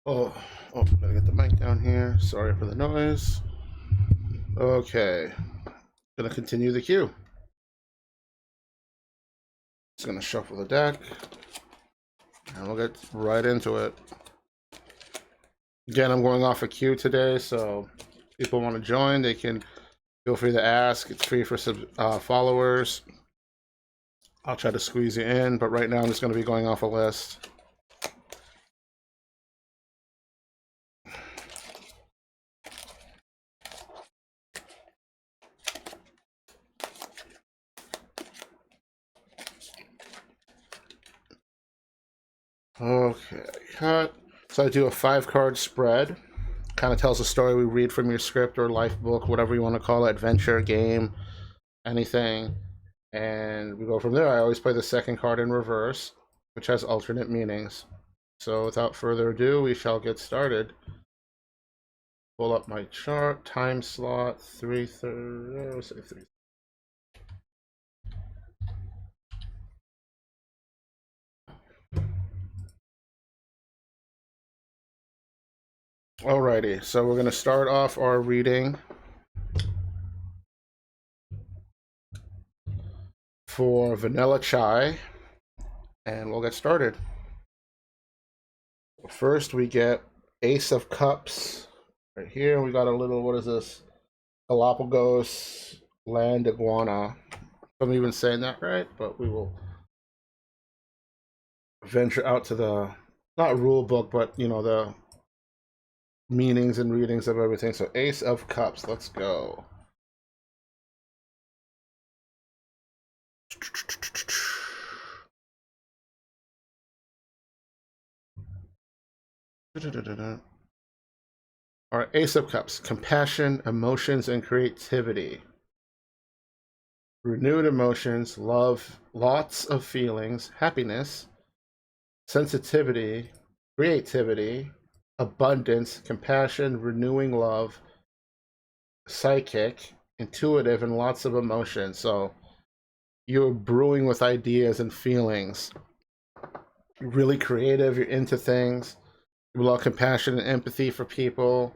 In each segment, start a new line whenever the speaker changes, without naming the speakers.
Oh, gotta get the mic down here. Sorry for the noise. Okay, gonna continue the queue. Just gonna shuffle the deck, and we'll get right into it. Again, I'm going off a queue today, so if people want to join, they can feel free to ask. It's free for followers. I'll try to squeeze you in, but right now I'm just gonna be going off a list. Okay, cut. So I do a 5-card spread. Kind of tells a story we read from your script or life book, whatever you want to call it, adventure, game, anything. And we go from there. I always play the second card in reverse, which has alternate meanings. So without further ado, we shall get started. Pull up my chart, time slot, 3:30, say 3. Alrighty, so we're going to start off our reading for Vanilla Chai, and we'll get started. First, we get Ace of Cups. Right here, we got a little, what is this? Galapagos land iguana. I'm even saying that right, but we will venture out to the, not rule book, but, the meanings and readings of everything. So Ace of Cups, let's go. All right, Ace of Cups, compassion, emotions, and creativity. Renewed emotions, love, lots of feelings, happiness, sensitivity, creativity, abundance, compassion, renewing love, psychic, intuitive, and lots of emotion. So you're brewing with ideas and feelings. You're really creative, you're into things, you have a lot of compassion and empathy for people,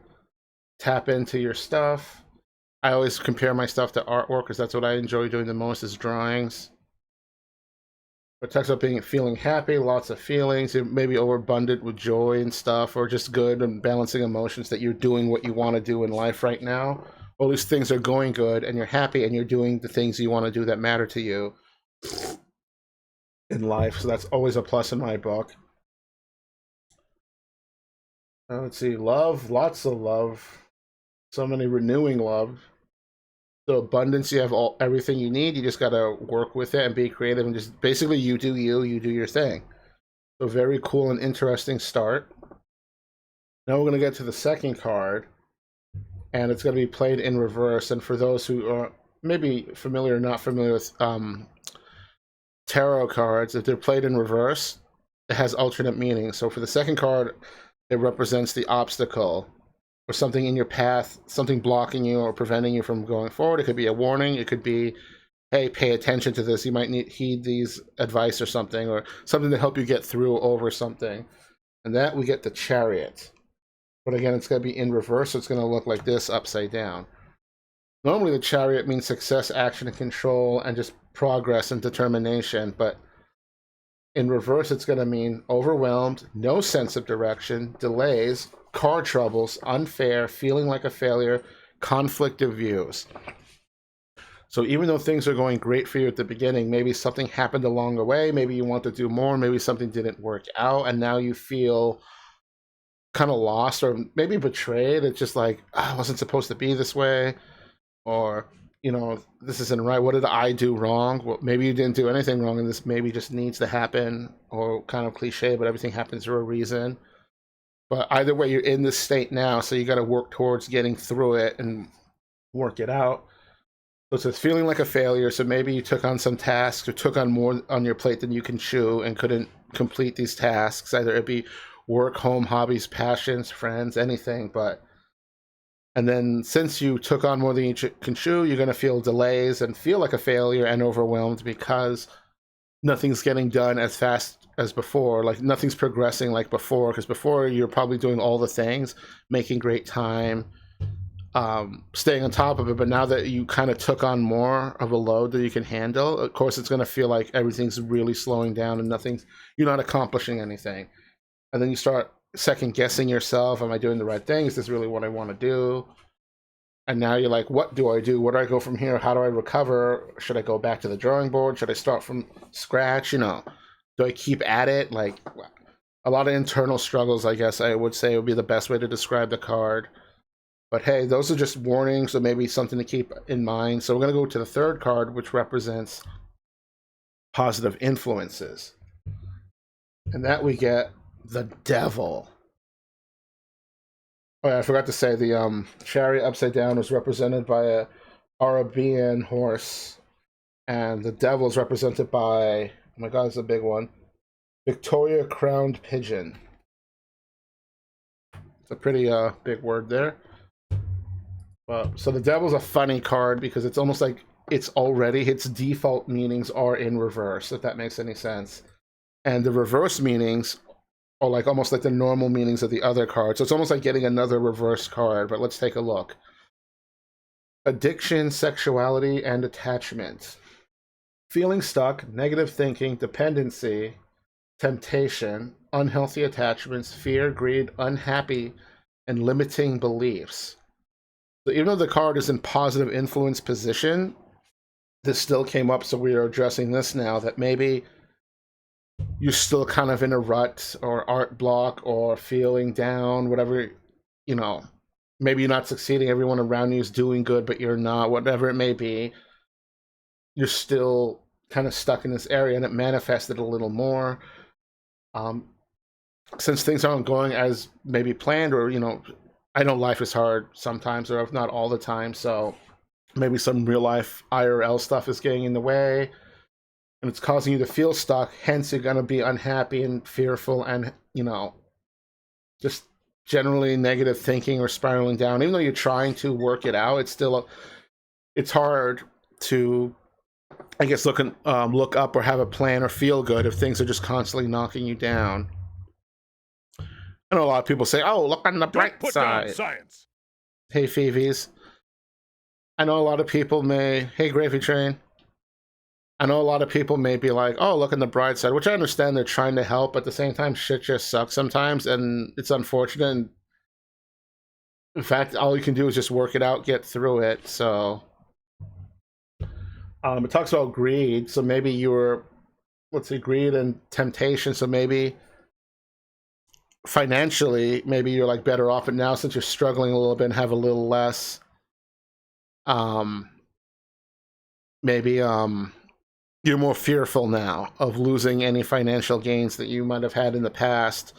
tap into your stuff. I always compare my stuff to artwork because that's what I enjoy doing the most is drawings. It talks about feeling happy, lots of feelings, maybe overabundant with joy and stuff, or just good and balancing emotions that you're doing what you want to do in life right now. All these things are going good, and you're happy, and you're doing the things you want to do that matter to you in life. So that's always a plus in my book. Let's see, love, lots of love, so many renewing love. The abundance, you have everything you need. You just gotta work with it and be creative and just basically you do you, you do your thing. So very cool and interesting start. Now we're gonna get to the second card, and it's gonna be played in reverse. And for those who are maybe familiar or not familiar with tarot cards, if they're played in reverse, it has alternate meanings. So for the second card, it represents the obstacle or something in your path, something blocking you or preventing you from going forward. It could be a warning. It could be, hey, pay attention to this. You might need heed these advice or something to help you get through over something. And that we get the Chariot. But again, it's going to be in reverse, so it's going to look like this upside down. Normally, the Chariot means success, action, and control, and just progress and determination. But in reverse, it's going to mean overwhelmed, no sense of direction, delays, car troubles, unfair, feeling like a failure, conflict of views. So even though things are going great for you at the beginning, maybe something happened along the way, maybe you want to do more, maybe something didn't work out, and now you feel kind of lost or maybe betrayed. It's just like, I wasn't supposed to be this way, or this isn't right. What did I do wrong? Well, maybe you didn't do anything wrong, and this maybe just needs to happen, or kind of cliche, but everything happens for a reason. But either way, you're in this state now, so you got to work towards getting through it and work it out. So it's feeling like a failure. So maybe you took on some tasks or took on more on your plate than you can chew and couldn't complete these tasks. Either it be work, home, hobbies, passions, friends, anything. And then since you took on more than you can chew, you're going to feel delays and feel like a failure and overwhelmed because nothing's getting done as fast as before. Like nothing's progressing like before, because before you're probably doing all the things, making great time, staying on top of it. But now that you kind of took on more of a load that you can handle, of course, it's going to feel like everything's really slowing down and you're not accomplishing anything. And then you start second guessing yourself. Am I doing the right thing? Is this really what I want to do? And now you're like, what do I do? Where do I go from here? How do I recover? Should I go back to the drawing board? Should I start from scratch? Do I keep at it? Like a lot of internal struggles, I guess I would say would be the best way to describe the card. But hey, those are just warnings, so maybe something to keep in mind. So we're going to go to the third card, which represents positive influences. And that we get the Devil. Oh yeah, I forgot to say the chariot upside down was represented by a Arabian horse, and the devil is represented by, oh my god, it's a big one, Victoria crowned pigeon. It's a pretty big word there. So the devil's a funny card because it's almost like its default meanings are in reverse, if that makes any sense. And the reverse meanings or like almost like the normal meanings of the other cards. So it's almost like getting another reverse card, but let's take a look. Addiction, sexuality, and attachment. Feeling stuck, negative thinking, dependency, temptation, unhealthy attachments, fear, greed, unhappy, and limiting beliefs. So even though the card is in positive influence position, this still came up, so we are addressing this now, that maybe you're still kind of in a rut or art block or feeling down, whatever, maybe you're not succeeding, everyone around you is doing good, but you're not, whatever it may be, you're still kind of stuck in this area, and it manifested a little more. Since things aren't going as maybe planned, or, I know life is hard sometimes, or if not all the time, so maybe some real life IRL stuff is getting in the way, and it's causing you to feel stuck, hence you're going to be unhappy and fearful and, just generally negative thinking or spiraling down. Even though you're trying to work it out, it's hard to, I guess, look up or have a plan or feel good if things are just constantly knocking you down. I know a lot of people say, oh, look on the bright side.
Science.
Hey, Phoebe's. I know a lot of people hey, Gravy Train. I know a lot of people may be like, oh, look on the bright side, which I understand they're trying to help, but at the same time, shit just sucks sometimes, and it's unfortunate. And in fact, all you can do is just work it out, get through it. So it talks about greed, so maybe greed and temptation, so maybe financially, maybe you're like better off, but now since you're struggling a little bit and have a little less, maybe you're more fearful now of losing any financial gains that you might have had in the past.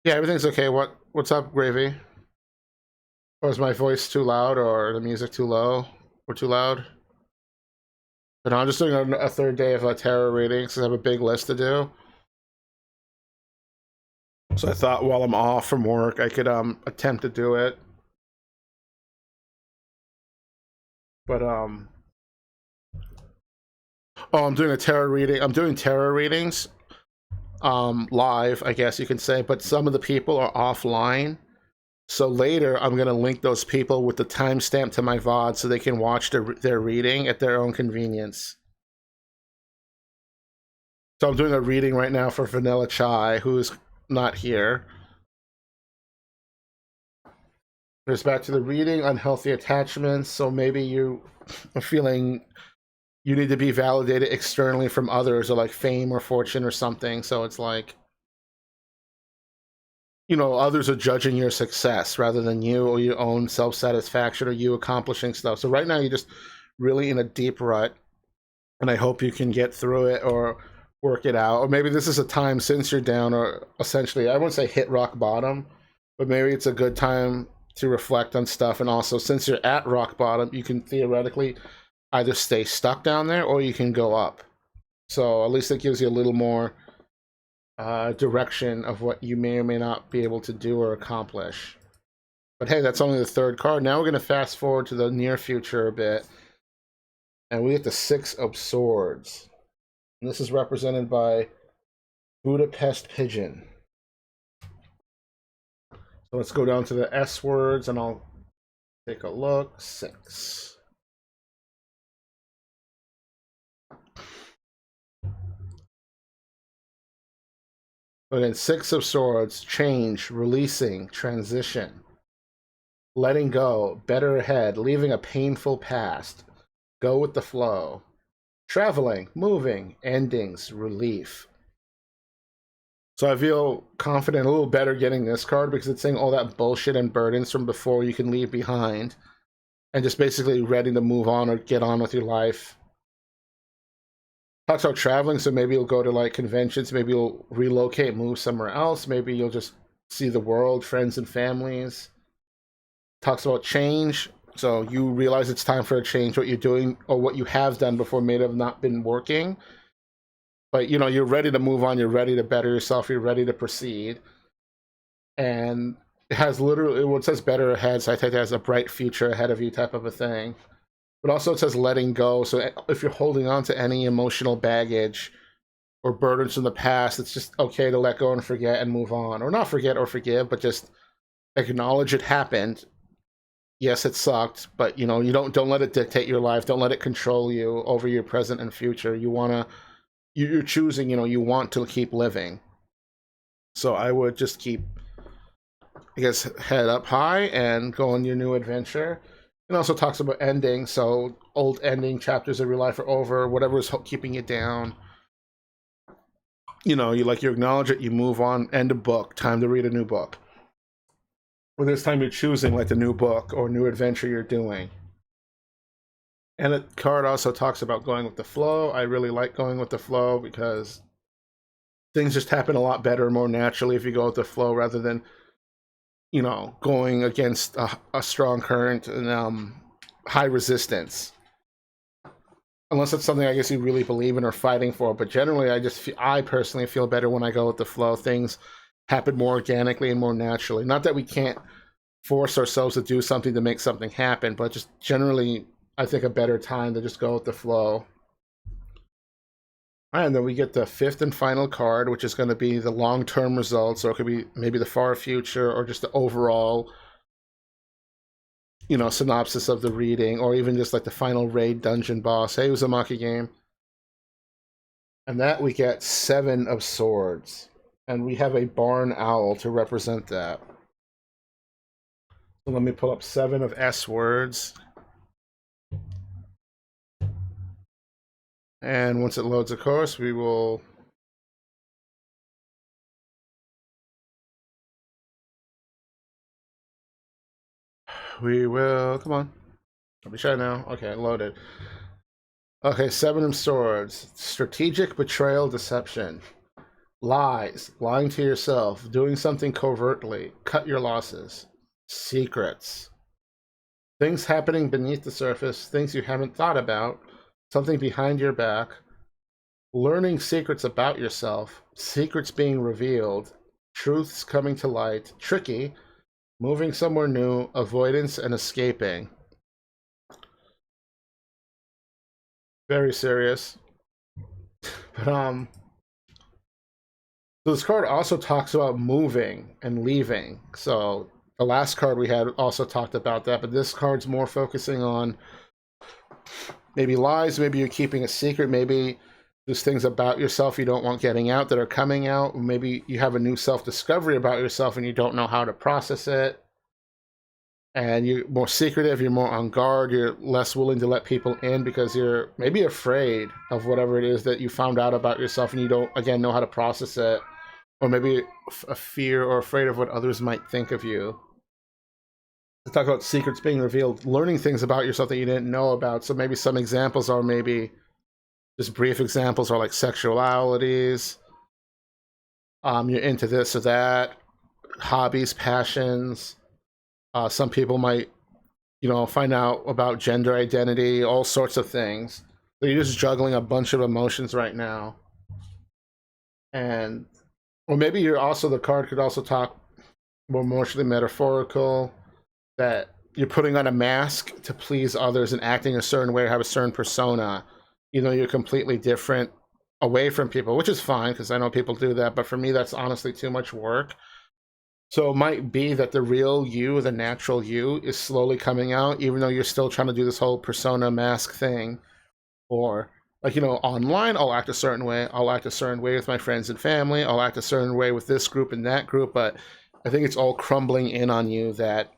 Yeah, everything's okay. What's up, Gravy? Or is my voice too loud, or the music too low or too loud? But no, I'm just doing a third day of tarot readings because I have a big list to do. So I thought while I'm off from work, I could attempt to do it. But oh, I'm doing a tarot reading. I'm doing tarot readings live, I guess you can say, but some of the people are offline. So later, I'm going to link those people with the timestamp to my VOD so they can watch their reading at their own convenience. So I'm doing a reading right now for Vanilla Chai, who's not here. There's back to the reading, unhealthy attachments. So maybe you are feeling you need to be validated externally from others, or like fame or fortune or something. So it's like, others are judging your success rather than you, or your own self-satisfaction, or you accomplishing stuff. So right now you're just really in a deep rut, and I hope you can get through it or work it out. Or maybe this is a time since you're down, or essentially, I won't say hit rock bottom, but maybe it's a good time to reflect on stuff. And also, since you're at rock bottom, you can theoretically either stay stuck down there or you can go up. So at least it gives you a little more direction of what you may or may not be able to do or accomplish. But hey, that's only the third card. Now we're going to fast forward to the near future a bit. And we get the Six of Swords. And this is represented by Budapest Pigeon. So let's go down to the S words and I'll take a look. 6. But then 6 of Swords, change, releasing, transition, letting go, better ahead, leaving a painful past, go with the flow, traveling, moving, endings, relief. So I feel confident, a little better getting this card because it's saying all that bullshit and burdens from before you can leave behind and just basically ready to move on or get on with your life. Talks about traveling, so maybe you'll go to like conventions, maybe you'll relocate, move somewhere else, maybe you'll just see the world, friends and families. Talks about change, so you realize it's time for a change. What you're doing or what you have done before may have not been working, but you know you're ready to move on, you're ready to better yourself, you're ready to proceed. And it has literally what says better ahead, so I think it has a bright future ahead of you type of a thing. But also it says letting go. So if you're holding on to any emotional baggage or burdens from the past, it's just okay to let go and forget and move on. Or not forget or forgive, but just acknowledge it happened. Yes, it sucked, but you know, you don't let it dictate your life. Don't let it control you over your present and future. You're choosing, you know, you want to keep living. So I would just keep, I guess, head up high and go on your new adventure. It also talks about ending, so old ending chapters of your life are over, whatever is keeping you down. You know, you acknowledge it, you move on, end a book, time to read a new book. Or this time you're choosing like the new book or new adventure you're doing. And the card also talks about going with the flow. I really like going with the flow because things just happen a lot better, more naturally if you go with the flow rather than, you know, going against a strong current and high resistance. Unless it's something I guess you really believe in or fighting for. But generally, I personally feel better when I go with the flow. Things happen more organically and more naturally. Not that we can't force ourselves to do something to make something happen, but just generally, I think a better time to just go with the flow. And then we get the 5th and final card, which is going to be the long-term results, or it could be maybe the far future, or just the overall, you know, synopsis of the reading, or even just like the final raid dungeon boss. Hey, Uzumaki game. And that we get 7 of Swords. And we have a barn owl to represent that. So let me pull up 7 of S words. And once it loads, of course, we will come on. Don't be shy now. Okay, loaded. Okay, 7 of Swords. Strategic betrayal, deception. Lies, lying to yourself, doing something covertly, cut your losses. Secrets. Things happening beneath the surface, things you haven't thought about, something behind your back. Learning secrets about yourself, secrets being revealed, truths coming to light, tricky, moving somewhere new, avoidance and escaping. Very serious. But so this card also talks about moving and leaving. So the last card we had also talked about that, but this card's more focusing on maybe lies, maybe you're keeping a secret, maybe there's things about yourself you don't want getting out that are coming out, maybe you have a new self-discovery about yourself and you don't know how to process it. And you're more secretive, you're more on guard, you're less willing to let people in because you're maybe afraid of whatever it is that you found out about yourself and you don't, again, know how to process it. Or maybe a fear or afraid of what others might think of you. To talk about secrets being revealed, learning things about yourself that you didn't know about. So maybe some examples are maybe just brief examples are like sexualities. You're into this or that, hobbies, passions. Some people might, you know, find out about gender identity, all sorts of things. So you're just juggling a bunch of emotions right now. And, or maybe you're also, the card could also talk more emotionally metaphorical, that you're putting on a mask to please others and acting a certain way or have a certain persona. You know, you're completely different away from people, which is fine because I know people do that. But for me, that's honestly too much work. So it might be that the real you, the natural you, is slowly coming out, even though you're still trying to do this whole persona mask thing. Or, like, online, I'll act a certain way. I'll act a certain way with my friends and family. I'll act a certain way with this group and that group. But I think it's all crumbling in on you that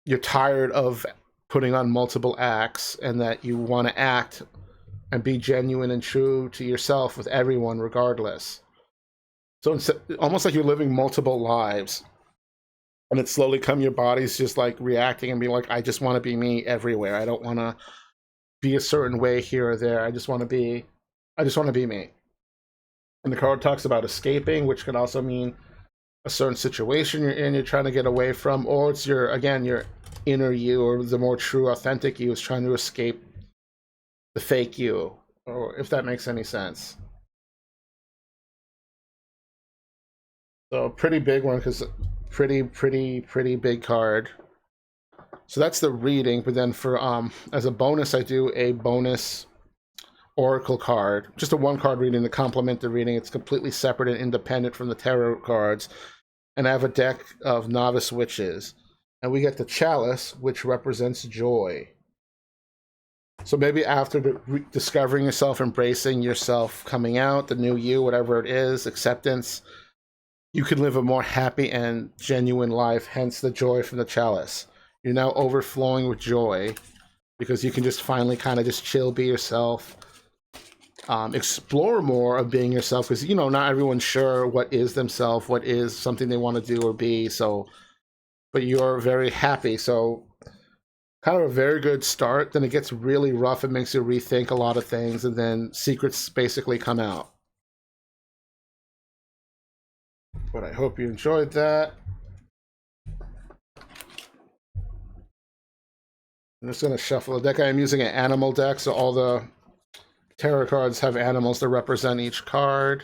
you're tired of putting on multiple acts and that you want to act and be genuine and true to yourself with everyone regardless. So it's almost like you're living multiple lives, and it's slowly come your body's just like reacting and being like, I just want to be me everywhere. I don't want to be a certain way here or there. I just want to be me. And the card talks about escaping, which can also mean a certain situation you're in, you're trying to get away from, or it's your inner you, or the more true, authentic you is trying to escape the fake you, or if that makes any sense. So pretty big one because pretty big card. So that's the reading, but then for as a bonus, I do a bonus oracle card, just a one card reading to complement the reading. It's completely separate and independent from the tarot cards, and I have a deck of novice witches, and we get the chalice, which represents joy. So maybe after discovering yourself, embracing yourself, coming out, the new you, whatever it is, acceptance, you can live a more happy and genuine life, hence the joy from the chalice. You're now overflowing with joy because you can just finally kind of just chill, be yourself, explore more of being yourself because, not everyone's sure what is themselves, what is something they want to do or be. So, but you're very happy. So kind of a very good start. Then it gets really rough. It makes you rethink a lot of things. And then secrets basically come out. But I hope you enjoyed that. I'm just going to shuffle the deck. I am using an animal deck, so all the tarot cards have animals that represent each card.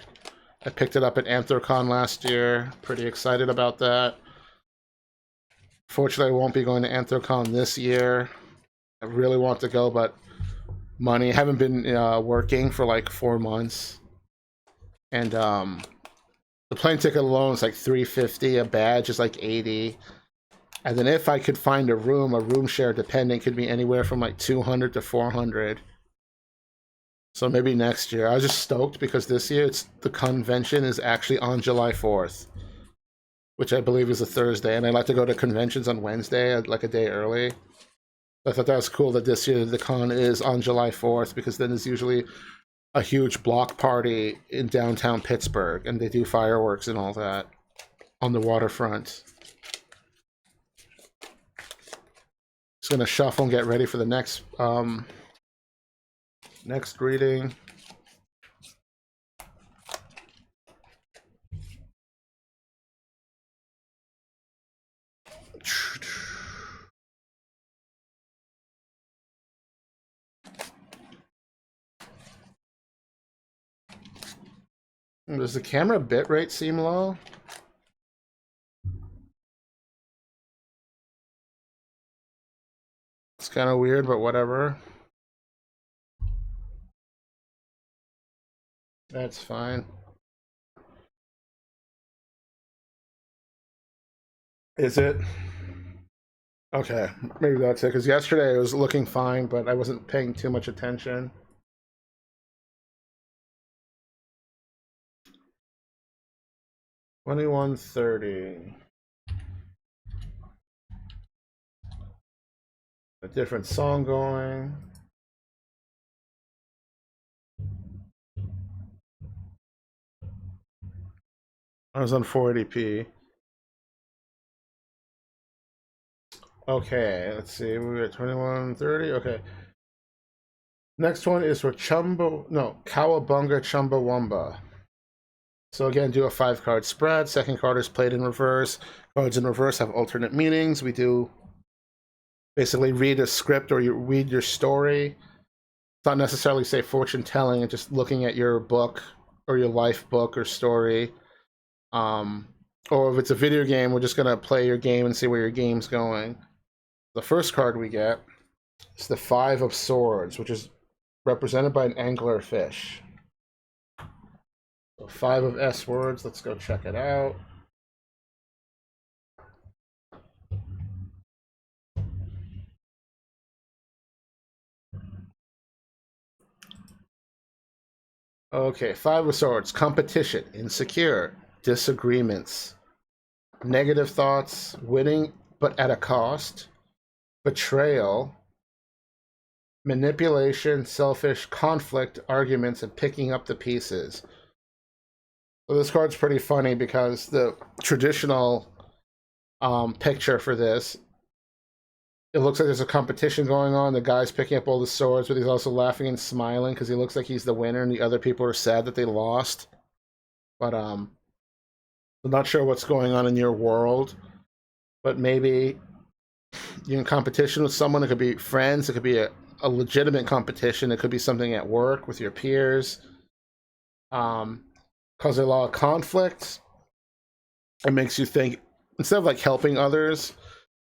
I picked it up at Anthrocon last year. Pretty excited about that. Fortunately, I won't be going to Anthrocon this year. I really want to go, but money. I haven't been working for like 4 months. And the plane ticket alone is like $350. A badge is like $80. And then if I could find a room share depending could be anywhere from like $200 to $400. So maybe next year. I was just stoked because this year the convention is actually on July 4th, which I believe is a Thursday, and I like to go to conventions on Wednesday, like a day early. I thought that was cool that this year the con is on July 4th because then there's usually a huge block party in downtown Pittsburgh, and they do fireworks and all that on the waterfront. Just gonna shuffle and get ready for the next reading. Does the camera bitrate seem low? It's kind of weird, but whatever. That's fine. Is it? Okay, maybe that's it. Because yesterday it was looking fine, but I wasn't paying too much attention. $21.30. A different song going. I was on 480p. Okay, let's see. We're at 21.30. Okay. Next one is for Cowabunga Chumbawamba. So again, do a 5-card spread. Second card is played in reverse. Cards in reverse have alternate meanings. We do basically read a script or you read your story. It's not necessarily say fortune telling, and just looking at your book or your life book or story. Or if it's a video game, we're just gonna play your game and see where your game's going. The first card we get is the 5 of Swords, which is represented by an anglerfish. So 5 of S words. Let's go check it out. Okay, 5 of Swords. Competition, insecure, disagreements, negative thoughts, winning but at a cost, betrayal, manipulation, selfish, conflict, arguments, and picking up the pieces. So this card's pretty funny because the traditional picture for this, it looks like there's a competition going on. The guy's picking up all the swords, but he's also laughing and smiling because he looks like he's the winner, and the other people are sad that they lost. But I'm not sure what's going on in your world, but maybe you're in competition with someone. It could be friends. It could be a legitimate competition. It could be something at work with your peers. Cause a lot of conflict. It makes you think, instead of like helping others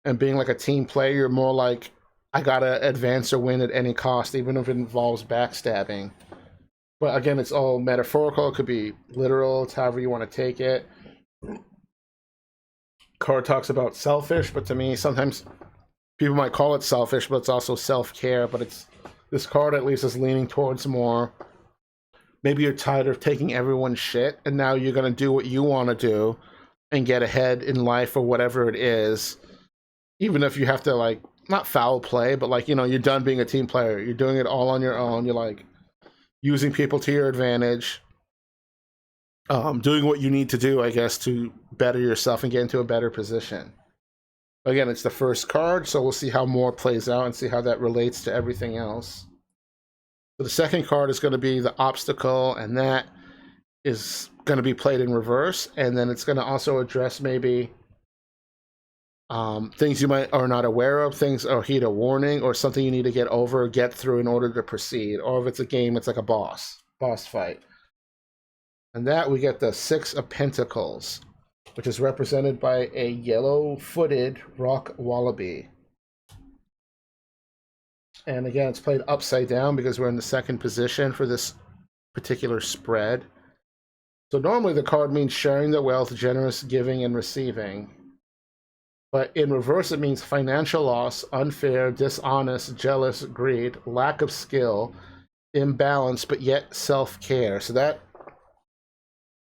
and being like a team player, you're more like, I gotta advance or win at any cost, even if it involves backstabbing. But again, it's all metaphorical. It could be literal. It's however you want to take it. Card talks about selfish, but to me, sometimes people might call it selfish, but it's also self-care. But it's, this card at least is leaning towards more, maybe you're tired of taking everyone's shit, and now you're going to do what you want to do and get ahead in life or whatever it is. Even if you have to, like, not foul play, but like, you know, you're done being a team player. You're doing it all on your own. You're like using people to your advantage. Doing what you need to do, I guess, to better yourself and get into a better position. Again, it's the first card, so we'll see how more plays out and see how that relates to everything else. So the second card is going to be the obstacle, and that is going to be played in reverse, and then it's going to also address maybe things you might are not aware of, things or heed a warning, or something you need to get over, get through in order to proceed. Or if it's a game, it's like a boss fight. And that we get the 6 of Pentacles, which is represented by a yellow-footed rock wallaby. And again, it's played upside down because we're in the second position for this particular spread. So normally the card means sharing the wealth, generous giving and receiving. But in reverse, it means financial loss, unfair, dishonest, jealous, greed, lack of skill, imbalance, but yet self-care. So that,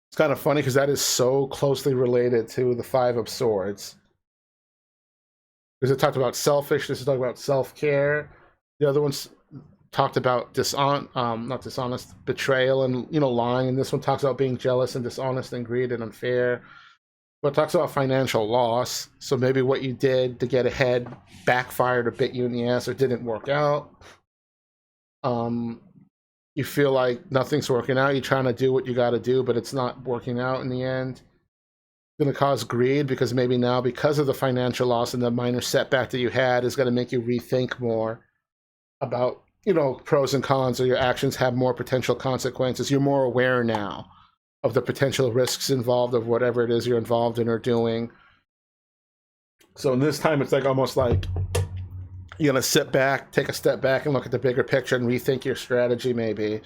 it's kind of funny because that is so closely related to the 5 of Swords. Because it talked about selfishness, it talked about self-care. The other one's talked about not dishonest, betrayal and, you know, lying. And this one talks about being jealous and dishonest and greed and unfair. But it talks about financial loss. So maybe what you did to get ahead backfired or bit you in the ass or didn't work out. You feel like nothing's working out. You're trying to do what you got to do, but it's not working out in the end. It's going to cause greed because maybe now, because of the financial loss and the minor setback that you had, is going to make you rethink more about, you know, pros and cons, or your actions have more potential consequences. You're more aware now of the potential risks involved of whatever it is you're involved in or doing. So in this time, it's like almost like you're going to sit back, take a step back and look at the bigger picture and rethink your strategy maybe.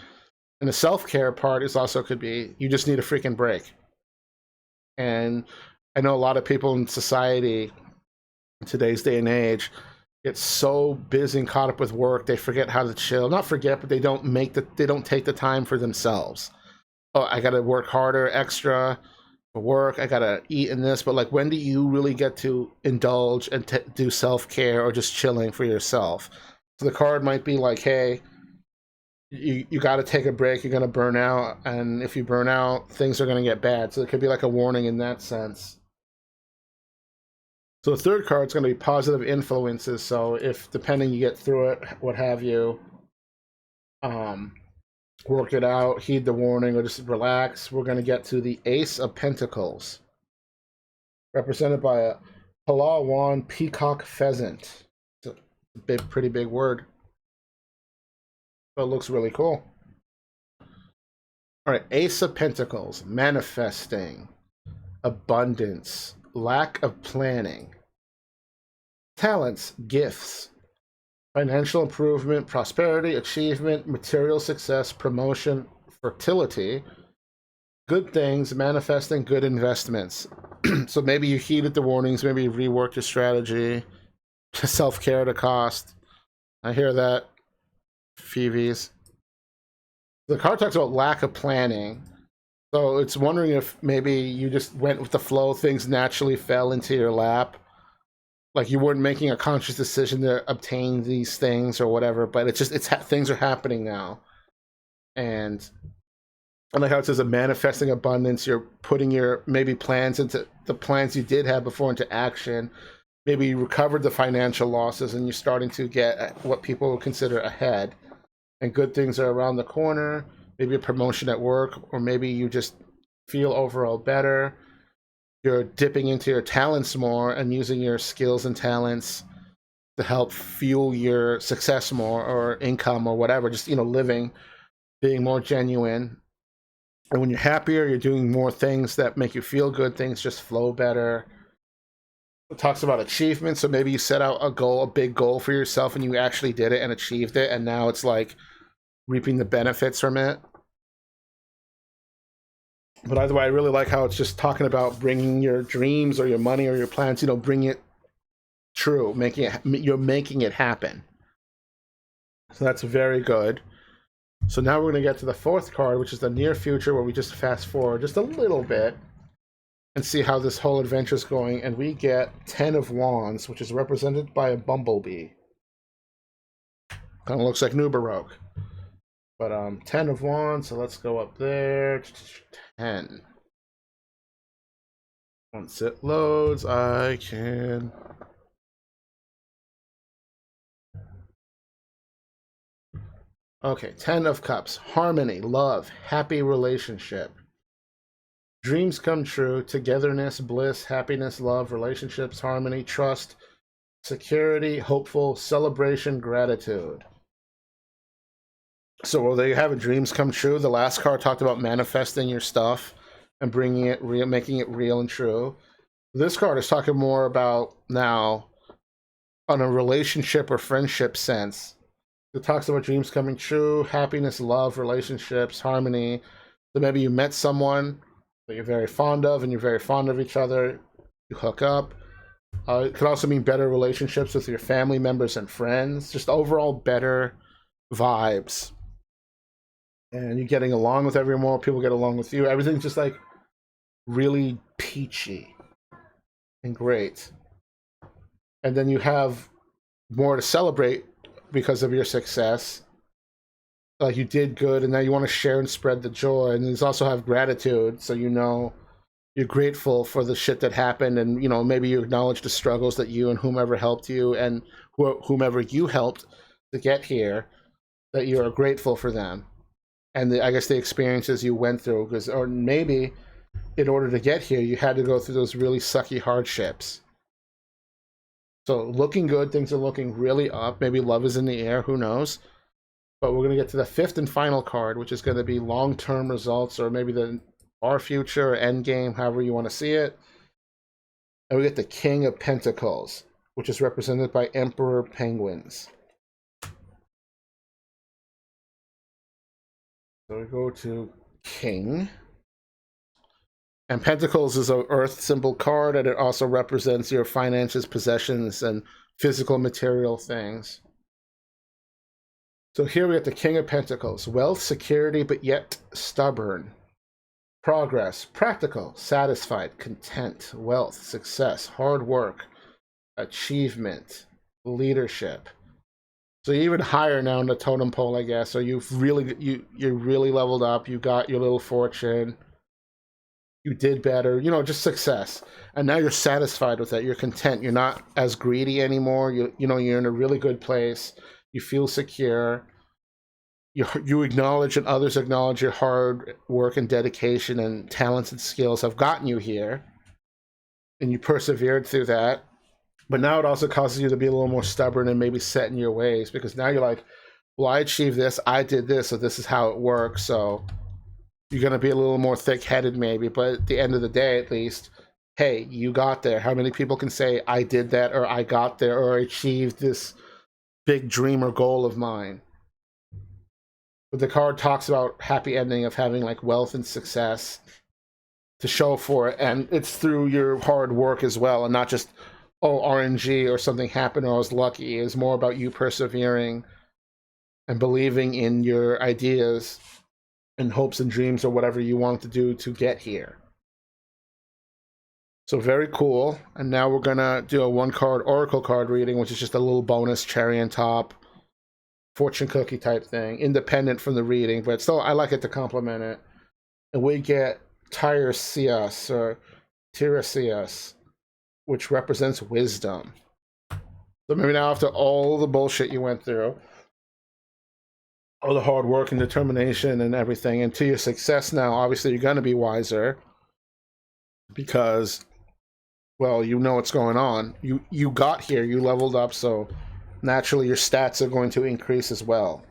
And the self-care part is also could be you just need a freaking break. And I know a lot of people in society in today's day and age get so busy and caught up with work, they forget how to chill. Not forget, but they don't take the time for themselves. Oh, I got to work harder, extra for work. I got to eat in this. But like, when do you really get to indulge and do self-care or just chilling for yourself? So the card might be like, hey, you got to take a break. You're going to burn out. And if you burn out, things are going to get bad. So it could be like a warning in that sense. So the third card is going to be positive influences. So if, depending, you get through it, what have you, work it out, heed the warning, or just relax, we're going to get to the Ace of Pentacles, represented by a Palawan peacock pheasant. It's a big, pretty big word, but it looks really cool. All right, Ace of Pentacles, manifesting, abundance, lack of planning, talents, gifts, financial improvement, prosperity, achievement, material success, promotion, fertility, good things, manifesting good investments. So maybe you heeded the warnings, maybe you reworked your strategy, self-care at a cost. I hear that, Phoebes. The card talks about lack of planning. So it's wondering if maybe you just went with the flow, things naturally fell into your lap. Like you weren't making a conscious decision to obtain these things or whatever, but things are happening now. And I like how it says a manifesting abundance. You're putting your maybe plans into the plans you did have before into action. Maybe you recovered the financial losses and you're starting to get what people would consider ahead. And good things are around the corner. Maybe a promotion at work, or maybe you just feel overall better. You're dipping into your talents more and using your skills and talents to help fuel your success more, or income, or whatever. Just, living, being more genuine. And when you're happier, you're doing more things that make you feel good. Things just flow better. It talks about achievement. So maybe you set out a big goal for yourself, and you actually did it and achieved it. And now it's like reaping the benefits from it. But either way, I really like how it's just talking about bringing your dreams or your money or your plans, bring it true, you're making it happen. So that's very good. So now we're going to get to the fourth card, which is the near future, where we just fast forward just a little bit and see how this whole adventure is going. And we get 10 of Wands, which is represented by a bumblebee. Kind of looks like New Baroque. But 10 of Wands, so let's go up there. 10. Once it loads, I can... Okay, 10 of Cups. Harmony, love, happy relationship. Dreams come true, togetherness, bliss, happiness, love, relationships, harmony, trust, security, hopeful, celebration, gratitude. So there you have it, dreams come true. The last card talked about manifesting your stuff and bringing it real, making it real and true. This card is talking more about now on a relationship or friendship sense. It talks about dreams coming true, happiness, love, relationships, harmony. So maybe you met someone that you're very fond of and you're very fond of each other. You hook up. It could also mean better relationships with your family members and friends. Just overall better vibes. And you're getting along with everyone more. People get along with you. Everything's just like really peachy and great. And then you have more to celebrate because of your success. Like you did good, and now you want to share and spread the joy. And you also have gratitude, so you're grateful for the shit that happened, and maybe you acknowledge the struggles that you and whomever helped you and whomever you helped to get here, that you are grateful for them. And I guess the experiences you went through, or maybe in order to get here, you had to go through those really sucky hardships. So looking good, things are looking really up. Maybe love is in the air, who knows? But we're going to get to the fifth and final card, which is going to be long-term results, or maybe the far future, or end game, however you want to see it. And we get the King of Pentacles, which is represented by Emperor Penguins. So we go to King. And Pentacles is an earth symbol card, and it also represents your finances, possessions, and physical material things. So here we have the King of Pentacles. Wealth, security, but yet stubborn. Progress, practical, satisfied, content, wealth, success, hard work, achievement, leadership. So you're even higher now in the totem pole, I guess. So you're really leveled up. You got your little fortune. You did better, just success. And now you're satisfied with that. You're content. You're not as greedy anymore. You're in a really good place. You feel secure. You acknowledge and others acknowledge your hard work and dedication and talents and skills have gotten you here. And you persevered through that. But now it also causes you to be a little more stubborn and maybe set in your ways, because now you're like, well, I achieved this, I did this, so this is how it works. So you're going to be a little more thick-headed maybe, but at the end of the day, at least, hey, you got there. How many people can say, I did that, or I got there, or I achieved this big dream or goal of mine? But the card talks about happy ending of having like wealth and success to show for it, and it's through your hard work as well, and not just RNG or something happened or I was lucky. It's more about you persevering and believing in your ideas and hopes and dreams or whatever you want to do to get here. So very cool. And now we're gonna do a 1-card Oracle card reading, which is just a little bonus cherry on top, fortune cookie type thing, independent from the reading, but still I like it to complement it. And we get Tiresias or Tiresias, which represents wisdom. So maybe now after all the bullshit you went through, all the hard work and determination and everything, and to your success now, obviously you're going to be wiser because, well, you know what's going on. You got here, you leveled up, so naturally your stats are going to increase as well.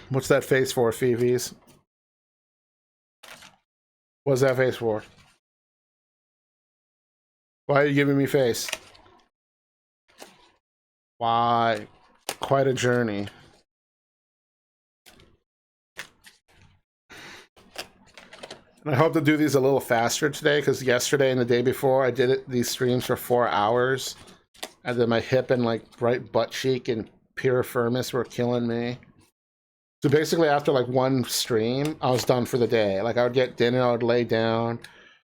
What's that face for, Phoebes? What's that face for? Why are you giving me face? Why? Quite a journey. And I hope to do these a little faster today, because yesterday and the day before I did these streams for 4 hours. And then my hip and like right butt cheek and piriformis were killing me. So basically after like one stream, I was done for the day. Like I would get dinner, I would lay down.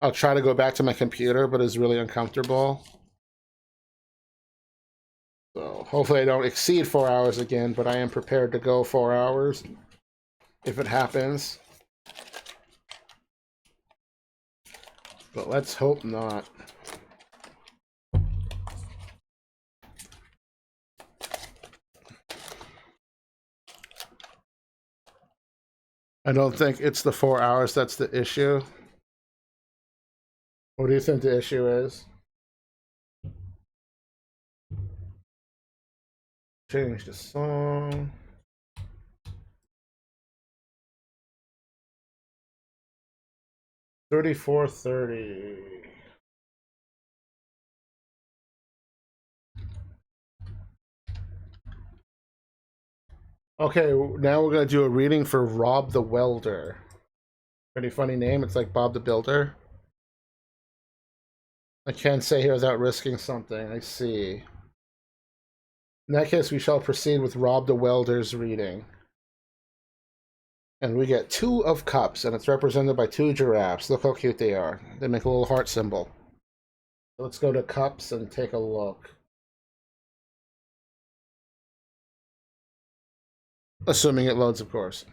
I'll try to go back to my computer, but it's really uncomfortable. So hopefully I don't exceed 4 hours again, but I am prepared to go 4 hours if it happens. But let's hope not. I don't think it's the 4 hours that's the issue. What do you think the issue is? Change the song. $34.30. Okay, now we're gonna do a reading for Rob the Welder. Pretty funny name. It's like Bob the Builder. I can't say here without risking something. I see. In that case, we shall proceed with Rob the Welder's reading. And we get 2 of Cups, and it's represented by 2 giraffes. Look how cute they are. They make a little heart symbol. Let's go to Cups and take a look. Assuming it loads, of course.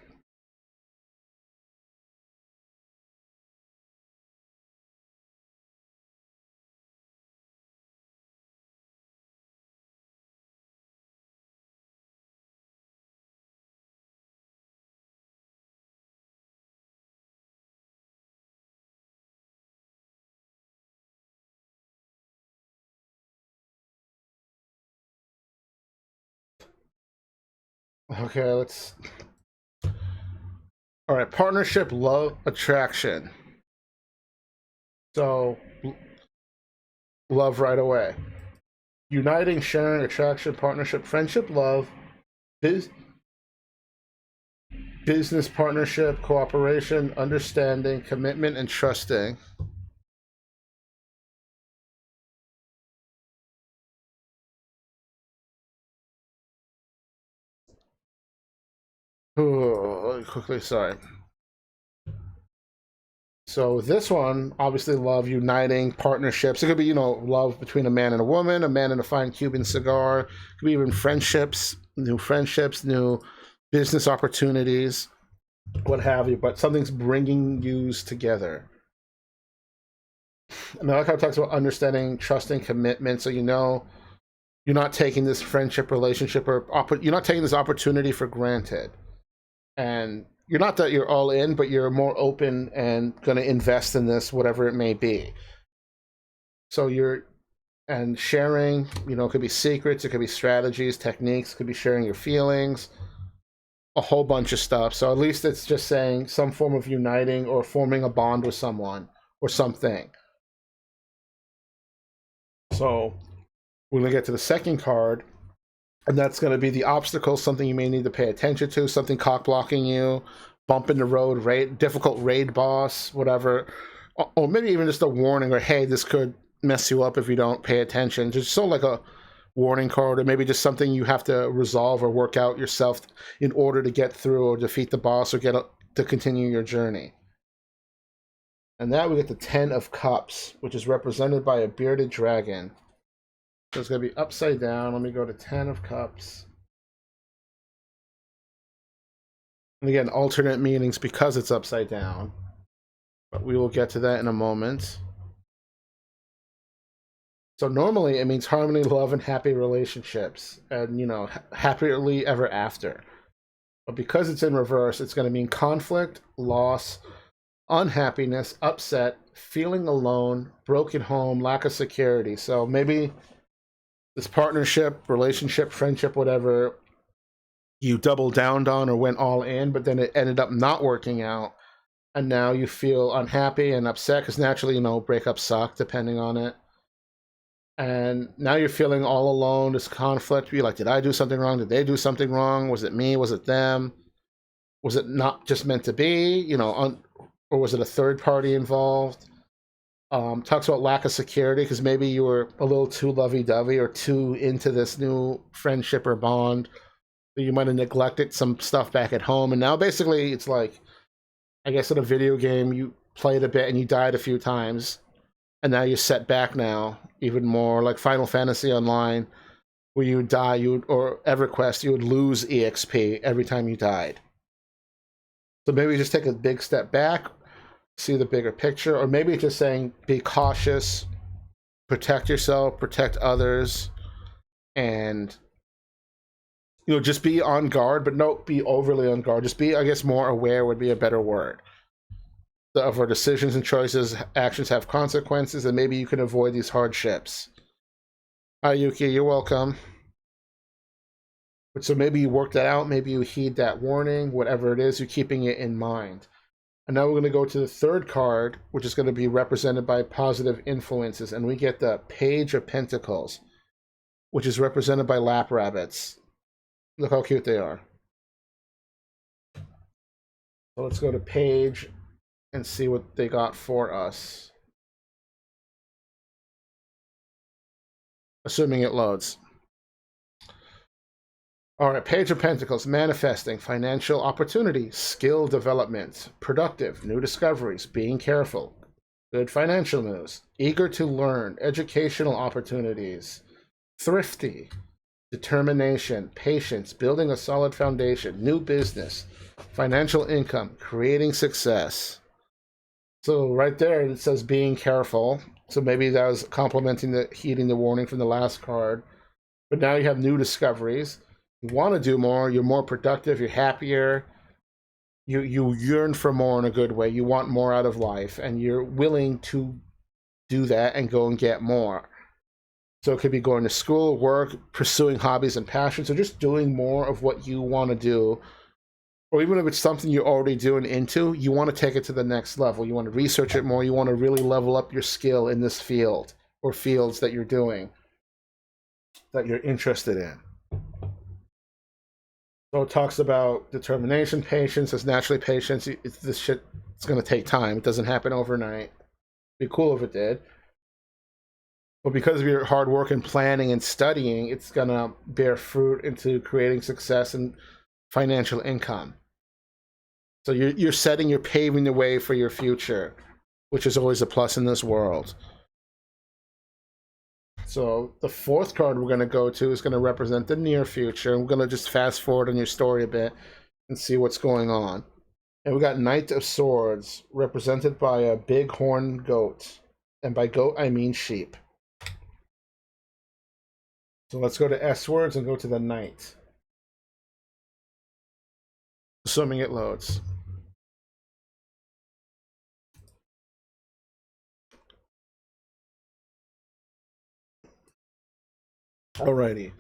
Okay, let's... Alright, partnership, love, attraction. So, love right away. Uniting, sharing, attraction, partnership, friendship, love, business partnership, cooperation, understanding, commitment, and trusting. Oh, quickly, sorry. So this one, obviously, love, uniting, partnerships. It could be, love between a man and a woman, a man and a fine Cuban cigar. It could be even friendships, new business opportunities, what have you. But something's bringing yous together. And I like how it talks about understanding, trusting, commitment. So you're not taking this friendship, relationship, or you're not taking this opportunity for granted. And you're not that you're all in, but you're more open and going to invest in this, whatever it may be. So and sharing, it could be secrets, it could be strategies, techniques, it could be sharing your feelings, a whole bunch of stuff. So at least it's just saying some form of uniting or forming a bond with someone or something. So when we get to the second card, And that's going to be the obstacle, something you may need to pay attention to, something cock blocking you, bump in the road, raid, difficult raid boss, whatever. Or maybe even just a warning, or hey, this could mess you up if you don't pay attention. Just so like a warning card, or maybe just something you have to resolve or work out yourself in order to get through or defeat the boss or to continue your journey. And now we get the 10 of Cups, which is represented by a bearded dragon. So it's going to be upside down. Let me go to 10 of Cups. And again, alternate meanings because it's upside down. But we will get to that in a moment. So normally it means harmony, love, and happy relationships. And, you know, happily ever after. But because it's in reverse, it's going to mean conflict, loss, unhappiness, upset, feeling alone, broken home, lack of security. So maybe this partnership, relationship, friendship, whatever, you doubled down on or went all in, but then it ended up not working out. And now you feel unhappy and upset because naturally, you know, breakups suck depending on it. And now you're feeling all alone, this conflict. You're like, did I do something wrong? Did they do something wrong? Was it me? Was it them? Was it not just meant to be? You know, or was it a third party involved? Talks about lack of security because maybe you were a little too lovey-dovey or too into this new friendship or bond. You might have neglected some stuff back at home. And now basically it's like, I guess in a video game, you played a bit and you died a few times. And now you're set back now even more, like Final Fantasy Online, where you would die, or EverQuest, you would lose EXP every time you died. So maybe just take a big step back, see the bigger picture, or maybe just saying be cautious, protect yourself, protect others, and you know, just be on guard, but don't be overly on guard. Just be, I guess, more aware would be a better word. Of our decisions and choices, actions have consequences, and maybe you can avoid these hardships. Hi, Yuki, you're welcome. So maybe you work that out, maybe you heed that warning, whatever it is, you're keeping it in mind. And now we're going to go to the third card, which is going to be represented by positive influences, and we get the Page of Pentacles, which is represented by lap rabbits. Look how cute they are. So let's go to Page and see what they got for us. Assuming it loads. All right, Page of Pentacles, manifesting, financial opportunity, skill development, productive, new discoveries, being careful, good financial news, eager to learn, educational opportunities, thrifty, determination, patience, building a solid foundation, new business, financial income, creating success. So right there it says being careful. So maybe that was complementing heeding the warning from the last card. But now you have new discoveries. You want to do more, you're more productive, you're happier, you yearn for more in a good way, you want more out of life, and you're willing to do that and go and get more. So it could be going to school, work, pursuing hobbies and passions, or just doing more of what you want to do. Or even if it's something you're already doing into, you want to take it to the next level. You want to research it more. You want to really level up your skill in this field or fields that you're doing, that you're interested in. So it talks about determination, patience. As naturally patience, this shit, it's going to take time. It doesn't happen overnight. It'd be cool if it did. But because of your hard work and planning and studying, it's going to bear fruit into creating success and financial income. So you're paving the way for your future, which is always a plus in this world. So the fourth card we're going to go to is going to represent the near future. And we're going to just fast forward on your story a bit and see what's going on. And we got Knight of Swords, represented by a big horned goat. And by goat, I mean sheep. So let's go to S words and go to the Knight. Assuming it loads. Alrighty.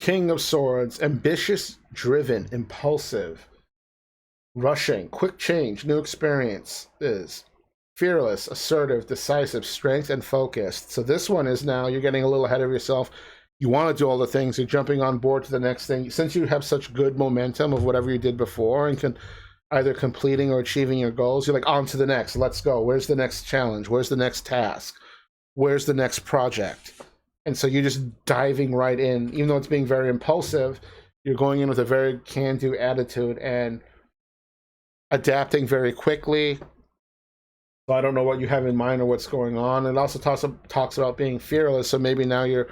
King of Swords, ambitious, driven, impulsive, rushing, quick change, new experiences, fearless, assertive, decisive, strength, and focused. So this one is now you're getting a little ahead of yourself. You want to do all the things. You're jumping on board to the next thing. Since you have such good momentum of whatever you did before and can either completing or achieving your goals, you're like, on to the next. Let's go. Where's the next challenge? Where's the next task? Where's the next project? And so you're just diving right in. Even though it's being very impulsive, you're going in with a very can-do attitude and adapting very quickly. So I don't know what you have in mind or what's going on. It also talks about being fearless. So maybe now you're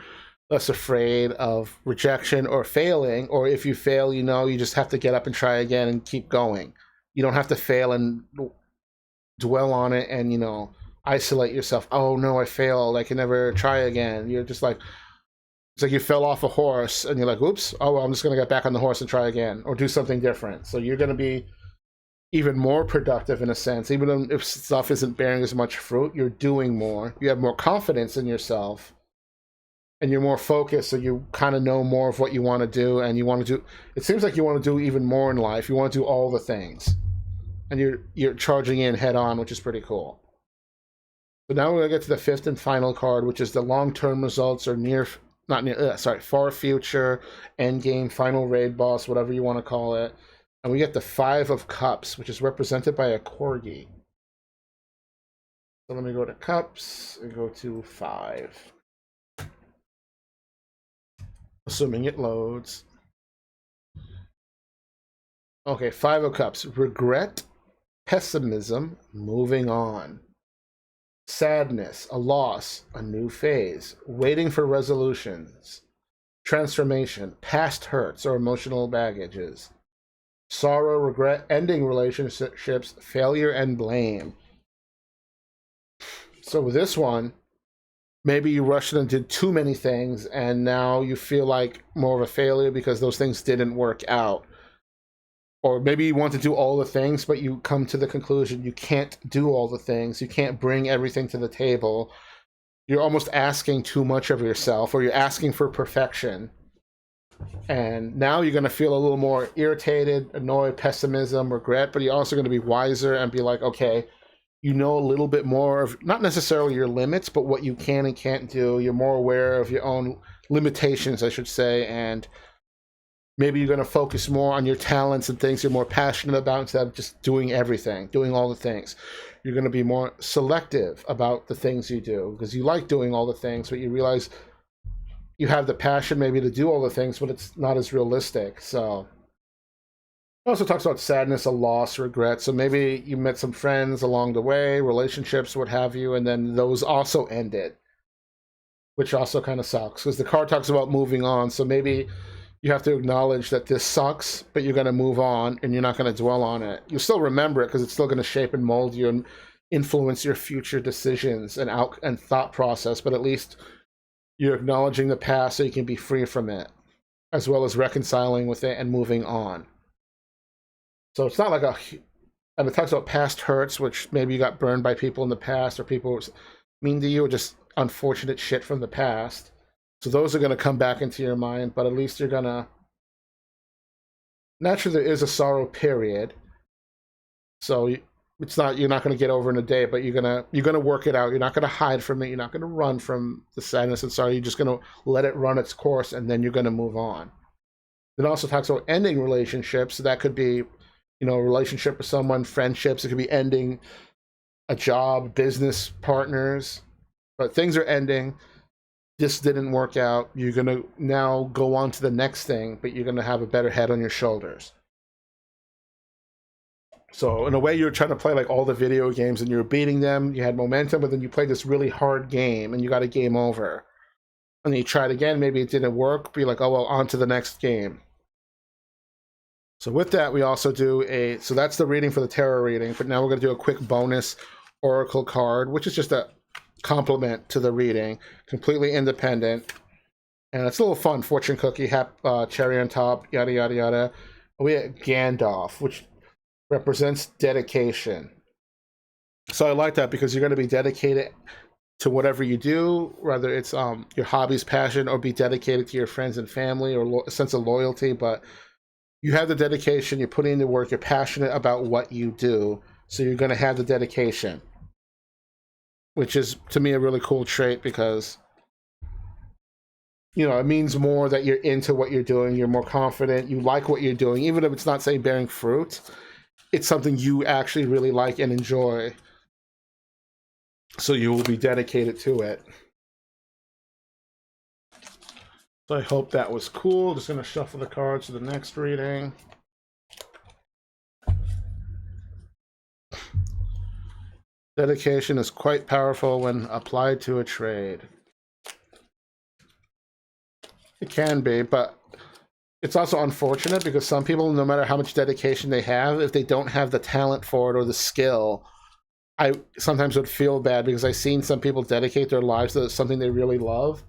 less afraid of rejection or failing. Or if you fail, you know, you just have to get up and try again and keep going. You don't have to fail and dwell on it and, you know, isolate yourself. Oh no, I failed. I can never try again. You're just like, it's like you fell off a horse and you're like, oops, oh, well, I'm just going to get back on the horse and try again or do something different. So you're going to be even more productive in a sense. Even if stuff isn't bearing as much fruit, you're doing more. You have more confidence in yourself and you're more focused. So you kind of know more of what you want to do and you want to do. It seems like you want to do even more in life. You want to do all the things and you're charging in head on, which is pretty cool. So now we're going to get to the fifth and final card, which is the long-term results or far future, end game, final raid boss, whatever you want to call it. And we get the Five of Cups, which is represented by a corgi. So let me go to Cups and go to 5. Assuming it loads. Okay, 5 of Cups. Regret, pessimism, moving on. Sadness, a loss, a new phase, waiting for resolutions, transformation, past hurts or emotional baggages, sorrow, regret, ending relationships, failure, and blame. So with this one, maybe you rushed and did too many things, and now you feel like more of a failure because those things didn't work out. Or maybe you want to do all the things, but you come to the conclusion you can't do all the things. You can't bring everything to the table. You're almost asking too much of yourself, or you're asking for perfection. And now you're going to feel a little more irritated, annoyed, pessimism, regret, but you're also going to be wiser and be like, okay, you know a little bit more of, not necessarily your limits, but what you can and can't do. You're more aware of your own limitations, I should say, and maybe you're going to focus more on your talents and things you're more passionate about instead of just doing everything, doing all the things. You're going to be more selective about the things you do because you like doing all the things, but you realize you have the passion maybe to do all the things, but it's not as realistic. So it also talks about sadness, a loss, regret. So maybe you met some friends along the way, relationships, what have you, and then those also ended, which also kind of sucks because the card talks about moving on. So maybe you have to acknowledge that this sucks, but you're going to move on and you're not going to dwell on it. You'll still remember it because it's still going to shape and mold you and influence your future decisions and thought process, but at least you're acknowledging the past so you can be free from it, as well as reconciling with it and moving on. So it's not like and it talks about past hurts, which maybe you got burned by people in the past or people mean to you or just unfortunate shit from the past. So those are going to come back into your mind, but at least you're going to... Naturally, there is a sorrow period. So it's not, you're not going to get over in a day, but you're going to work it out. You're not going to hide from it. You're not going to run from the sadness and sorrow. You're just going to let it run its course, and then you're going to move on. It also talks about ending relationships. So that could be, you know, a relationship with someone, friendships. It could be ending a job, business partners. But things are ending. This didn't work out. You're going to now go on to the next thing, but you're going to have a better head on your shoulders. So in a way, you're trying to play like all the video games and you're beating them. You had momentum, but then you played this really hard game and you got a game over. And then you tried again. Maybe it didn't work. But you're like, oh, well, on to the next game. So with that, we also do so that's the reading for the tarot reading. But now we're going to do a quick bonus oracle card, which is just a complement to the reading, completely independent. And it's a little fun. Fortune cookie, cherry on top, yada, yada, yada. We have Gandalf, which represents dedication. So I like that because you're going to be dedicated to whatever you do, whether it's your hobbies, passion, or be dedicated to your friends and family or a sense of loyalty. But you have the dedication, you're putting in the work, you're passionate about what you do. So you're going to have the dedication, which is, to me, a really cool trait because you know, it means more that you're into what you're doing, you're more confident, you like what you're doing, even if it's not, say, bearing fruit. It's something you actually really like and enjoy. So you will be dedicated to it. So I hope that was cool. Just going to shuffle the cards to the next reading. Dedication is quite powerful when applied to a trade. It can be, but it's also unfortunate because some people, no matter how much dedication they have, if they don't have the talent for it or the skill, I sometimes would feel bad because I've seen some people dedicate their lives to something they really love,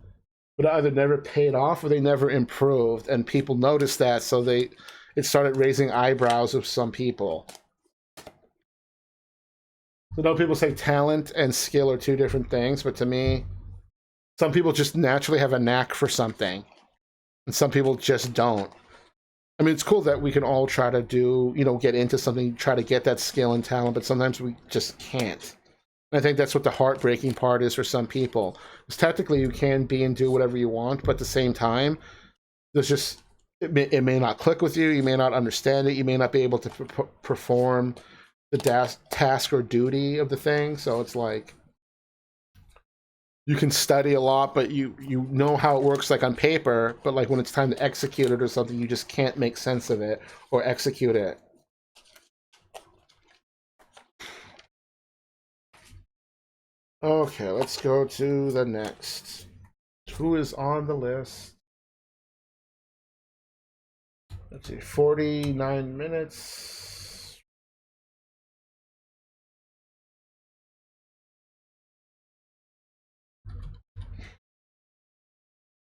but either never paid off or they never improved, and people noticed that, so it started raising eyebrows of some people. I know people say talent and skill are two different things, but to me, some people just naturally have a knack for something, and some people just don't. I mean, it's cool that we can all try to do, you know, get into something, try to get that skill and talent, but sometimes we just can't. And I think that's what the heartbreaking part is for some people. Because technically you can be and do whatever you want, but at the same time, there's just, it may not click with you, you may not understand it, you may not be able to perform the task or duty of the thing, so it's like, you can study a lot, but you know how it works like on paper, but like when it's time to execute it or something, you just can't make sense of it or execute it. Okay, let's go to the next. Who is on the list? Let's see, 49 minutes.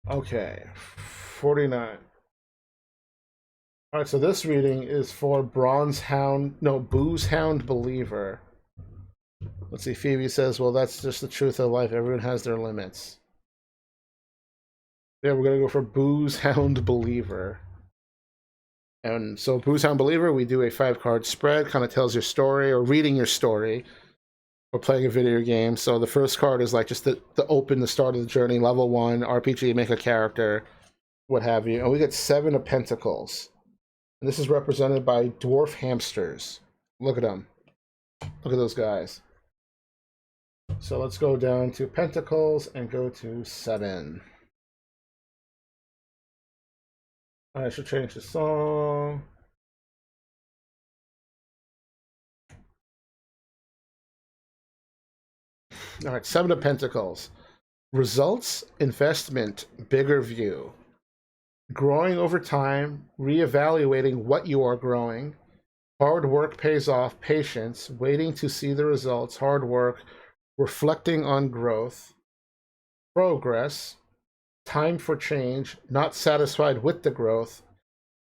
Okay, 49. All right, so this reading is for Booze Hound Believer. Let's see, Phoebe says, well, that's just the truth of life. Everyone has their limits. Yeah, we're going to go for Booze Hound Believer. And so Booze Hound Believer, we do a 5-card spread, kind of tells your story, or reading your story, or playing a video game. So the first card is like just the open, the start of the journey, level 1, RPG, make a character, what have you. And we get 7 of Pentacles. And this is represented by dwarf hamsters. Look at them. Look at those guys. So let's go down to Pentacles and go to 7. I should change the song. All right, 7 of Pentacles. Results, investment, bigger view. Growing over time, reevaluating what you are growing. Hard work pays off, patience, waiting to see the results, hard work, reflecting on growth. Progress, time for change, not satisfied with the growth,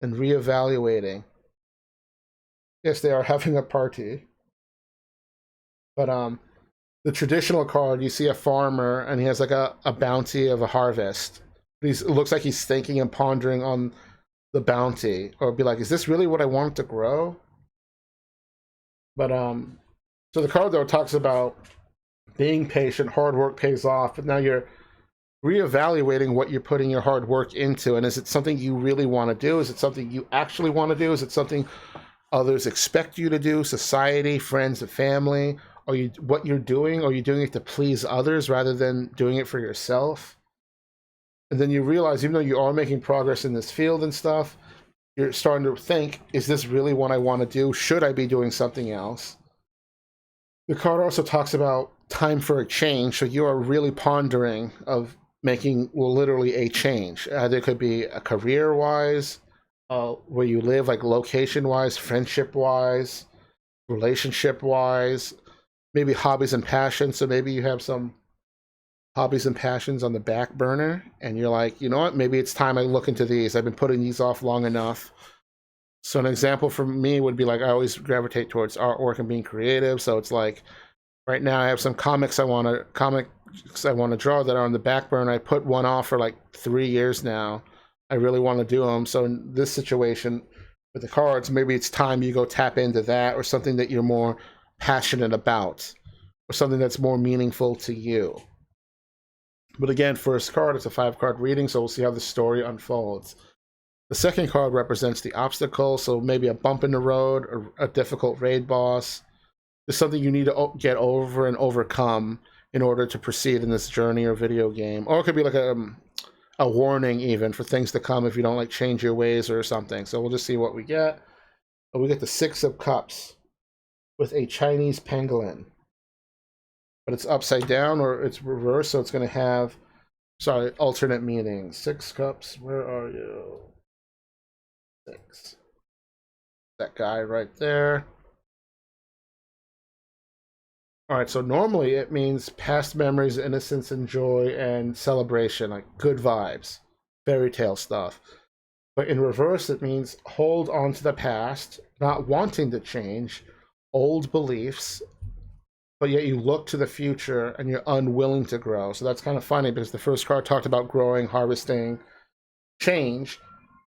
and reevaluating. Yes, they are having a party. But the traditional card, you see a farmer and he has like a bounty of a harvest. It looks like he's thinking and pondering on the bounty, or be like, is this really what I want to grow? But so the card though talks about being patient, hard work pays off, but now you're reevaluating what you're putting your hard work into, and is it something you really want to do? Is it something you actually want to do? Is it something others expect you to do? Society, friends, and family? Are you what you're doing? Are you doing it to please others rather than doing it for yourself? And then you realize, even though you are making progress in this field and stuff, you're starting to think, is this really what I want to do? Should I be doing something else? The card also talks about time for a change, so you are really pondering of making, well, literally a change. There could be a career-wise, where you live, like location-wise, friendship-wise, relationship-wise, maybe hobbies and passions. So maybe you have some hobbies and passions on the back burner, and you're like, you know what, maybe it's time I look into these. I've been putting these off long enough. So an example for me would be like, I always gravitate towards artwork and being creative. So it's like, right now I have some comics I want to draw that are on the back burner. I put one off for like 3 years now. I really want to do them. So in this situation with the cards, maybe it's time you go tap into that, or something that you're more passionate about, or something that's more meaningful to you. But again, first card, it's a 5-card reading, so we'll see how the story unfolds. The second card represents the obstacle, so maybe a bump in the road or a difficult raid boss. It's something you need to get over and overcome in order to proceed in this journey or video game. Or it could be like a warning even for things to come if you don't like change your ways or something. So we'll just see what we get. We get the 6 of Cups with a Chinese pangolin. But it's upside down or it's reversed, so it's going to have, sorry, alternate meanings. 6 Cups, where are you? 6. That guy right there. All right, so normally it means past memories, innocence, and joy, and celebration, like good vibes, fairy tale stuff. But in reverse, it means hold on to the past, not wanting to change, old beliefs, but yet you look to the future and you're unwilling to grow. So that's kind of funny because the first card talked about growing, harvesting, change,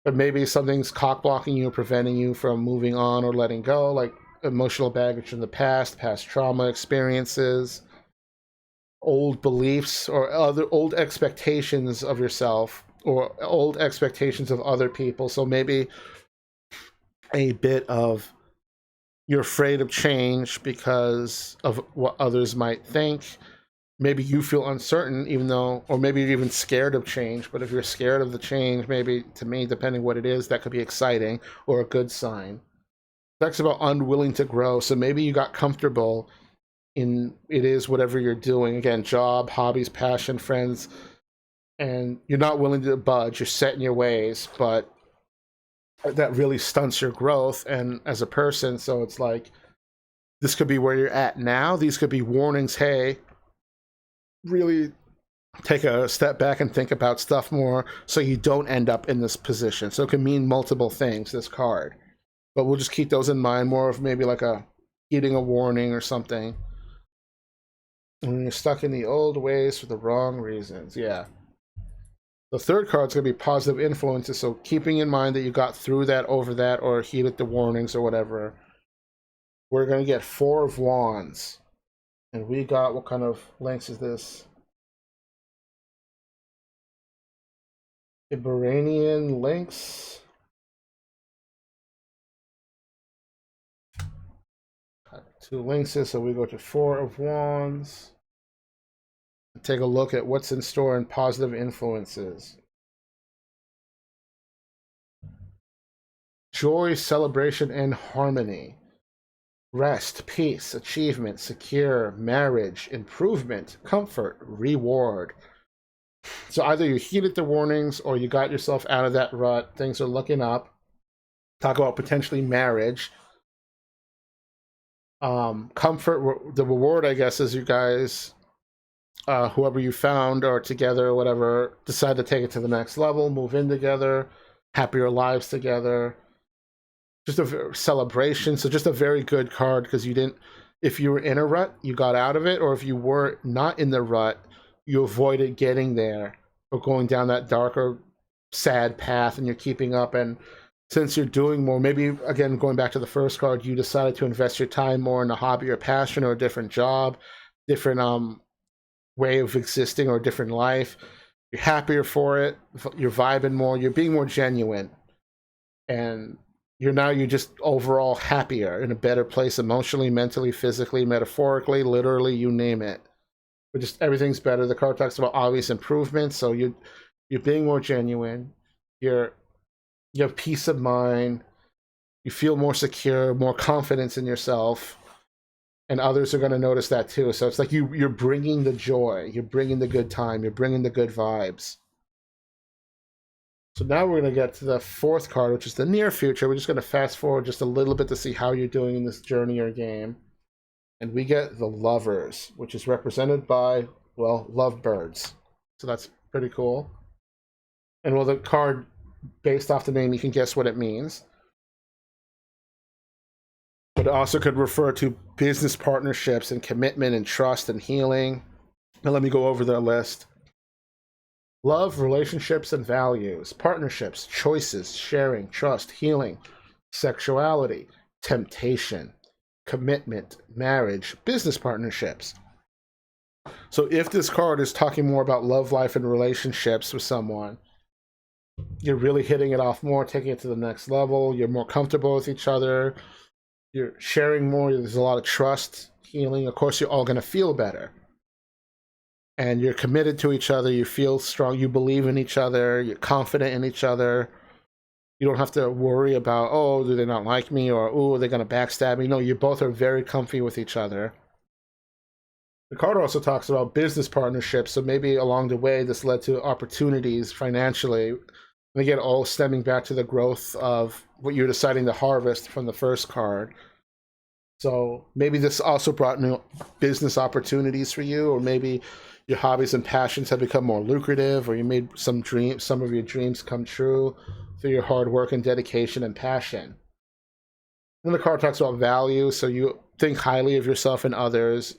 but maybe something's cock blocking you, preventing you from moving on or letting go, like emotional baggage from the past trauma experiences, old beliefs, or other old expectations of yourself or old expectations of other people. So maybe a bit of you're afraid of change because of what others might think. Maybe you feel uncertain, even though, or maybe you're even scared of change. But if you're scared of the change, maybe to me, depending what it is, that could be exciting or a good sign. Talks about unwilling to grow. So maybe you got comfortable in it is whatever you're doing. Again, job, hobbies, passion, friends, and you're not willing to budge. You're set in your ways, but that really stunts your growth and as a person. So it's like this could be where you're at now. These could be warnings. Hey, really take a step back and think about stuff more so you don't end up in this position. So it can mean multiple things, this card. But we'll just keep those in mind, more of maybe like heeding a warning or something. When you're stuck in the old ways for the wrong reasons. Yeah. The third card's going to be positive influences, so keeping in mind that you got through that, over that, or heeded the warnings or whatever. We're going to get 4 of Wands. And we got, what kind of links is this? Iberanian links. Got 2 links, so we go to 4 of Wands. Take a look at what's in store in positive influences. Joy, celebration, and harmony. Rest, peace, achievement, secure, marriage, improvement, comfort, reward. So either you heeded the warnings or you got yourself out of that rut. Things are looking up. Talk about potentially marriage. Comfort, the reward, I guess, is you guys, whoever you found or together or whatever, decide to take it to the next level, move in together, happier lives together. Just a celebration. So just a very good card because you didn't, if you were in a rut, you got out of it, or if you were not in the rut, you avoided getting there or going down that darker, sad path, and you're keeping up. And since you're doing more, maybe again going back to the first card, you decided to invest your time more in a hobby or passion or a different job, different way of existing or a different life. You're happier for it. You're vibing more. You're being more genuine, and you're just overall happier, in a better place emotionally, mentally, physically, metaphorically, literally, you name it. But just everything's better. The card talks about obvious improvements, so you're being more genuine. You have peace of mind. You feel more secure, more confidence in yourself, and others are going to notice that too. So it's like you're bringing the joy, you're bringing the good time, you're bringing the good vibes. So now we're going to get to the 4th card, which is the near future. We're just going to fast forward just a little bit to see how you're doing in this journey or game. And we get the Lovers, which is represented by, well, lovebirds. So that's pretty cool. And well, the card, based off the name, you can guess what it means. But it also could refer to business partnerships and commitment and trust and healing. Now let me go over the list. Love, relationships, and values. Partnerships, choices, sharing, trust, healing, sexuality, temptation, commitment, marriage, business partnerships. So if this card is talking more about love life and relationships with someone, you're really hitting it off more, taking it to the next level. You're more comfortable with each other. You're sharing more. There's a lot of trust, healing. Of course, you're all going to feel better. And you're committed to each other. You feel strong. You believe in each other. You're confident in each other. You don't have to worry about, oh, do they not like me? Or, oh, are they going to backstab me? No, you both are very comfy with each other. The card also talks about business partnerships. So maybe along the way, this led to opportunities financially. And again, all stemming back to the growth of what you're deciding to harvest from the first card. So maybe this also brought new business opportunities for you, or maybe your hobbies and passions have become more lucrative, or you made some of your dreams come true through your hard work and dedication and passion. Then the card talks about value, so you think highly of yourself and others.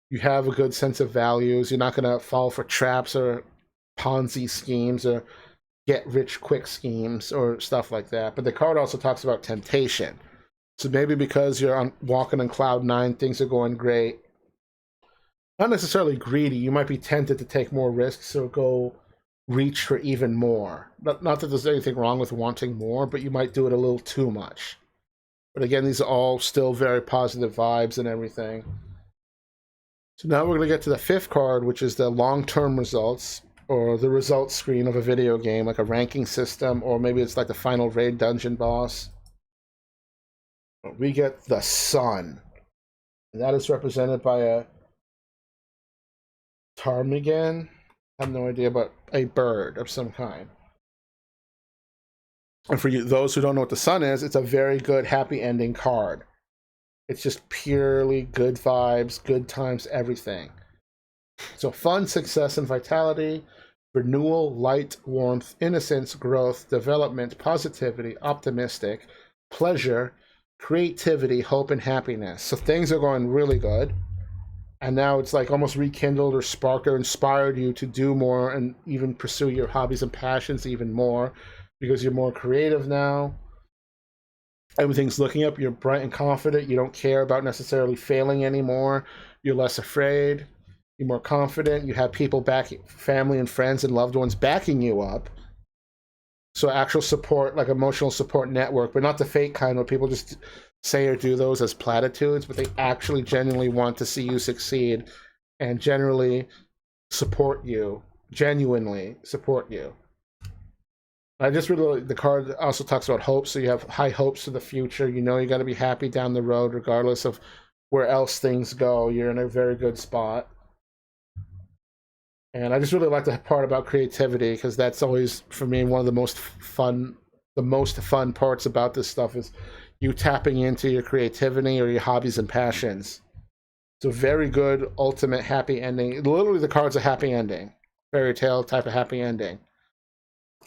You have a good sense of values. You're not going to fall for traps or Ponzi schemes or get rich quick schemes or stuff like that. But the card also talks about temptation. So maybe because you're walking on cloud nine, things are going great. Not necessarily greedy. You might be tempted to take more risks or go reach for even more. Not that there's anything wrong with wanting more, but you might do it a little too much. But again, these are all still very positive vibes and everything. So now we're going to get to the fifth card, which is the long-term results, or the results screen of a video game, like a ranking system, or maybe it's like the final raid dungeon boss. We get the sun. And that is represented by a ptarmigan. I have no idea, but a bird of some kind. And for you, those who don't know what the sun is, it's a very good happy ending card. It's just purely good vibes, good times, everything. So fun, success, and vitality, renewal, light, warmth, innocence, growth, development, positivity, optimistic, pleasure, creativity, hope, and happiness. So things are going really good. And now it's like almost rekindled or sparked or inspired you to do more and even pursue your hobbies and passions even more because you're more creative now. Everything's looking up. You're bright and confident. You don't care about necessarily failing anymore. You're less afraid. You're more confident. You have people back, family and friends and loved ones backing you up. So actual support, like emotional support network, but not the fake kind where people just say or do those as platitudes, but they actually genuinely want to see you succeed and generally support you, genuinely support you. I just really, the card also talks about hope, so you have high hopes for the future. You know you're going to be happy down the road regardless of where else things go. You're in a very good spot. And I just really like the part about creativity because that's always, for me, one of the most fun parts about this stuff is you tapping into your creativity or your hobbies and passions. It's a very good, ultimate happy ending. Literally, the card's a happy ending, fairy tale type of happy ending.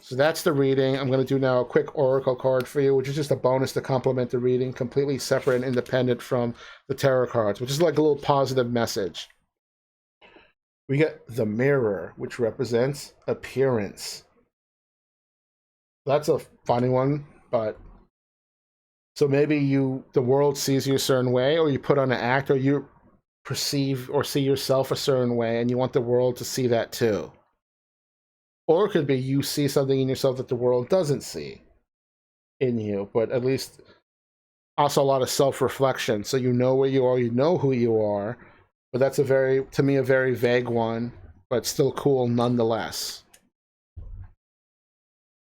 So that's the reading. I'm going to do now a quick oracle card for you, which is just a bonus to complement the reading, completely separate and independent from the tarot cards, which is like a little positive message. We get the mirror, which represents appearance. That's a funny one, but so maybe the world sees you a certain way, or you put on an act, or you perceive or see yourself a certain way, and you want the world to see that too. Or it could be you see something in yourself that the world doesn't see in you, but at least also a lot of self-reflection. So you know where you are, you know who you are, but that's to me, a very vague one, but still cool nonetheless.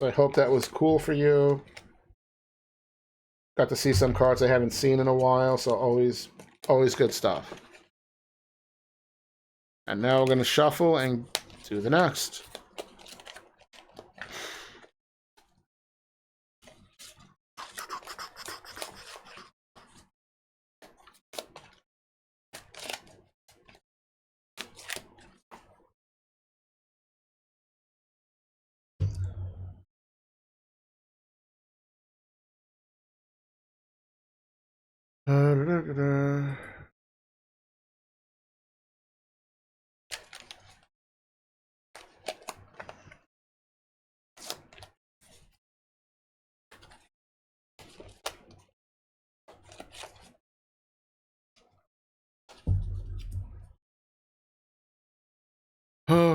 So I hope that was cool for you. Got to see some cards I haven't seen in a while, so always good stuff. And now we're going to shuffle and do the next.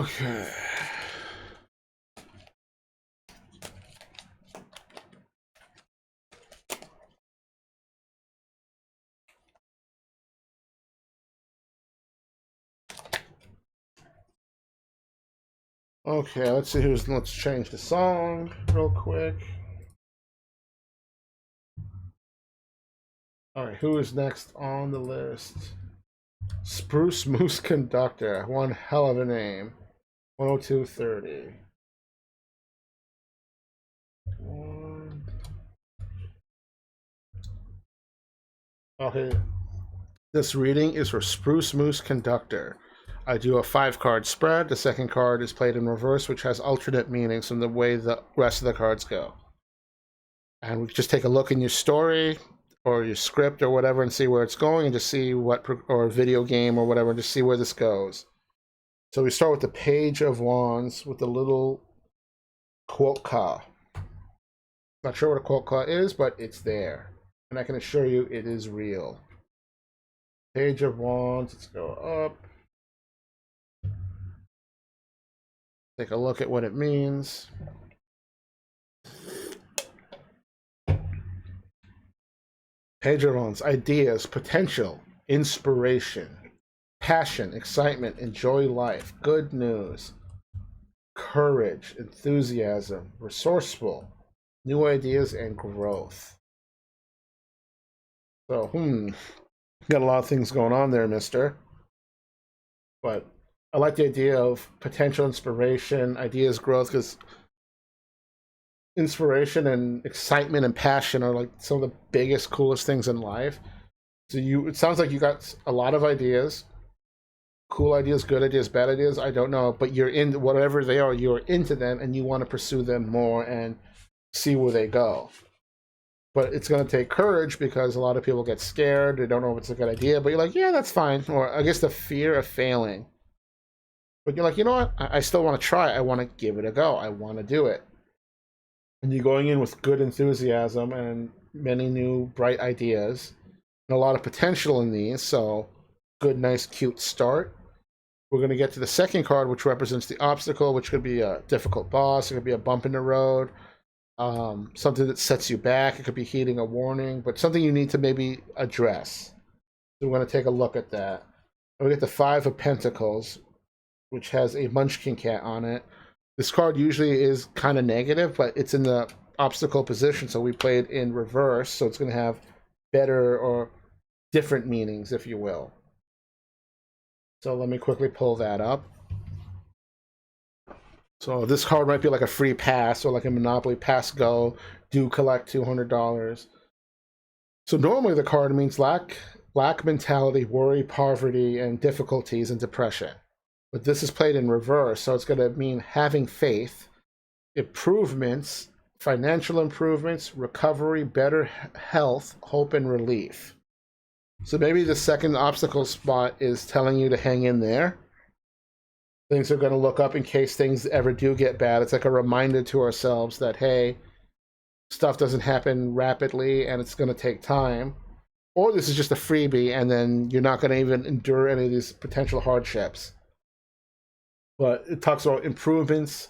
Okay. Okay, let's see let's change the song real quick. Alright, who is next on the list? Spruce Moose Conductor. One hell of a name. 102.30. Okay, this reading is for Spruce Moose Conductor. I do a 5-card spread. The second card is played in reverse, which has alternate meanings from the way the rest of the cards go. And we just take a look in your story or your script or whatever and see where it's going, and just see what, or a video game or whatever, and just see where this goes. So we start with the Page of Wands with the little quokka. Not sure what a quokka is, but it's there. And I can assure you it is real. Page of Wands, let's go up. Take a look at what it means. Page of Wands, ideas, potential, inspiration, passion, excitement, enjoy life, good news, courage, enthusiasm, resourceful, new ideas, and growth. So, got a lot of things going on there, mister. But I like the idea of potential inspiration, ideas, growth, because inspiration and excitement and passion are like some of the biggest, coolest things in life. So it sounds like you got a lot of ideas, cool ideas, good ideas, bad ideas, I don't know, but you're in whatever they are, you're into them and you want to pursue them more and see where they go. But it's going to take courage because a lot of people get scared, they don't know if it's a good idea, but you're like, yeah, that's fine. Or I guess the fear of failing. But you're like, you know what? I still want to try. I want to give it a go. I want to do it. And you're going in with good enthusiasm and many new bright ideas and a lot of potential in these. So good, nice, cute start. We're going to get to the second card, which represents the obstacle, which could be a difficult boss. It could be a bump in the road, something that sets you back. It could be heeding a warning, but something you need to maybe address. So we're going to take a look at that. And we get the Five of Pentacles, which has a Munchkin cat on it. This card usually is kind of negative, but it's in the obstacle position, so we play it in reverse, so it's going to have better or different meanings, if you will. So let me quickly pull that up. So this card might be like a free pass or like a Monopoly pass go, do collect $200. So normally the card means lack mentality, worry, poverty, and difficulties and depression. But this is played in reverse, so it's going to mean having faith, improvements, financial improvements, recovery, better health, hope, and relief. So maybe the second obstacle spot is telling you to hang in there. Things are going to look up in case things ever do get bad. It's like a reminder to ourselves that, hey, stuff doesn't happen rapidly and it's going to take time. Or this is just a freebie and then you're not going to even endure any of these potential hardships. But it talks about improvements,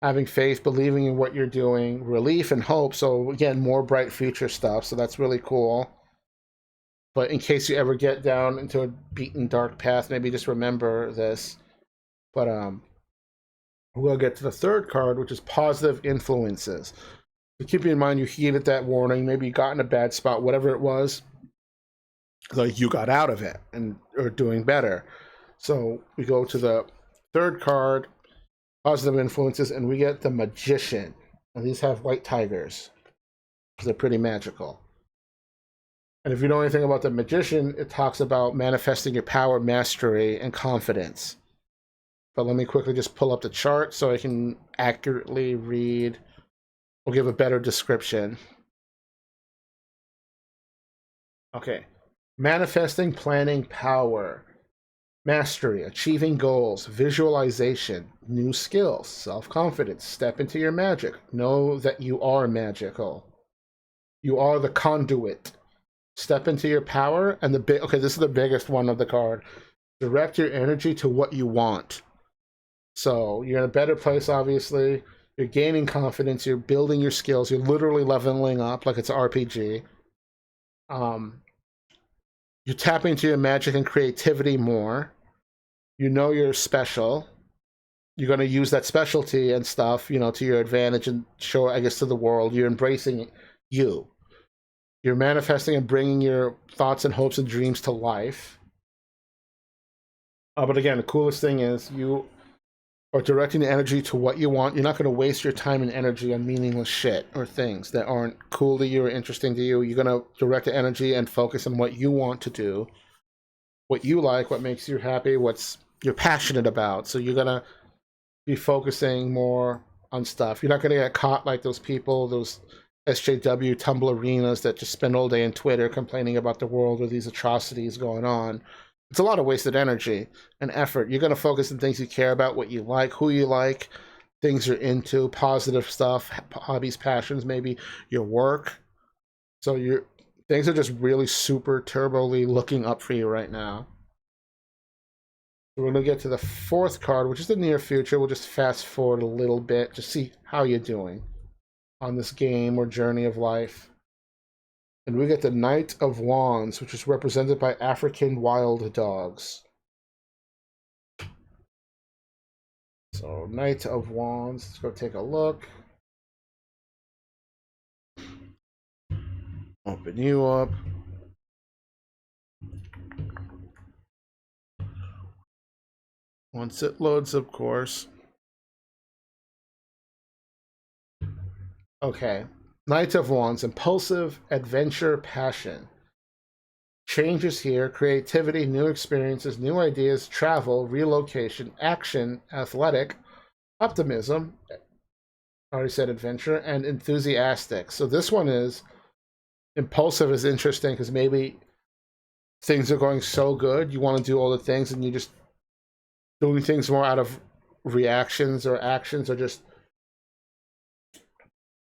having faith, believing in what you're doing, relief and hope. So again, more bright future stuff. So that's really cool. But in case you ever get down into a beaten dark path, maybe just remember this. But we'll get to the third card, which is positive influences. So keep in mind you heeded that warning. Maybe you got in a bad spot, whatever it was. Like you got out of it and are doing better. So we go to the third card, positive influences, and we get the Magician. And these have white tigers. They're pretty magical. And if you know anything about the Magician, it talks about manifesting your power, mastery, and confidence. But let me quickly just pull up the chart so I can accurately read or give a better description. Okay. Manifesting, planning, power, mastery, achieving goals, visualization, new skills, self-confidence, step into your magic. Know that you are magical. You are the conduit. Step into your power, and okay, this is the biggest one of the card. Direct your energy to what you want. So you're in a better place, obviously. You're gaining confidence. You're building your skills. You're literally leveling up like it's an RPG. Um, you're tapping into your magic and creativity more. You know you're special. You're going to use that specialty and stuff, to your advantage and show, I guess, to the world. You're embracing you. You're manifesting and bringing your thoughts and hopes and dreams to life. But again, the coolest thing is you are directing the energy to what you want. You're not going to waste your time and energy on meaningless shit or things that aren't cool to you or interesting to you. You're going to direct the energy and focus on what you want to do, what you like, what makes you happy, what's you're passionate about. So you're going to be focusing more on stuff. You're not going to get caught like those people, those SJW Tumblr arenas that just spend all day on Twitter complaining about the world or these atrocities going on. It's a lot of wasted energy and effort. You're going to focus on things you care about, what you like, who you like, things you're into, positive stuff, hobbies, passions, maybe your work. So your things are just really super turbally looking up for you right now. We're going to get to the fourth card, which is the near future. We'll just fast forward a little bit to see how you're doing on this game or journey of life. And we get the Knight of Wands, which is represented by African wild dogs. So, Knight of Wands, let's go take a look. Open you up. Once it loads, of course. Okay. Knight of Wands, impulsive, adventure, passion. Changes here, creativity, new experiences, new ideas, travel, relocation, action, athletic, optimism, I already said adventure, and enthusiastic. So this one is impulsive is interesting because maybe things are going so good, you want to do all the things and you just doing things more out of reactions or actions or just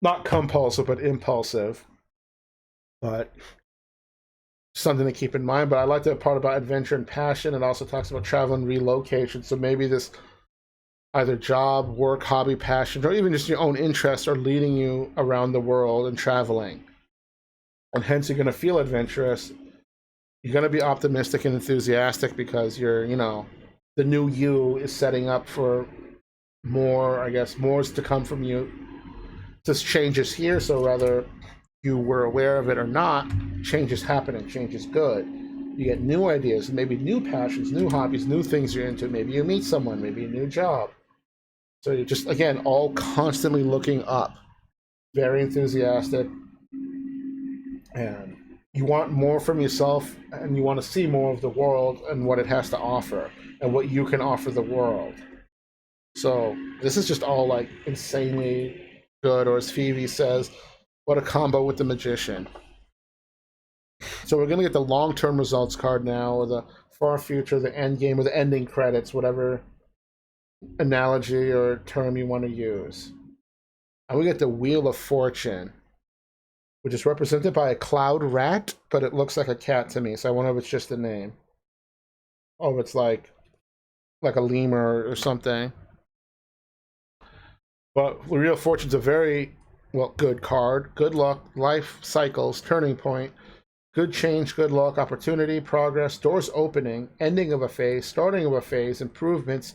not compulsive but impulsive. But something to keep in mind. But I like the part about adventure and passion. It also talks about travel and relocation. So maybe this either job, work, hobby, passion, or even just your own interests are leading you around the world and traveling. And hence you're going to feel adventurous. You're going to be optimistic and enthusiastic because you're, the new you is setting up for more, I guess, more is to come from you. This changes here, so whether you were aware of it or not, change is happening, change is good. You get new ideas, maybe new passions, new hobbies, new things you're into. Maybe you meet someone, maybe a new job. So you're just, again, all constantly looking up, very enthusiastic, and you want more from yourself, and you want to see more of the world and what it has to offer, and what you can offer the world. So this is just all like insanely good, or as Phoebe says, what a combo with the Magician. So we're going to get the long-term results card now, or the far future, the end game, or the ending credits, whatever analogy or term you want to use. And we get the Wheel of Fortune, which is represented by a cloud rat, but it looks like a cat to me, so I wonder if it's just a name. Oh, it's like a lemur or something. But the Wheel of Fortune's a very, good card. Good luck, life cycles, turning point, good change, good luck, opportunity, progress, doors opening, ending of a phase, starting of a phase, improvements,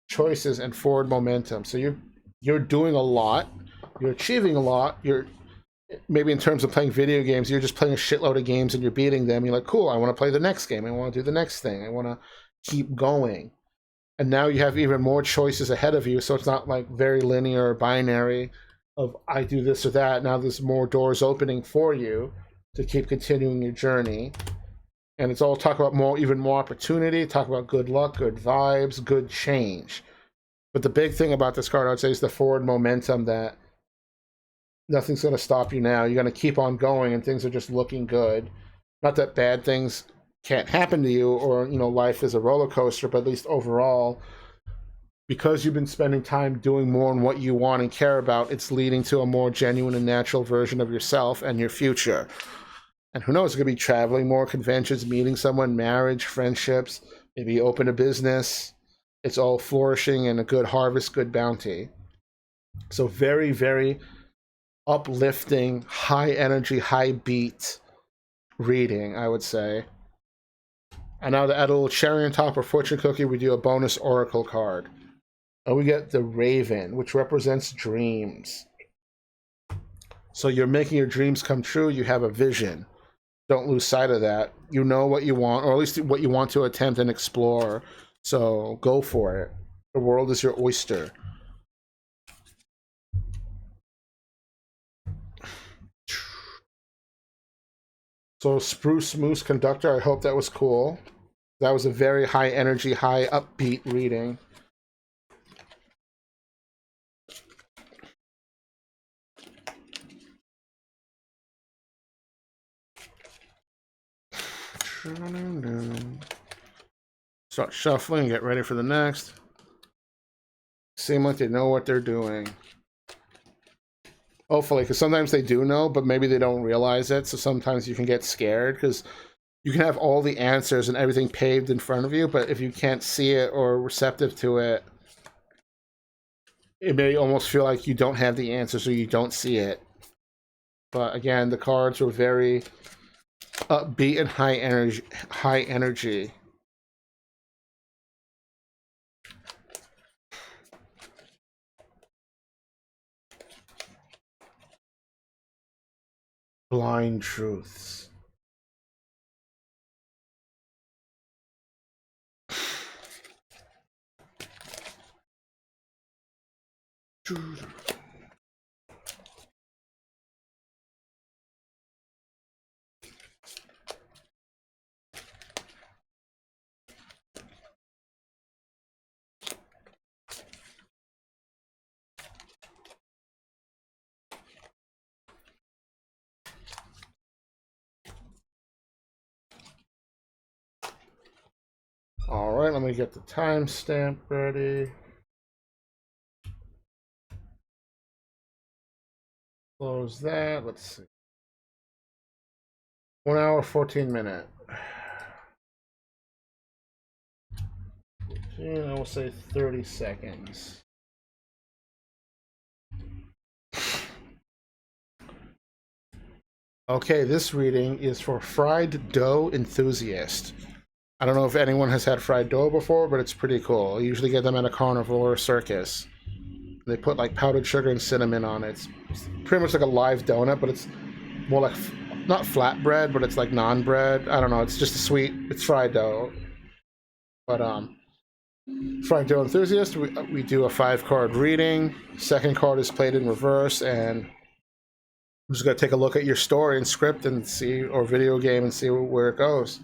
choices, and forward momentum. So you're doing a lot, you're achieving a lot, you're maybe in terms of playing video games, you're just playing a shitload of games and you're beating them. You're like, cool, I want to play the next game. I want to do the next thing. I want to keep going. And now you have even more choices ahead of you, so it's not like very linear or binary of I do this or that. Now there's more doors opening for you to keep continuing your journey. And it's all talk about even more opportunity, talk about good luck, good vibes, good change. But the big thing about this card, I'd say, is the forward momentum that nothing's going to stop you now. You're going to keep on going and things are just looking good. Not that bad things can't happen to you or, life is a roller coaster, but at least overall, because you've been spending time doing more on what you want and care about, it's leading to a more genuine and natural version of yourself and your future. And who knows, it's going to be traveling more, conventions, meeting someone, marriage, friendships, maybe you open a business, it's all flourishing and a good harvest, good bounty. So very, very uplifting, high energy, high beat reading, I would say. And now to add a little cherry on top or fortune cookie, we do a bonus oracle card. And we get the Raven, which represents dreams. So you're making your dreams come true. You have a vision. Don't lose sight of that. You know what you want, or at least what you want to attempt and explore. So go for it. The world is your oyster. So Spruce Moose Conductor, I hope that was cool. That was a very high energy, high upbeat reading. Start shuffling, get ready for the next. Seem like they know what they're doing. Hopefully, because sometimes they do know, but maybe they don't realize it. So sometimes you can get scared because you can have all the answers and everything paved in front of you, but if you can't see it or receptive to it, it may almost feel like you don't have the answers or you don't see it. But again, the cards were very upbeat and high energy. High energy. Blind truths. All right, let me get the timestamp ready. Close that. Let's see. 1 hour, 14 minutes. I will say 30 seconds. Okay, this reading is for fried dough enthusiast. I don't know if anyone has had fried dough before, but it's pretty cool. You usually get them at a carnival or a circus. They put like powdered sugar and cinnamon on it. It's pretty much like a live donut, but it's more like not flatbread, but it's like non-bread. I don't know. It's just a sweet. It's fried dough. But fried dough enthusiast, we do a 5-card reading. Second card is played in reverse, and I'm just gonna take a look at your story and script and see, or video game, and see where it goes.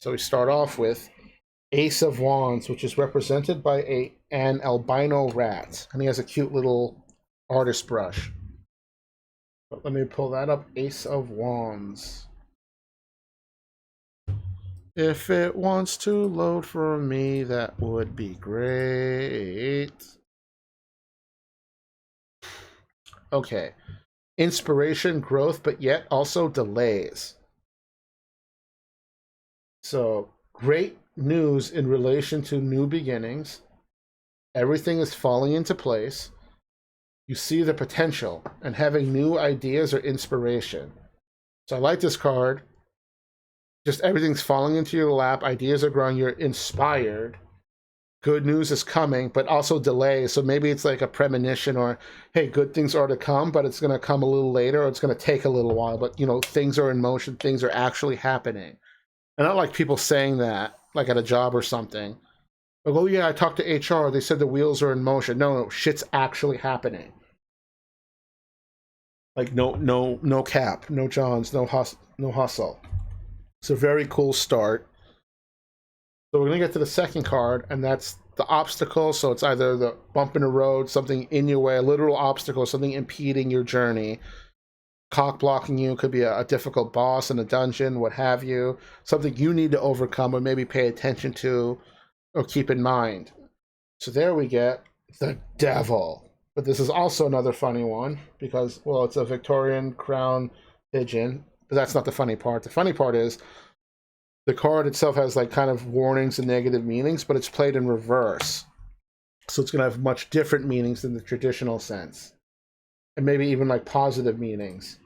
So we start off with Ace of Wands, which is represented by an albino rat, and he has a cute little artist brush. But let me pull that up. Ace of Wands. If it wants to load for me, that would be great. Okay. Inspiration, growth, but yet also delays. So, great news in relation to new beginnings. Everything is falling into place. You see the potential and having new ideas or inspiration. So I like this card. Just everything's falling into your lap. Ideas are growing. You're inspired. Good news is coming, but also delays. So maybe it's like a premonition, or, hey, good things are to come, but it's going to come a little later, or it's going to take a little while. But, things are in motion. Things are actually happening. And I don't like people saying that, like at a job or something. Like, oh yeah, I talked to HR. They said the wheels are in motion. No, shit's actually happening. Like no cap, no Johns, no hustle. It's a very cool start. So we're gonna get to the second card, and that's the obstacle. So it's either the bump in the road, something in your way, a literal obstacle, something impeding your journey. Cock blocking you, could be a difficult boss in a dungeon, what have you. Something you need to overcome or maybe pay attention to or keep in mind. So there we get the devil. But this is also another funny one because, well, it's a Victorian crown pigeon. But that's not the funny part. The funny part is the card itself has like kind of warnings and negative meanings, but it's played in reverse. So it's going to have much different meanings than the traditional sense. And maybe even like positive meanings.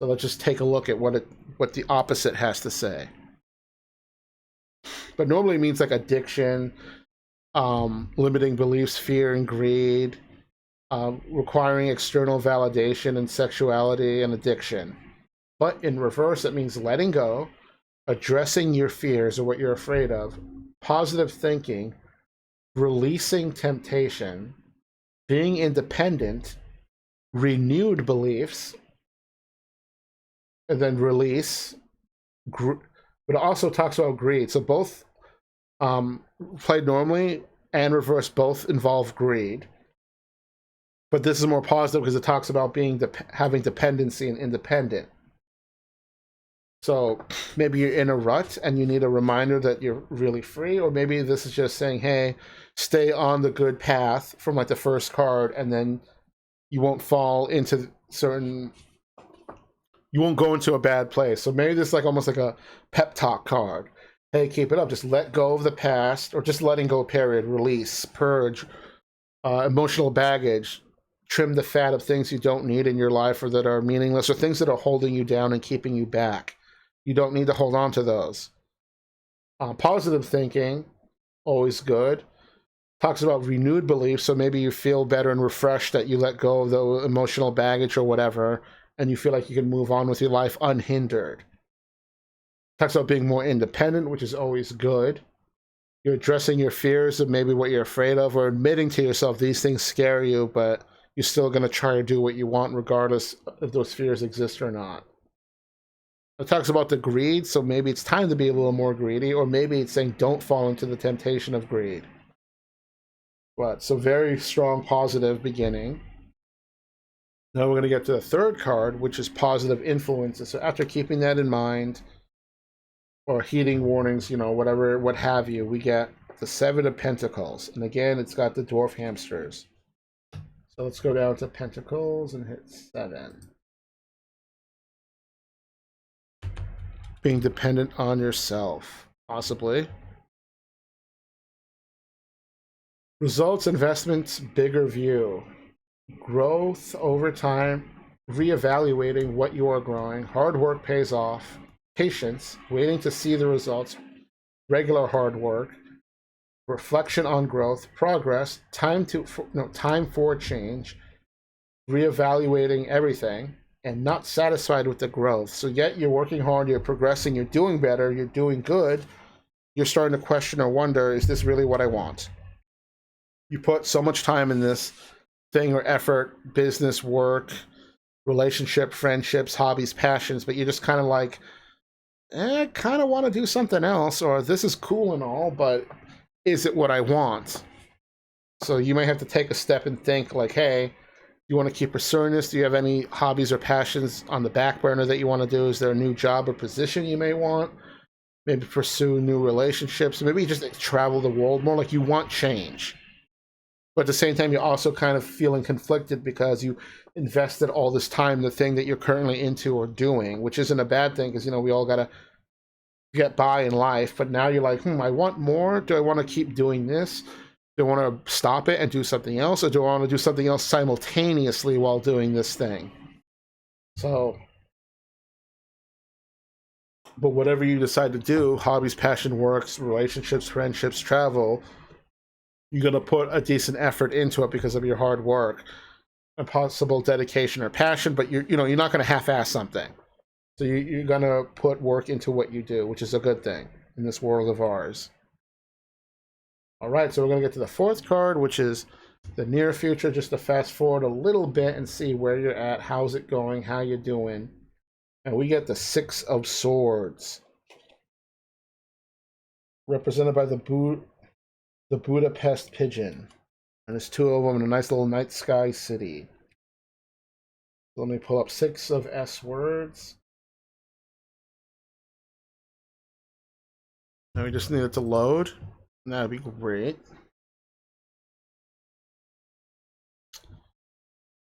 So let's just take a look at what the opposite has to say. But normally it means like addiction, limiting beliefs, fear, and greed, requiring external validation and sexuality and addiction. But in reverse, it means letting go, addressing your fears or what you're afraid of, positive thinking, releasing temptation, being independent, renewed beliefs, and then release. But it also talks about greed. So both played normally and reverse both involve greed. But this is more positive because it talks about being having dependency and independent. So maybe you're in a rut and you need a reminder that you're really free, or maybe this is just saying, hey, stay on the good path from like the first card, and then you won't fall into you won't go into a bad place. So maybe this is like almost like a pep talk card. Hey, keep it up. Just let go of the past, or just letting go, period. Release, purge, emotional baggage, trim the fat of things you don't need in your life or that are meaningless, or things that are holding you down and keeping you back. You don't need to hold on to those. Positive thinking, always good. Talks about renewed beliefs, so maybe you feel better and refreshed that you let go of the emotional baggage or whatever, and you feel like you can move on with your life unhindered. Talks about being more independent, which is always good. You're addressing your fears of maybe what you're afraid of, or admitting to yourself these things scare you, but you're still going to try to do what you want regardless if those fears exist or not. It talks about the greed, so maybe it's time to be a little more greedy, or maybe it's saying don't fall into the temptation of greed. But so very strong positive beginning. Now we're going to get to the third card, which is positive influences. So after keeping that in mind, or heeding warnings, whatever, what have you, we get the Seven of Pentacles. And again, it's got the dwarf hamsters. So let's go down to Pentacles and hit 7. Being dependent on yourself, possibly. Results, investments, bigger view. Growth over time, reevaluating what you are growing. Hard work pays off. Patience, waiting to see the results. Regular hard work. Reflection on growth. Progress, time for change. Reevaluating everything. And not satisfied with the growth. So yet you're working hard, you're progressing, you're doing better, you're doing good. You're starting to question or wonder, is this really what I want? You put so much time in this thing or effort, business, work, relationship, friendships, hobbies, passions, but you're just kind of like, I kind of want to do something else, or this is cool and all, but is it what I want? So you might have to take a step and think like, hey, you want to keep pursuing this? Do you have any hobbies or passions on the back burner that you want to do? Is there a new job or position you may want? Maybe pursue new relationships. Maybe just travel the world more. Like you want change. But at the same time, you're also kind of feeling conflicted because you invested all this time in the thing that you're currently into or doing, which isn't a bad thing because, we all got to get by in life. But now you're like, I want more. Do I want to keep doing this? Do I want to stop it and do something else, or do I want to do something else simultaneously while doing this thing? So, but whatever you decide to do, hobbies, passion, works, relationships, friendships, travel, you're going to put a decent effort into it because of your hard work and possible dedication or passion, but you're not going to half-ass something. So you're going to put work into what you do, which is a good thing in this world of ours. All right, so we're going to get to the fourth card, which is the near future, just to fast forward a little bit and see where you're at, how's it going, how you doing. And we get the Six of Swords, represented by the Budapest pigeon. And there's 2 of them in a nice little night sky city. Let me pull up 6 of S words. Now we just need it to load. That'd be great.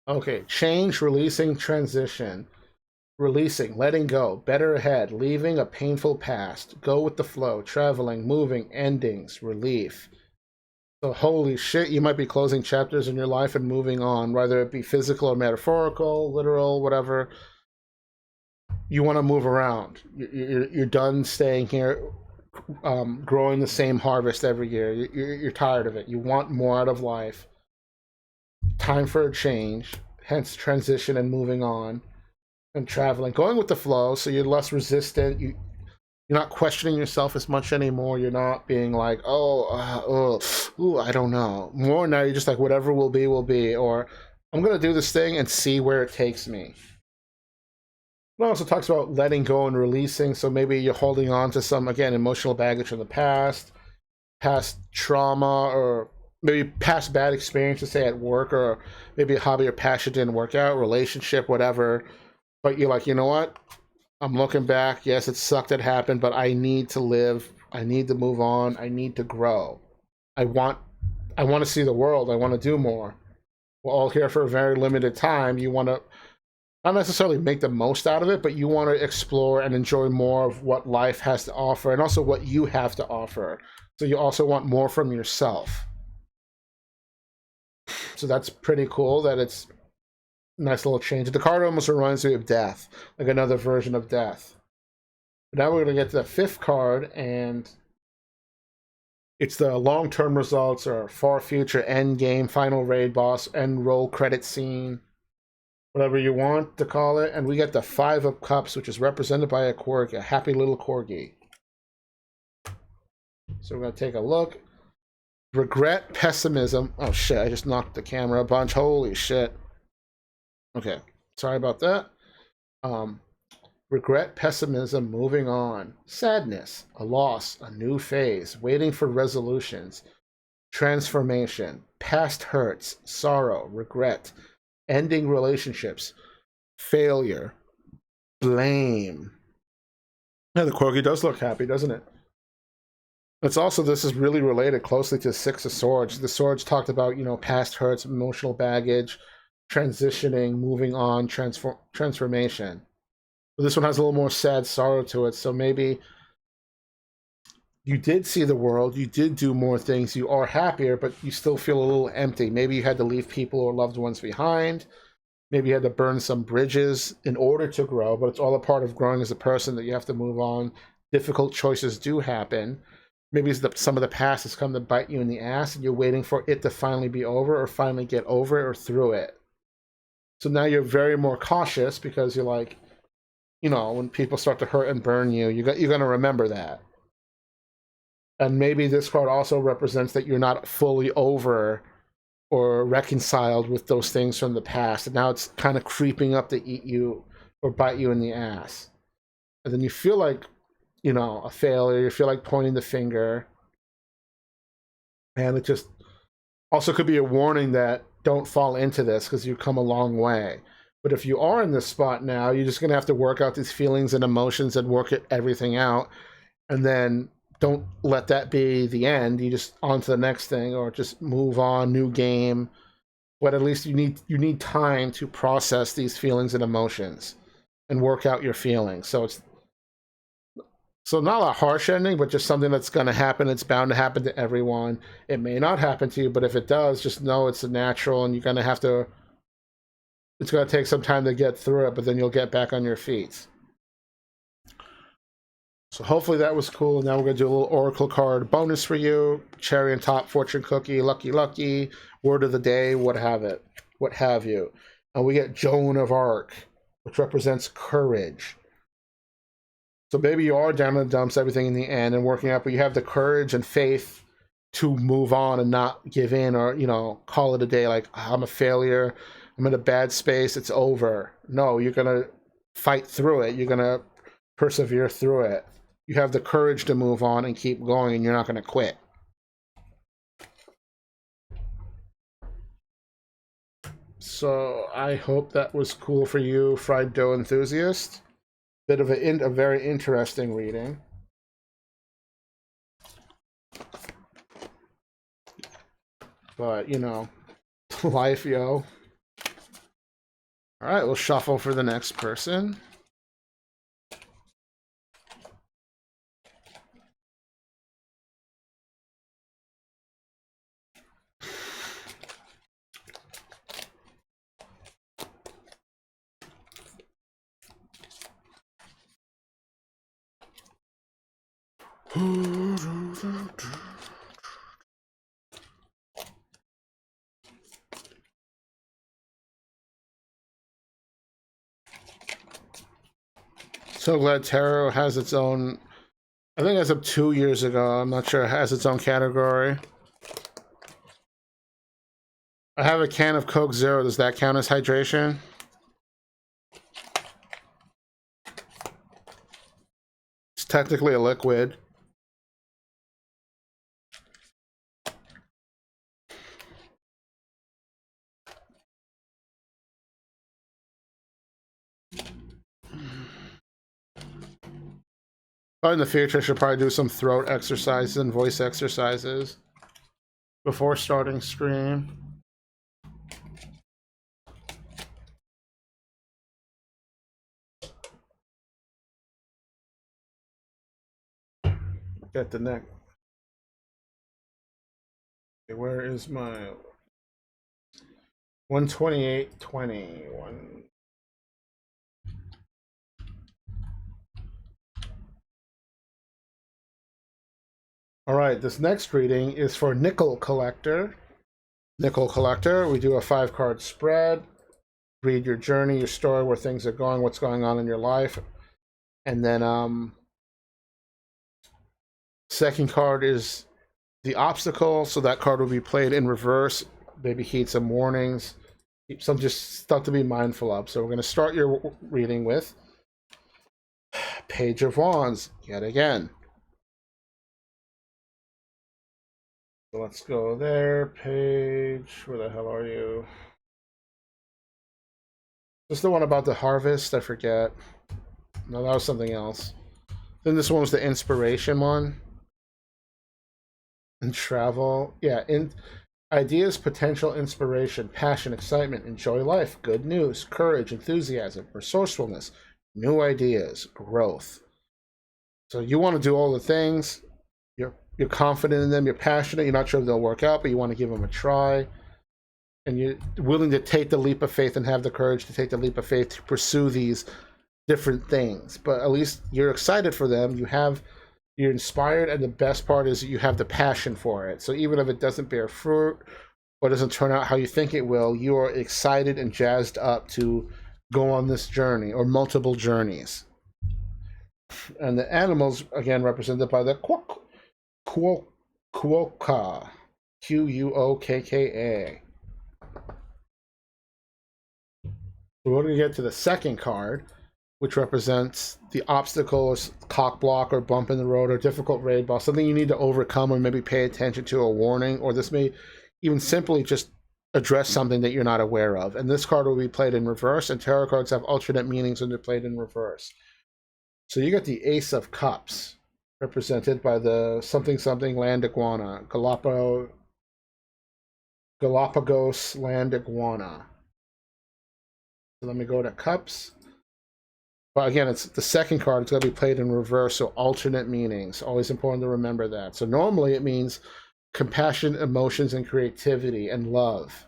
Okay, change, releasing, transition. Releasing, letting go, better ahead, leaving a painful past, go with the flow, traveling, moving, endings, relief. So holy shit, you might be closing chapters in your life and moving on, whether it be physical or metaphorical, literal, whatever. You want to move around. You're done staying here, growing the same harvest every year. You're tired of it. You want more out of life. Time for a change, hence transition and moving on and traveling, going with the flow. So you're less resistant. You're not questioning yourself as much anymore. You're not being like, ooh, I don't know. More now, you're just like, whatever will be, will be. Or I'm going to do this thing and see where it takes me. It also talks about letting go and releasing. So maybe you're holding on to some, again, emotional baggage from the past trauma, or maybe past bad experiences, say at work, or maybe a hobby or passion didn't work out, relationship, whatever. But you're like, you know what? I'm looking back. Yes, it sucked. It happened, but I need to live. I need to move on. I need to grow. I want. I want to see the world. I want to do more. We're all here for a very limited time. You want to not necessarily make the most out of it, but you want to explore and enjoy more of what life has to offer, and also what you have to offer. So you also want more from yourself. So that's pretty cool that it's a nice little change. The card almost reminds me of death, like another version of death. But now we're going to get to the fifth card, and it's the long-term results or far future end game, final raid boss, end roll credit scene, whatever you want to call it. And we get the Five of Cups, which is represented by a corgi, a happy little corgi. So we're going to take a look. Regret, pessimism. Oh shit, I just knocked the camera a bunch. Holy shit. Okay, sorry about that. Regret, pessimism, moving on. Sadness, a loss, a new phase, waiting for resolutions. Transformation, past hurts, sorrow, regret, ending relationships, failure, blame. Yeah, the corgi does look happy, doesn't it? It's also, this is really related closely to Six of Swords. The Swords talked about, past hurts, emotional baggage, transitioning, moving on, transformation. But this one has a little more sad sorrow to it. So maybe you did see the world, you did do more things, you are happier, but you still feel a little empty. Maybe you had to leave people or loved ones behind. Maybe you had to burn some bridges in order to grow, but it's all a part of growing as a person that you have to move on. Difficult choices do happen. Maybe some of the past has come to bite you in the ass, and you're waiting for it to finally be over, or finally get over it or through it. So now you're very more cautious, because you're like, when people start to hurt and burn you, you're going to remember that. And maybe this card also represents that you're not fully over or reconciled with those things from the past, and now it's kind of creeping up to eat you or bite you in the ass. And then you feel like, a failure. You feel like pointing the finger. And it just also could be a warning that don't fall into this, because you've come a long way. But if you are in this spot now, you're just going to have to work out these feelings and emotions and work everything out. And then don't let that be the end. You just on to the next thing, or just move on, new game. But at least you need time to process these feelings and emotions and work out your feelings. So not a harsh ending, but just something that's going to happen. It's bound to happen to everyone. It may not happen to you, but if it does, just know it's a natural, and you're going to have to. It's going to take some time to get through it, but then you'll get back on your feet. So hopefully that was cool. Now we're going to do a little Oracle card bonus for you. Cherry on top, fortune cookie, lucky, lucky, word of the day, what have you. And we get Joan of Arc, which represents courage. So maybe you are down in the dumps, everything in the end, and working out, but you have the courage and faith to move on and not give in, or, call it a day, like, I'm a failure, I'm in a bad space, it's over. No, you're going to fight through it. You're going to persevere through it. You have the courage to move on and keep going, and you're not going to quit. So I hope that was cool for you, fried dough enthusiast. Bit of a very interesting reading. But, life, yo. All right, we'll shuffle for the next person. So glad tarot has its own. I think as of 2 years ago, I'm not sure it has its own category. I have a can of Coke Zero. Does that count as hydration? It's technically a liquid. But in the future, I should probably do some throat exercises and voice exercises before starting stream. Get the neck. Okay, where is my 128.20? All right, this next reading is for Nickel Collector. Nickel Collector, we do a 5-card spread. Read your journey, your story, where things are going, what's going on in your life. And then second card is the obstacle, so that card will be played in reverse. Maybe heed some warnings, some just stuff to be mindful of. So we're going to start your reading with Page of Wands, yet again. So let's go there. Page, where the hell are you? This is the one about the harvest, I forget. No, that was something else. Then this one was the inspiration one. And travel. Yeah, in ideas, potential, inspiration, passion, excitement, enjoy life, good news, courage, enthusiasm, resourcefulness, new ideas, growth. So you want to do all the things. You're confident in them. You're passionate. You're not sure if they'll work out, but you want to give them a try. And you're willing to take the leap of faith and have the courage to take the leap of faith to pursue these different things. But at least you're excited for them. You're inspired, and the best part is you have the passion for it. So even if it doesn't bear fruit or doesn't turn out how you think it will, you are excited and jazzed up to go on this journey or multiple journeys. And the animals, again, represented by the Quokka, Quokka. So we're going to get to the second card, which represents the obstacle or cock block or bump in the road or difficult raid boss, something you need to overcome or maybe pay attention to, a warning, or this may even simply just address something that you're not aware of. And this card will be played in reverse, and tarot cards have alternate meanings when they're played in reverse. So you get the Ace of Cups, represented by the something land iguana, Galapagos land iguana. So let me go to Cups. But again, it's the second card. It's going to be played in reverse, so alternate meanings. Always important to remember that. So normally it means compassion, emotions, and creativity, and love.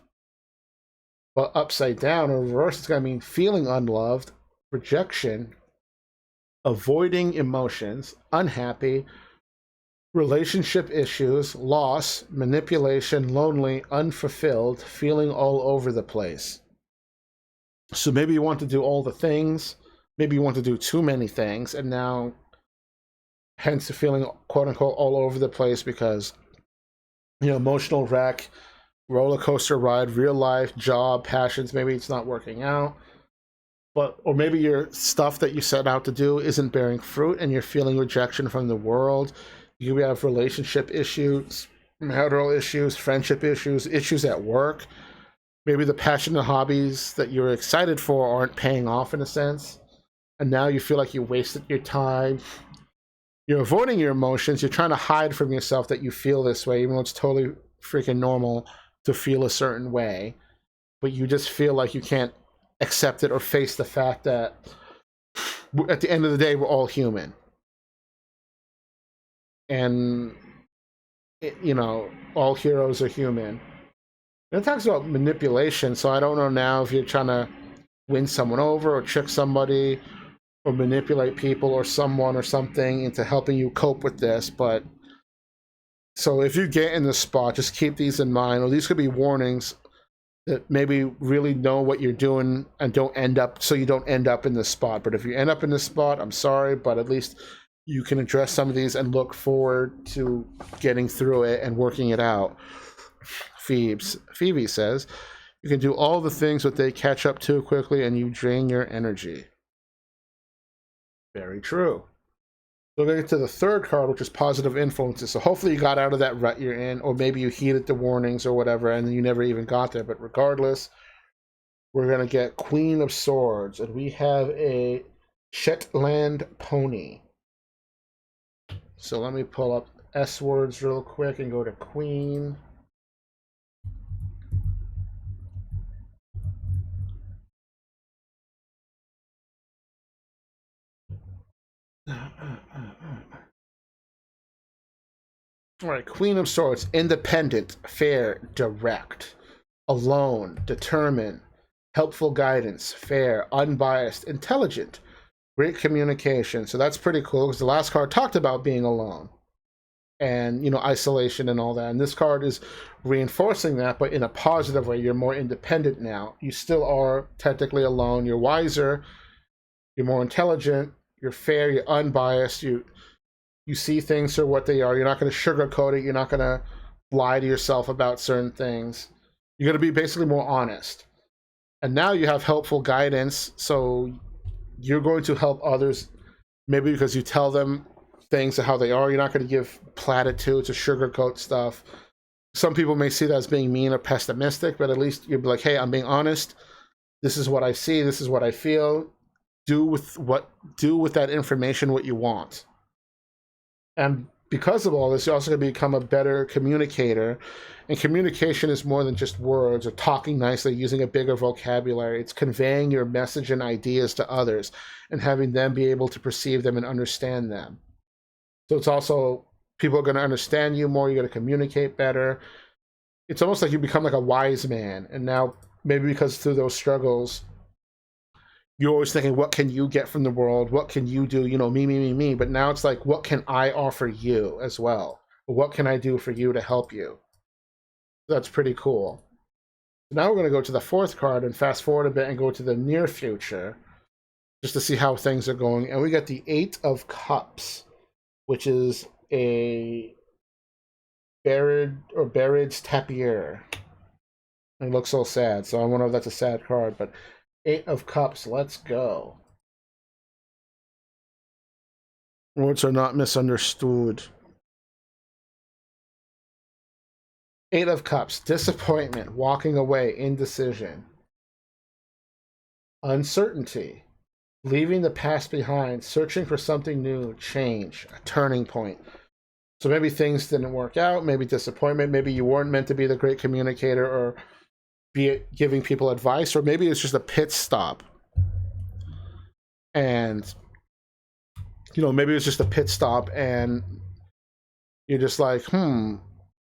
But upside down or reverse, it's going to mean feeling unloved, rejection, avoiding emotions, unhappy, relationship issues, loss, manipulation, lonely, unfulfilled, feeling all over the place. So maybe you want to do all the things. Maybe you want to do too many things, and now hence feeling quote unquote all over the place because, emotional wreck, roller coaster ride, real life, job, passions, maybe it's not working out. Or maybe your stuff that you set out to do isn't bearing fruit and you're feeling rejection from the world. You have relationship issues, marital issues, friendship issues, issues at work. Maybe the passion and hobbies that you're excited for aren't paying off in a sense. And now you feel like you wasted your time. You're avoiding your emotions. You're trying to hide from yourself that you feel this way, even though it's totally freaking normal to feel a certain way. But you just feel like you can't accept it or face the fact that at the end of the day, we're all human. And, all heroes are human. And it talks about manipulation, so I don't know now if you're trying to win someone over or trick somebody, or manipulate people or someone or something into helping you cope with this. But so if you get in this spot, just keep these in mind, or these could be warnings that maybe really know what you're doing and don't end up, so you don't end up in this spot. But if you end up in this spot, I'm sorry, but at least you can address some of these and look forward to getting through it and working it out. Phoebe says, you can do all the things, but they catch up too quickly and you drain your energy. Very true. So we're going to get to the third card, which is positive influences. So hopefully you got out of that rut you're in, or maybe you heeded the warnings or whatever, and you never even got there. But regardless, we're going to get Queen of Swords, and we have a Shetland pony. So let me pull up S words real quick and go to Queen. All right, Queen of Swords, independent, fair, direct, alone, determined, helpful guidance, fair, unbiased, intelligent, great communication. So that's pretty cool because the last card talked about being alone and, you know, isolation and all that. And this card is reinforcing that, but in a positive way. You're more independent now. You still are technically alone. You're wiser. You're more intelligent. You're fair. You're unbiased. You see things for what they are. You're not going to sugarcoat it. You're not going to lie to yourself about certain things. You're going to be basically more honest. And now you have helpful guidance, so you're going to help others, maybe because you tell them things of how they are. You're not going to give platitudes or sugarcoat stuff. Some people may see that as being mean or pessimistic, but at least you'll be like, hey, I'm being honest. This is what I see. This is what I feel. Do with that information what you want. And because of all this, you're also going to become a better communicator. And communication is more than just words or talking nicely, using a bigger vocabulary. It's conveying your message and ideas to others and having them be able to perceive them and understand them. So it's also, people are going to understand you more. You're going to communicate better. It's almost like you become like a wise man. And now, maybe because through those struggles, you're always thinking, what can you get from the world? What can you do? You know, me. But now it's like, what can I offer you as well? What can I do for you to help you? That's pretty cool. Now we're going to go to the fourth card and fast forward a bit and go to the near future just to see how things are going. And we got the Eight of Cups, which is a Berrid's Tapir. It looks so sad, so I wonder if that's a sad card, but Eight of Cups, let's go. Words are not misunderstood. Eight of Cups, disappointment, walking away, indecision, uncertainty, leaving the past behind, searching for something new, change, a turning point. So maybe things didn't work out, maybe disappointment, maybe you weren't meant to be the great communicator or be it giving people advice, or maybe it's just a pit stop. And, you know, maybe it's just a pit stop and you're just like,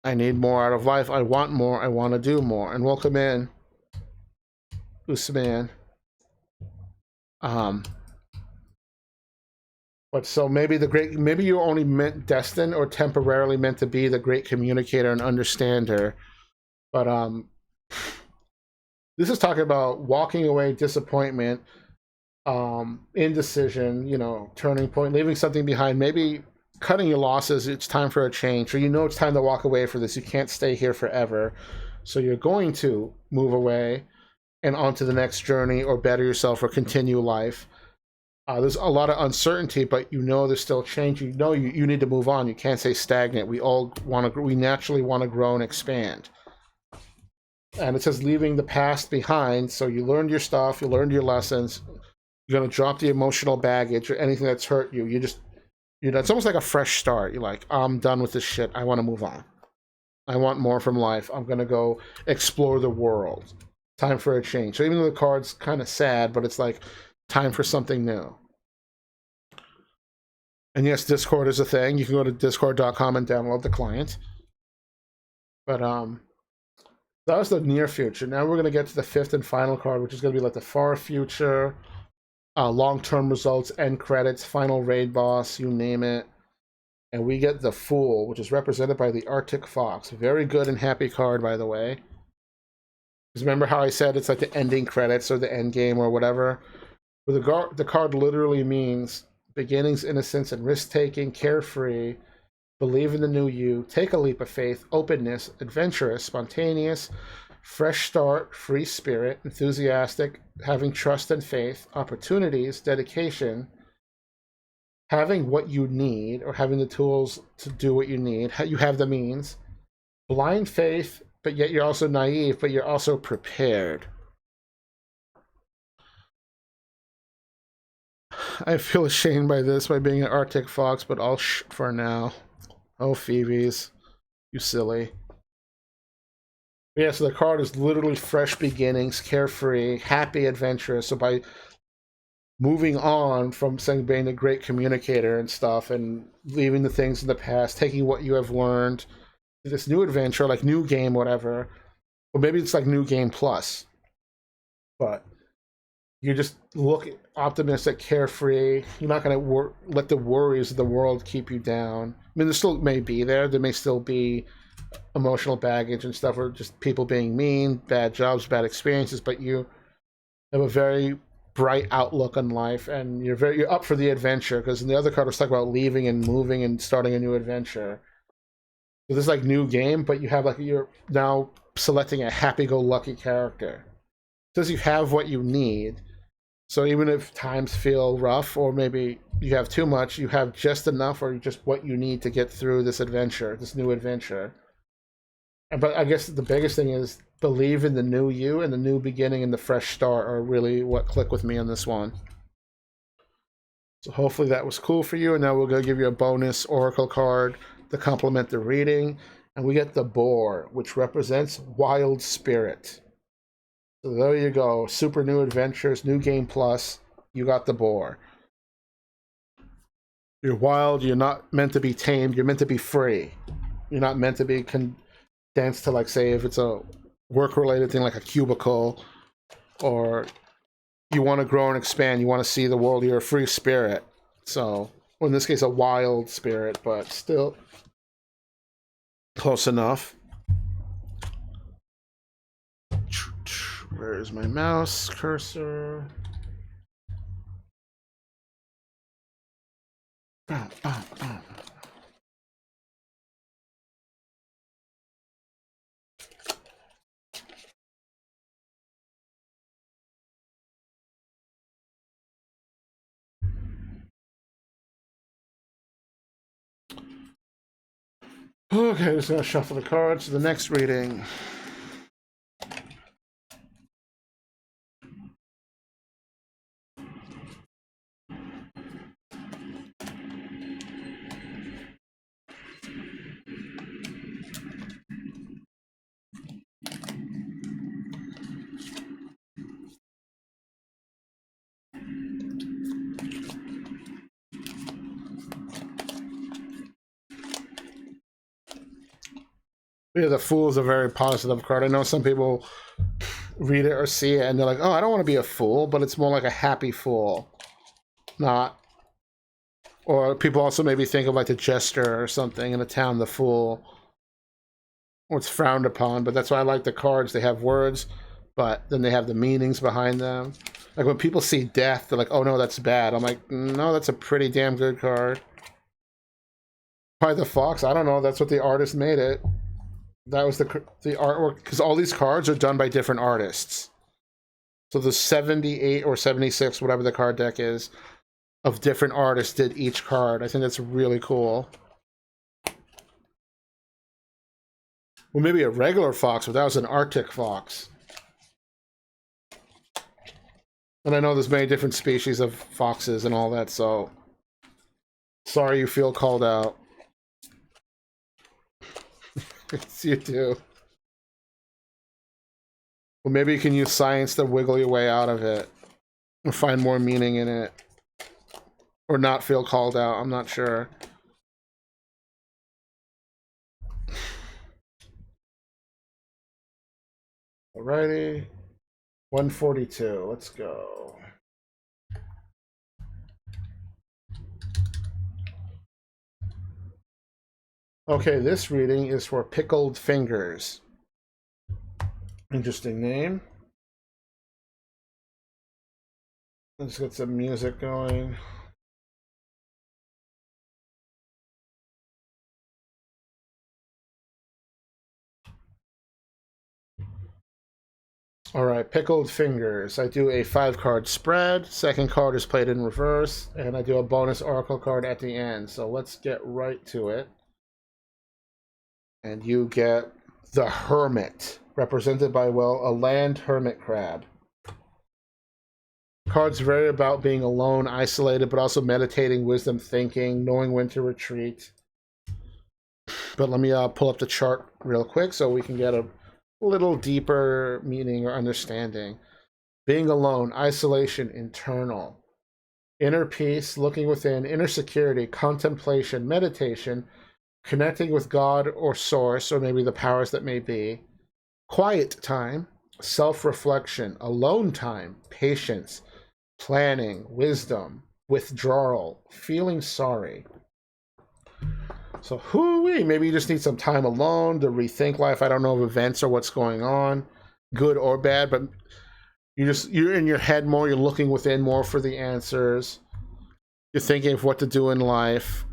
I need more out of life. I want more. I want to do more. And welcome in, Usman. But so maybe maybe you're only destined or temporarily meant to be the great communicator and understander. But this is talking about walking away, disappointment, indecision, you know, turning point, leaving something behind, maybe cutting your losses. It's time for a change, or you know it's time to walk away for this. You can't stay here forever. So you're going to move away and onto the next journey or better yourself or continue life. There's a lot of uncertainty, but you know there's still change. You know you need to move on. You can't stay stagnant. We naturally want to grow and expand. And it says leaving the past behind. So you learned your stuff, you learned your lessons. You're going to drop the emotional baggage or anything that's hurt you. It's almost like a fresh start. You're like, I'm done with this shit. I want to move on. I want more from life. I'm going to go explore the world. Time for a change. So even though the card's kind of sad, but it's like time for something new. And yes, Discord is a thing. You can go to discord.com and download the client. But that was the near future. Now we're going to get to the fifth and final card, which is going to be like the far future. long-term results, end credits, final raid boss, you name it. And we get the Fool, which is represented by the Arctic Fox. Very good and happy card, by the way. Because remember how I said it's like the ending credits or the end game or whatever? Well, the card literally means beginnings, innocence, and risk-taking, carefree, believe in the new you, take a leap of faith, openness, adventurous, spontaneous, fresh start, free spirit, enthusiastic, having trust and faith, opportunities, dedication, having what you need or having the tools to do what you need. You have the means. Blind faith, but yet you're also naive, but you're also prepared. I feel ashamed by this, by being an Arctic Fox, but I'll for now. Oh, Phoebes. You silly. Yeah, so the card is literally fresh beginnings, carefree, happy, adventurous. So by moving on from saying being a great communicator and stuff and leaving the things in the past, taking what you have learned, this new adventure, like new game, whatever, or maybe it's like new game plus, but you just look optimistic, carefree. You're not going to let the worries of the world keep you down. I mean, there still may be there may still be emotional baggage and stuff, or just people being mean, bad jobs, bad experiences, but you have a very bright outlook on life, and you're up for the adventure. Because in the other card, was talking about leaving and moving and starting a new adventure. So this is like new game, but you have like you're now selecting a happy-go-lucky character. It says you have what you need. So even if times feel rough, or maybe you have too much, you have just enough, or just what you need to get through this adventure, this new adventure. But I guess the biggest thing is believe in the new you, and the new beginning and the fresh start are really what click with me on this one. So hopefully that was cool for you. And now we're going to give you a bonus Oracle card to complement the reading. And we get the Boar, which represents Wild Spirit. So there you go. Super new adventures, new game plus. You got the Boar. You're wild. You're not meant to be tamed. You're meant to be free. You're not meant to be condensed to, like, say, if it's a work-related thing like a cubicle, or you want to grow and expand, you want to see the world, you're a free spirit. So, well, in this case, a wild spirit, but still close enough. Where is my mouse cursor? Okay, just gonna shuffle the cards to the next reading. Yeah, the Fool is a very positive card. I know some people read it or see it and they're like, oh, I don't want to be a fool, but it's more like a happy fool. Not. Or people also maybe think of like the jester or something in a town, the fool. Or it's frowned upon, but that's why I like the cards. They have words, but then they have the meanings behind them. Like when people see death, they're like, oh no, that's bad. I'm like, no, that's a pretty damn good card. Probably the Fox, I don't know. That's what the artist made it. That was the artwork, because all these cards are done by different artists. So the 78 or 76, whatever the card deck is, of different artists did each card. I think that's really cool. Well, maybe a regular fox, but that was an Arctic fox. And I know there's many different species of foxes and all that, so sorry you feel called out. Yes, you do. Well, maybe you can use science to wiggle your way out of it, or find more meaning in it, or not feel called out. I'm not sure. Alrighty. 142. Let's go. Okay, this reading is for Pickled Fingers. Interesting name. Let's get some music going. All right, Pickled Fingers. I do a 5-card spread. Second card is played in reverse, and I do a bonus oracle card at the end. So let's get right to it. And you get the Hermit, represented by, well, a land hermit crab. Card's very about being alone, isolated, but also meditating, wisdom, thinking, knowing when to retreat. But let me pull up the chart real quick so we can get a little deeper meaning or understanding. Being alone, isolation, internal. Inner peace, looking within, inner security, contemplation, meditation, connecting with God or source, or maybe the powers that may be. Quiet time, self-reflection, alone time, patience, planning, wisdom, withdrawal, feeling sorry. So hoo-wee, maybe you just need some time alone to rethink life. I don't know if events or what's going on, good or bad, but you're in your head more, you're looking within more for the answers. You're thinking of what to do in life.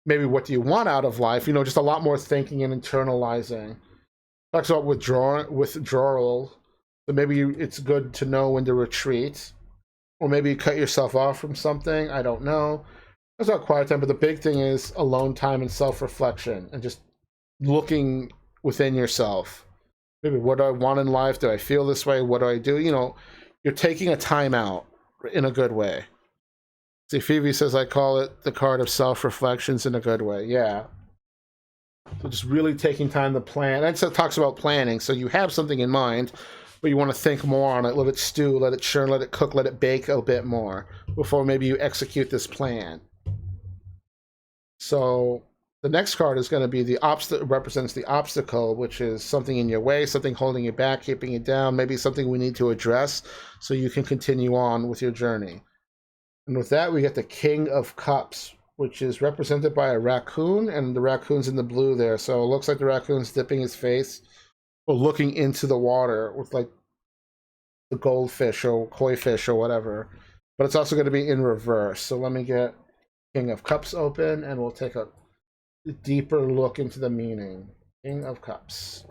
Maybe what do you want out of life? Just a lot more thinking and internalizing. Talks about withdrawal. So maybe it's good to know when to retreat. Or maybe you cut yourself off from something. I don't know. That's not quiet time, but the big thing is alone time and self-reflection and just looking within yourself. Maybe what do I want in life? Do I feel this way? What do I do? You're taking a time out in a good way. See, Phoebe says I call it the card of self-reflections in a good way. Yeah. So just really taking time to plan. And so it talks about planning. So you have something in mind, but you want to think more on it. Let it stew, let it churn, let it cook, let it bake a bit more before maybe you execute this plan. So the next card is going to be the represents the obstacle, which is something in your way, something holding you back, keeping you down, maybe something we need to address so you can continue on with your journey. And with that, we get the King of Cups, which is represented by a raccoon, and the raccoon's in the blue there. So it looks like the raccoon's dipping his face or looking into the water with like the goldfish or koi fish or whatever. But it's also going to be in reverse. So let me get King of Cups open, and we'll take a deeper look into the meaning. King of Cups.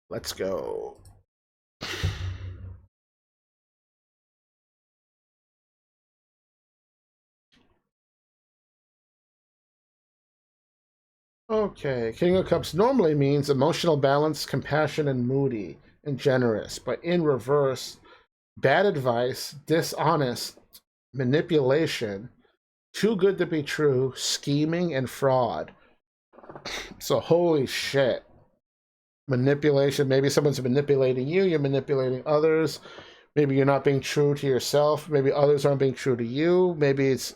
Let's go. Okay, King of Cups normally means emotional balance, compassion, and moody, and generous. But in reverse, bad advice, dishonest, manipulation, too good to be true, scheming, and fraud. So holy shit. Manipulation. Maybe someone's manipulating you, you're manipulating others. Maybe you're not being true to yourself. Maybe others aren't being true to you. Maybe it's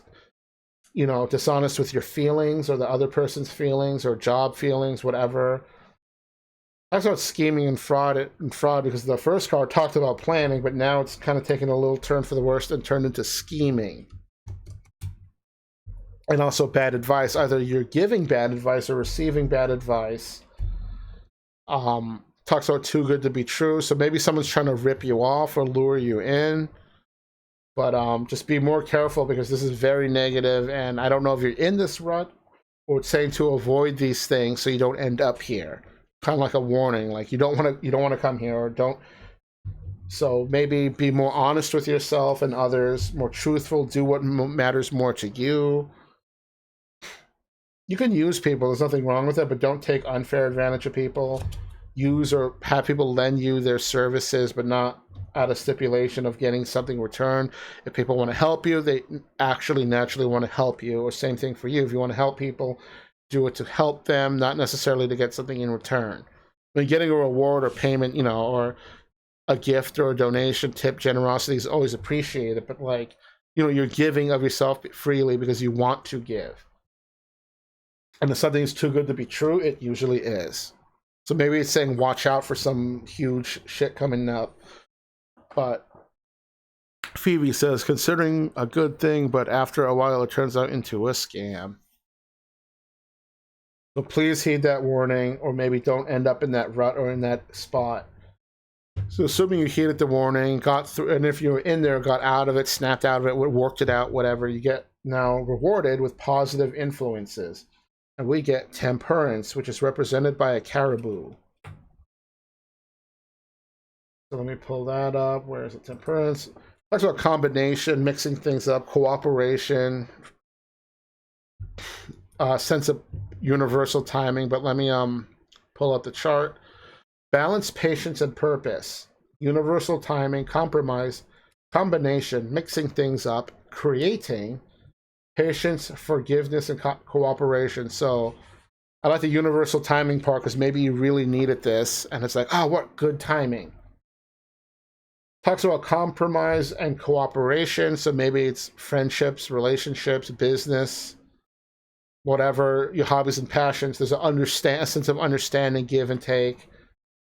dishonest with your feelings or the other person's feelings or job feelings, whatever. Talks about scheming and fraud because the first card talked about planning, but now it's kind of taken a little turn for the worst and turned into scheming. And also bad advice. Either you're giving bad advice or receiving bad advice. Talks about too good to be true. So maybe someone's trying to rip you off or lure you in. But just be more careful because this is very negative, and I don't know if you're in this rut or it's saying to avoid these things so you don't end up here. Kind of like a warning, like you don't want to come here or don't. So maybe be more honest with yourself and others, more truthful, do what matters more to you. You can use people, there's nothing wrong with it, but don't take unfair advantage of people. Use or have people lend you their services, but not out of stipulation of getting something returned. If people want to help you, they actually naturally want to help you, or same thing for you. If you want to help people, do it to help them, not necessarily to get something in return. I mean, getting a reward or payment, or a gift or a donation, tip, generosity is always appreciated, but you're giving of yourself freely because you want to give. And if something is too good to be true, it usually is. So maybe it's saying watch out for some huge shit coming up. But Phoebe says, considering a good thing, but after a while it turns out into a scam. So please heed that warning, or maybe don't end up in that rut or in that spot. So assuming you heeded the warning, got through, and if you were in there, got out of it, snapped out of it, worked it out, whatever, you get now rewarded with positive influences. And we get temperance, which is represented by a caribou. So let me pull that up. Where is it? Temperance. Talks about combination, mixing things up, cooperation, sense of universal timing. But let me pull up the chart. Balance, patience, and purpose. Universal timing, compromise, combination, mixing things up, creating, patience, forgiveness, and cooperation. So I like the universal timing part because maybe you really needed this, and it's like, oh, what good timing. Talks about compromise and cooperation, so maybe it's friendships, relationships, business, whatever, your hobbies and passions. There's a sense of understanding, give and take,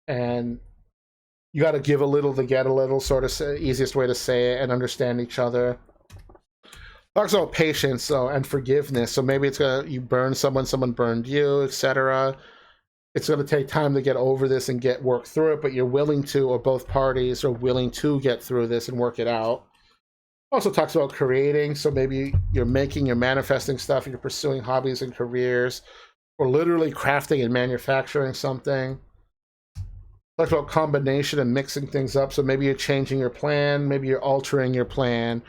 and you got to give a little to get a little, sort of easiest way to say it, and understand each other. Talks about patience and forgiveness, so maybe it's you burn someone, someone burned you, etc. It's going to take time to get over this and work through it, but you're willing to, or both parties are willing to get through this and work it out. Also talks about creating, so maybe you're manifesting stuff, you're pursuing hobbies and careers, or literally crafting and manufacturing something. Talks about combination and mixing things up, so maybe you're changing your plan, maybe you're altering your plan,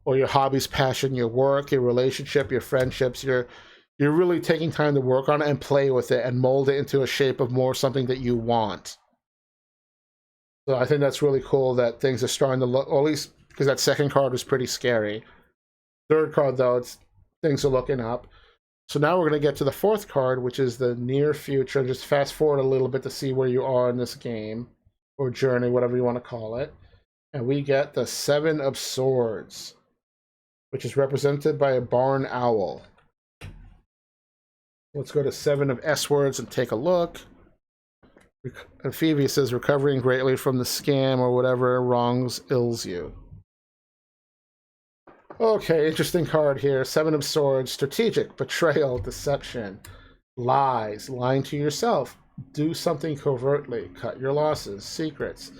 or your hobbies, passion, your work, your relationship, your friendships, you're really taking time to work on it and play with it and mold it into a shape of more something that you want. So I think that's really cool that things are starting to look, or at least because that second card was pretty scary. Third card, though, things are looking up. So now we're going to get to the fourth card, which is the near future. Just fast forward a little bit to see where you are in this game, or journey, whatever you want to call it. And we get the Seven of Swords, which is represented by a barn owl. Let's go to Seven of S words and take a look. And Phoebe says, recovering greatly from the scam or whatever wrongs ills you. Okay, interesting card here. Seven of Swords, strategic, betrayal, deception, lies, lying to yourself, do something covertly, cut your losses, secrets,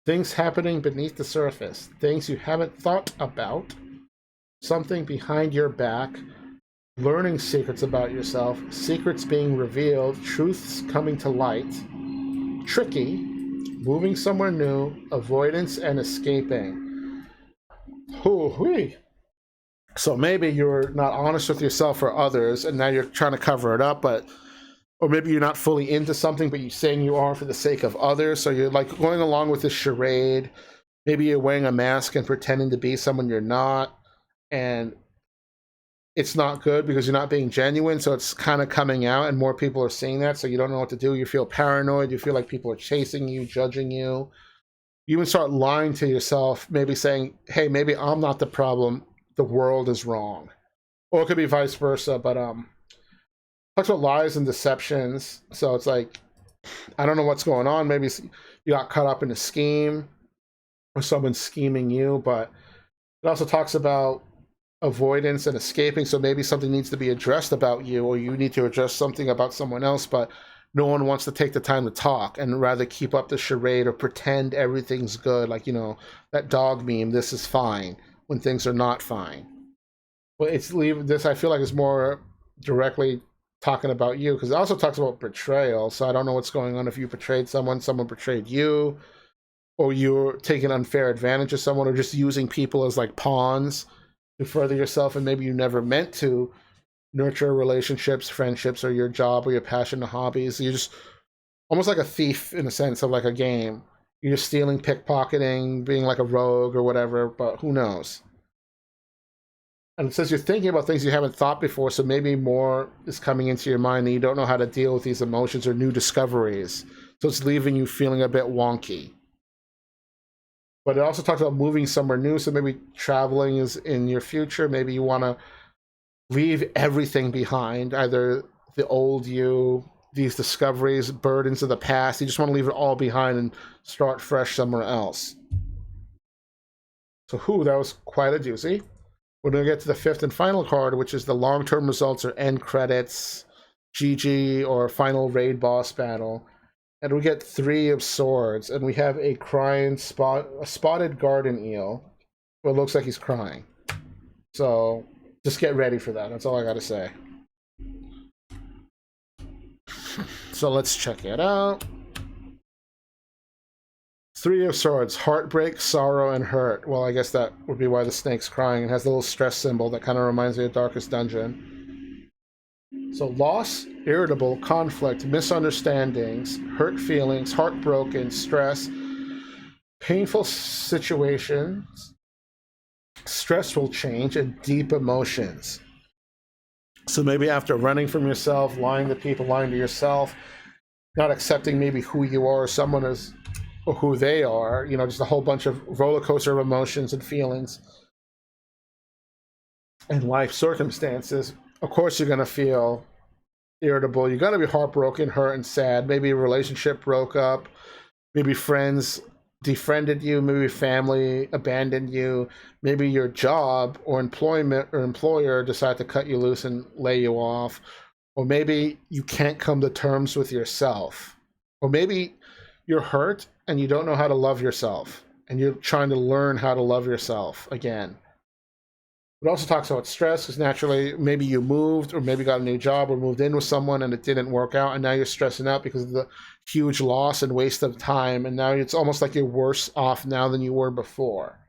things happening beneath the surface, things you haven't thought about, something behind your back, learning secrets about yourself, secrets being revealed, truths coming to light, tricky, moving somewhere new, avoidance, and escaping. Hoo-wee. So maybe you're not honest with yourself or others, and now you're trying to cover it up, or maybe you're not fully into something, but you're saying you are for the sake of others. So you're like going along with this charade. Maybe you're wearing a mask and pretending to be someone you're not, and it's not good because you're not being genuine, so it's kind of coming out, and more people are seeing that, so you don't know what to do. You feel paranoid. You feel like people are chasing you, judging you. You even start lying to yourself, maybe saying, hey, maybe I'm not the problem. The world is wrong. Or it could be vice versa, but talks about lies and deceptions. So it's like, I don't know what's going on. Maybe you got caught up in a scheme, or someone's scheming you, but it also talks about avoidance and escaping, so maybe something needs to be addressed about you, or you need to address something about someone else, but no one wants to take the time to talk and rather keep up the charade or pretend everything's good, like, that dog meme, this is fine, when things are not fine. But this, I feel like, is more directly talking about you, because it also talks about betrayal, so I don't know what's going on if you betrayed someone betrayed you, or you're taking unfair advantage of someone, or just using people as like pawns to further yourself, and maybe you never meant to nurture relationships, friendships, or your job, or your passion and hobbies. You're just almost like a thief in a sense of like a game. You're just stealing, pickpocketing, being like a rogue or whatever, but who knows? And it says you're thinking about things you haven't thought before, so maybe more is coming into your mind and you don't know how to deal with these emotions or new discoveries. So it's leaving you feeling a bit wonky. But it also talks about moving somewhere new, so maybe traveling is in your future. Maybe you want to leave everything behind, either the old you, these discoveries, burdens of the past. You just want to leave it all behind and start fresh somewhere else. So, that was quite a doozy. We're going to get to the fifth and final card, which is the long-term results or end credits, GG, or final raid boss battle. And we get 3 of swords, and we have a spotted garden eel. Well, it looks like he's crying. So just get ready for that. That's all I got to say. So let's check it out. 3 of swords, heartbreak, sorrow, and hurt. Well, I guess that would be why the snake's crying. It has the little stress symbol that kind of reminds me of Darkest Dungeon. So loss, irritable, conflict, misunderstandings, hurt feelings, heartbroken, stress, painful situations, stressful change, and deep emotions. So maybe after running from yourself, lying to people, lying to yourself, not accepting maybe who you are or someone is or who they are, just a whole bunch of roller coaster of emotions and feelings and life circumstances. Of course, you're going to feel irritable. You're going to be heartbroken, hurt, and sad. Maybe a relationship broke up. Maybe friends defriended you. Maybe family abandoned you. Maybe your job or employment or employer decided to cut you loose and lay you off. Or maybe you can't come to terms with yourself. Or maybe you're hurt and you don't know how to love yourself. And you're trying to learn how to love yourself again. It also talks about stress because naturally maybe you moved or maybe got a new job or moved in with someone and it didn't work out and now you're stressing out because of the huge loss and waste of time and now it's almost like you're worse off now than you were before.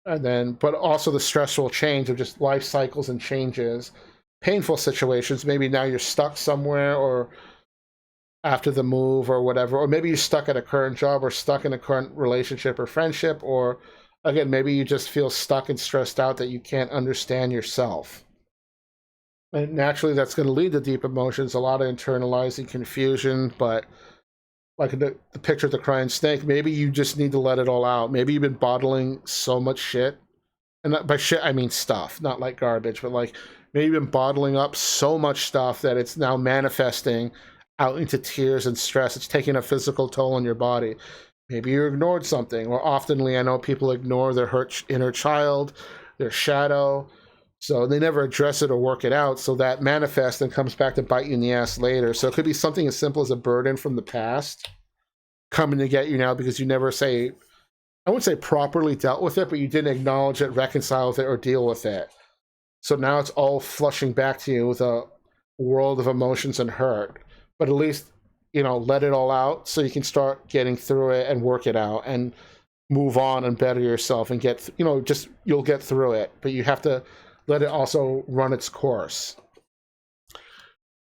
And then, but also the stressful change of just life cycles and changes, painful situations. Maybe now you're stuck somewhere or after the move or whatever, or maybe you're stuck at a current job or stuck in a current relationship or friendship, or again, maybe you just feel stuck and stressed out that you can't understand yourself. And naturally, that's going to lead to deep emotions, a lot of internalizing confusion. But like the picture of the crying snake, maybe you just need to let it all out. Maybe you've been bottling so much shit. And by shit, I mean stuff, not like garbage, but like maybe you've been bottling up so much stuff that it's now manifesting out into tears and stress. It's taking a physical toll on your body. Maybe you ignored something. Or oftenly, I know people ignore their hurt inner child, their shadow, so they never address it or work it out. So that manifests and comes back to bite you in the ass later. So it could be something as simple as a burden from the past coming to get you now because you never say, I wouldn't say properly dealt with it, but you didn't acknowledge it, reconcile with it, or deal with it. So now it's all flushing back to you with a world of emotions and hurt. But at least, let it all out so you can start getting through it and work it out and move on and better yourself and get, you'll get through it. But you have to let it also run its course.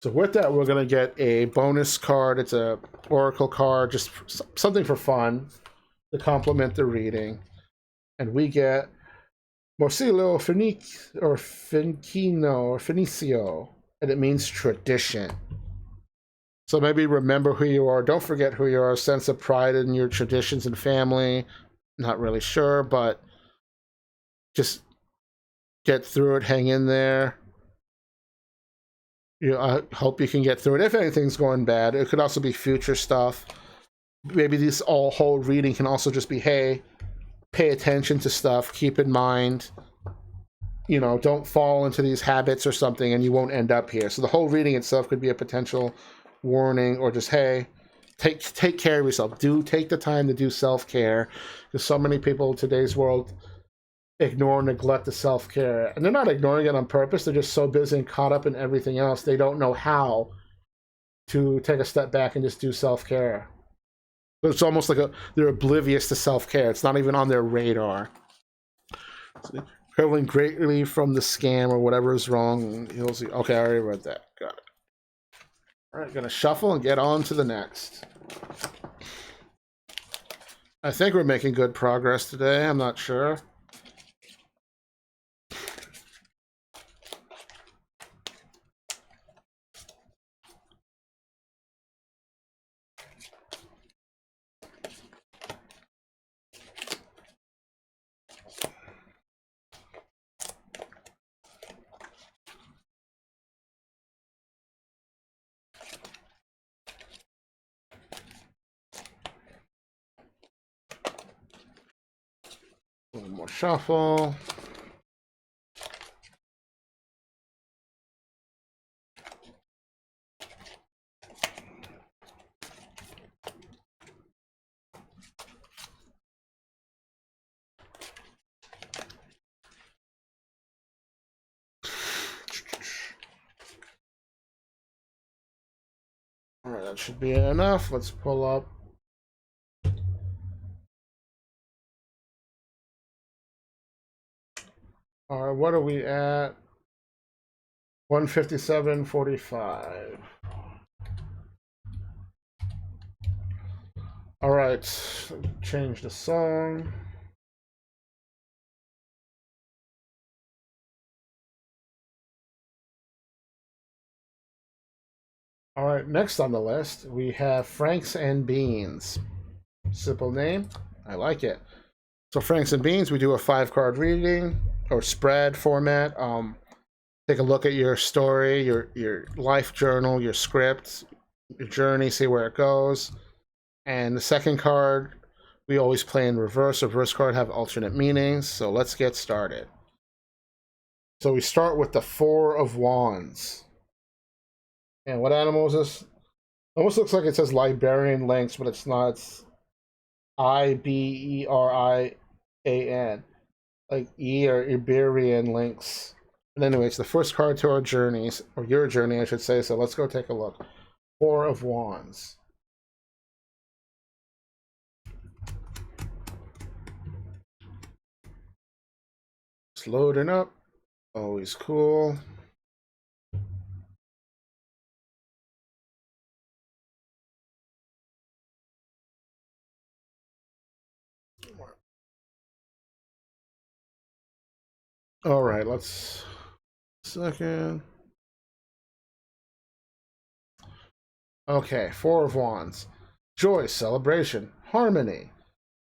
So with that, we're going to get a bonus card. It's a oracle card, just something for fun to complement the reading. And we get Morcillo Fenicio, and it means tradition. So maybe remember who you are. Don't forget who you are. A sense of pride in your traditions and family. Not really sure, but just get through it. Hang in there. I hope you can get through it. If anything's going bad, it could also be future stuff. Maybe this whole reading can also just be, hey, pay attention to stuff. Keep in mind, don't fall into these habits or something, and you won't end up here. So the whole reading itself could be a potential warning, or just, hey, take care of yourself. Take the time to do self-care, because so many people in today's world ignore, neglect the self-care, and they're not ignoring it on purpose. They're just so busy and caught up in everything else, they don't know how to take a step back and just do self-care. So it's almost like they're oblivious to self-care. It's not even on their radar. So recovering greatly from the scam or whatever is wrong. Okay, I already read that. Got it. All right, gonna shuffle and get on to the next. I think we're making good progress today. I'm not sure. A little more shuffle. All right, that should be enough. Let's pull up. All right, what are we at? 157.45. All right, change the song. All right, next on the list, we have Franks and Beans. Simple name. I like it. So Franks and Beans, we do a 5-card reading or spread format. Take a look at your story, your life journal, your script, your journey, see where it goes. And the second card, we always play in reverse. Reverse card have alternate meanings. So let's get started. So we start with the 4 of Wands. And what animal is this? Almost looks like it says Liberian Lynx, but it's not. It's Iberian, like E or Iberian Lynx. But anyway, it's the first card to our journeys, or your journey, I should say. So let's go take a look. 4 of Wands. It's loading up. Always cool. All right, let's second. Okay, 4 of Wands. Joy, celebration, harmony,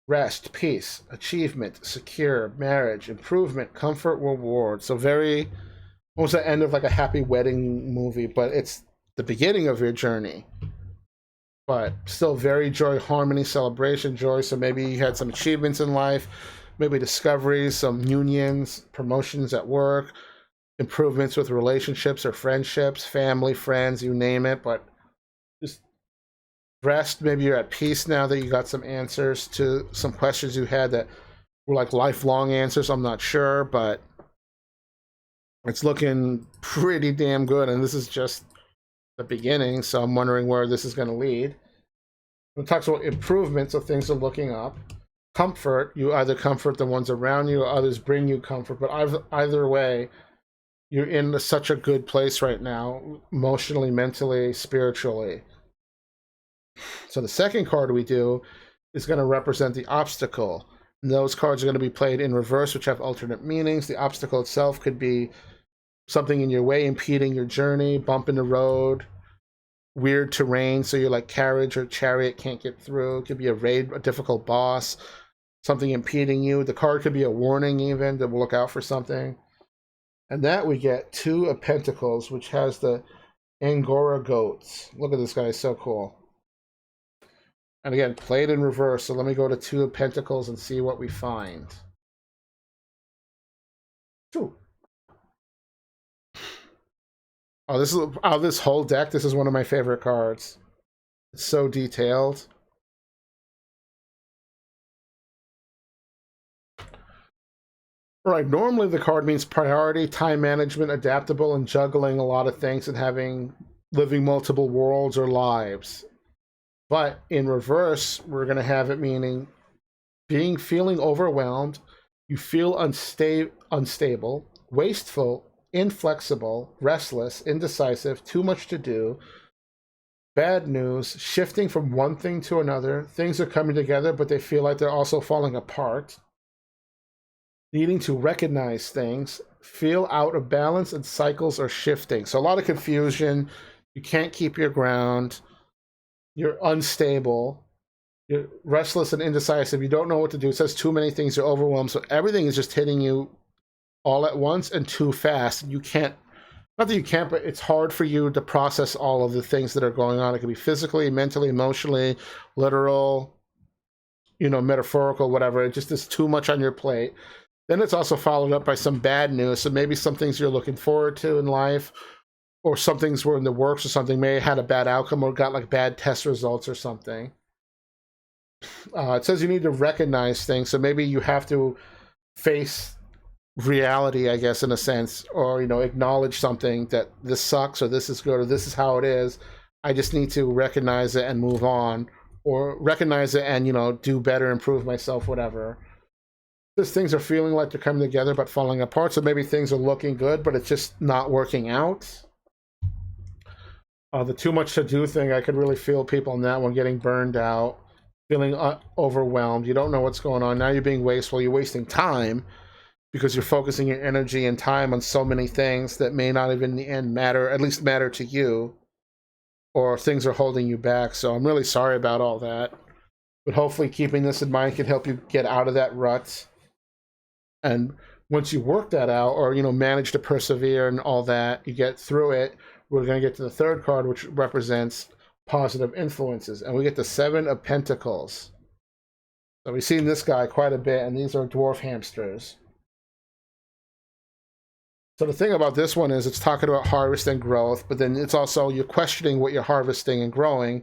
rest, peace, achievement, secure, marriage, improvement, comfort, reward. So very, almost the end of like a happy wedding movie, but it's the beginning of your journey. But still very joy, harmony, celebration, joy. So maybe you had some achievements in life, maybe discoveries, some unions, promotions at work, improvements with relationships or friendships, family, friends, you name it. But just rest. Maybe you're at peace now that you got some answers to some questions you had that were like lifelong answers. I'm not sure, but it's looking pretty damn good. And this is just the beginning, so I'm wondering where this is going to lead. It talks about improvement, so things are looking up. Comfort, you either comfort the ones around you or others bring you comfort, but either way, you're in such a good place right now, emotionally, mentally, spiritually. So the second card we do is going to represent the obstacle. And those cards are going to be played in reverse, which have alternate meanings. The obstacle itself could be something in your way impeding your journey, bump in the road, weird terrain, so your like carriage or chariot can't get through. It could be a raid, a difficult boss, something impeding you. The card could be a warning even to look out for something. And that we get 2 of Pentacles, which has the Angora goats. Look at this guy, so cool. And again, played in reverse. So let me go to 2 of Pentacles and see what we find. 2. Oh, this is out of this whole deck. This is one of my favorite cards. It's so detailed. Right. Normally, the card means priority, time management, adaptable, and juggling a lot of things and living multiple worlds or lives. But in reverse, we're going to have it meaning feeling overwhelmed. You feel unstable, wasteful, inflexible, restless, indecisive, too much to do, bad news, shifting from one thing to another. Things are coming together, but they feel like they're also falling apart. Needing to recognize things, feel out of balance, and cycles are shifting. So a lot of confusion. You can't keep your ground. You're unstable. You're restless and indecisive. You don't know what to do. It says too many things. You're overwhelmed. So everything is just hitting you all at once and too fast. You can't, not that you can't, but it's hard for you to process all of the things that are going on. It can be physically, mentally, emotionally, literal. metaphorical, whatever. It just is too much on your plate. Then it's also followed up by some bad news. So maybe some things you're looking forward to in life, or some things were in the works, or something may have had a bad outcome, or got like bad test results or something. It says you need to recognize things. So maybe you have to face reality, I guess, in a sense, or acknowledge something that this sucks, or this is good, or this is how it is. I just need to recognize it and move on, or recognize it and do better, improve myself, whatever. Because things are feeling like they're coming together but falling apart. So maybe things are looking good, but it's just not working out. The too much to do thing, I could really feel people in that one getting burned out, feeling overwhelmed. You don't know what's going on. Now you're being wasteful. You're wasting time because you're focusing your energy and time on so many things that may not even in the end matter, at least matter to you, or things are holding you back. So I'm really sorry about all that. But hopefully keeping this in mind can help you get out of that rut. And once you work that out, or manage to persevere and all that, you get through it. We're going to get to the third card, which represents positive influences, and we get the Seven of Pentacles. So we've seen this guy quite a bit, and these are dwarf hamsters. So the thing about this one is it's talking about harvest and growth, but then it's also you're questioning what you're harvesting and growing,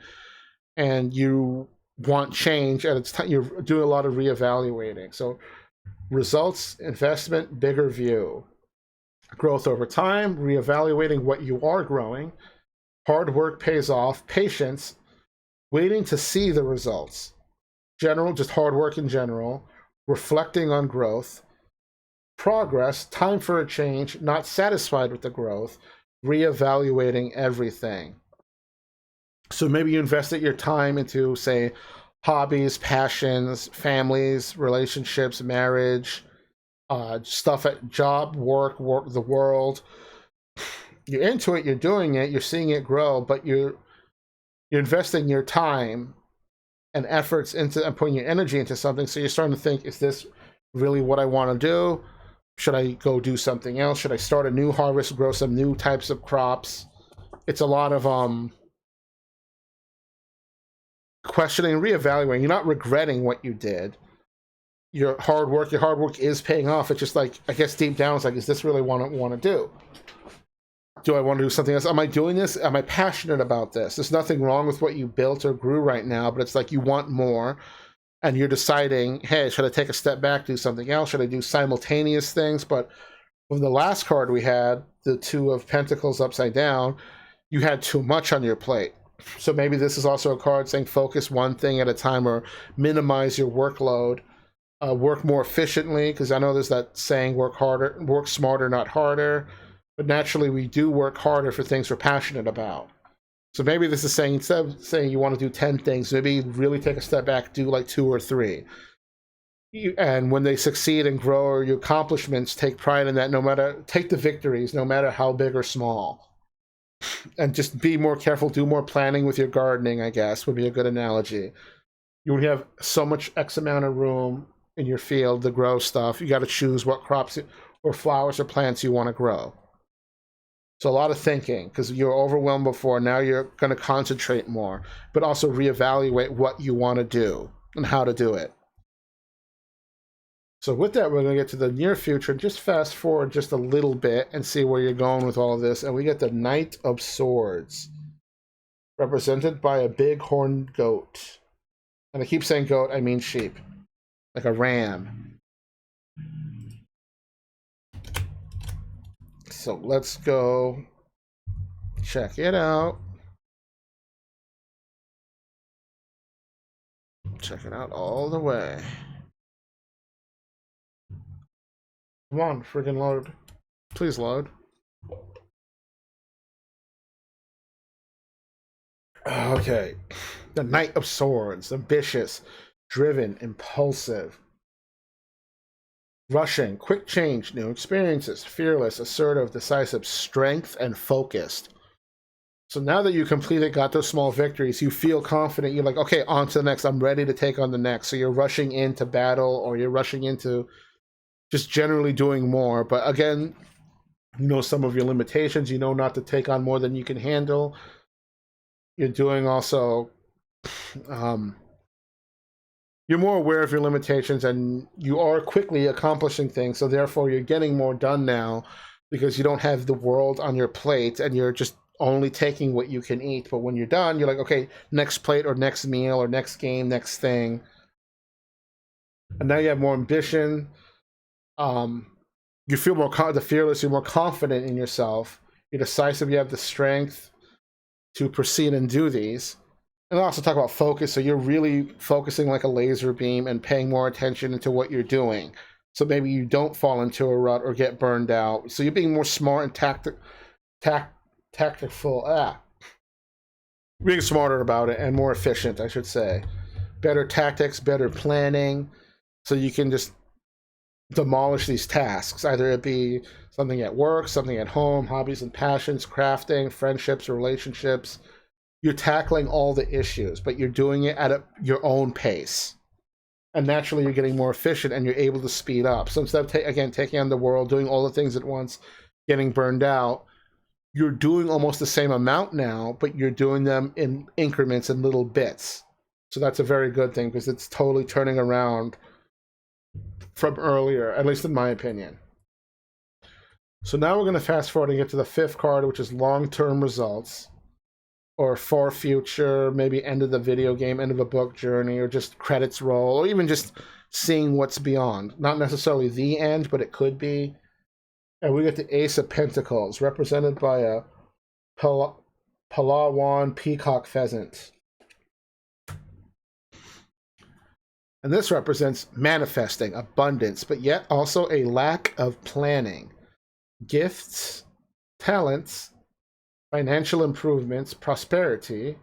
and you want change, and you're doing a lot of reevaluating. So results, investment, bigger view. Growth over time, reevaluating what you are growing. Hard work pays off. Patience, waiting to see the results. General, just hard work in general. Reflecting on growth. Progress, time for a change, not satisfied with the growth. Reevaluating everything. So maybe you invested your time into, say, hobbies, passions, families, relationships, marriage, stuff at job, work, the world. You're into it, you're doing it, you're seeing it grow, but you're investing your time and efforts into and putting your energy into something. So you're starting to think, is this really what I want to do? Should I go do something else? Should I start a new harvest, grow some new types of crops? It's a lot of questioning, reevaluating. You're not regretting what you did. Your hard work is paying off. It's just like, I guess deep down, it's like, is this really what I want to do? Do I want to do something else? Am I doing this? Am I passionate about this? There's nothing wrong with what you built or grew right now, but it's like you want more, and you're deciding, hey, should I take a step back, do something else? Should I do simultaneous things? But from the last card we had, the Two of Pentacles upside down, you had too much on your plate. So maybe this is also a card saying focus one thing at a time, or minimize your workload. Work more efficiently, because I know there's that saying, work smarter, not harder. But naturally, we do work harder for things we're passionate about. So maybe this is saying, instead of saying you want to do 10 things, maybe really take a step back, do like 2 or 3. And when they succeed and grow, or your accomplishments, take pride in that. Take the victories, no matter how big or small. And just be more careful, do more planning with your gardening, I guess, would be a good analogy. You would have so much X amount of room in your field to grow stuff. You got to choose what crops or flowers or plants you want to grow. So a lot of thinking, because you're overwhelmed before. Now you're going to concentrate more, but also reevaluate what you want to do and how to do it. So with that, we're going to get to the near future. Just fast forward just a little bit and see where you're going with all of this. And we get the Knight of Swords, represented by a big horned goat. And I keep saying goat, I mean sheep, like a ram. So let's go check it out. Check it out all the way. Come on, friggin' load. Please load. Okay. The Knight of Swords. Ambitious, driven, impulsive. Rushing, quick change, new experiences, fearless, assertive, decisive, strength, and focused. So now that you completed, got those small victories, you feel confident. You're like, okay, on to the next. I'm ready to take on the next. So you're rushing into battle, or you're rushing into just generally doing more. But again, you know some of your limitations. You know not to take on more than you can handle. You're doing also you're more aware of your limitations and you are quickly accomplishing things. So therefore, you're getting more done now because you don't have the world on your plate and you're just only taking what you can eat. But when you're done, you're like, okay, next plate or next meal or next game, next thing. And now you have more ambition. Um, you feel more the fearless. You're more confident in yourself. You're decisive. You have the strength to proceed and do these. And I also talk about focus. So you're really focusing like a laser beam and paying more attention into what you're doing. So maybe you don't fall into a rut or get burned out. So you're being more smart and tactful. Being smarter about it and more efficient, I should say. Better tactics, better planning. So you can just demolish these tasks. Either it be something at work, something at home, hobbies and passions, crafting, friendships, relationships. You're tackling all the issues, but you're doing it at your own pace. And naturally, you're getting more efficient and you're able to speed up. So instead of, again, taking on the world, doing all the things at once, getting burned out, you're doing almost the same amount now, but you're doing them in increments and little bits. So that's a very good thing because it's totally turning around from earlier, at least in my opinion. So now we're going to fast forward and get to the fifth card, which is long-term results, or far future, maybe end of the video game, end of a book journey, or just credits roll, or even just seeing what's beyond. Not necessarily the end, but it could be. And we get the Ace of Pentacles, represented by a Palawan peacock pheasant. And this represents manifesting abundance, but yet also a lack of planning. Gifts, talents, financial improvements, prosperity,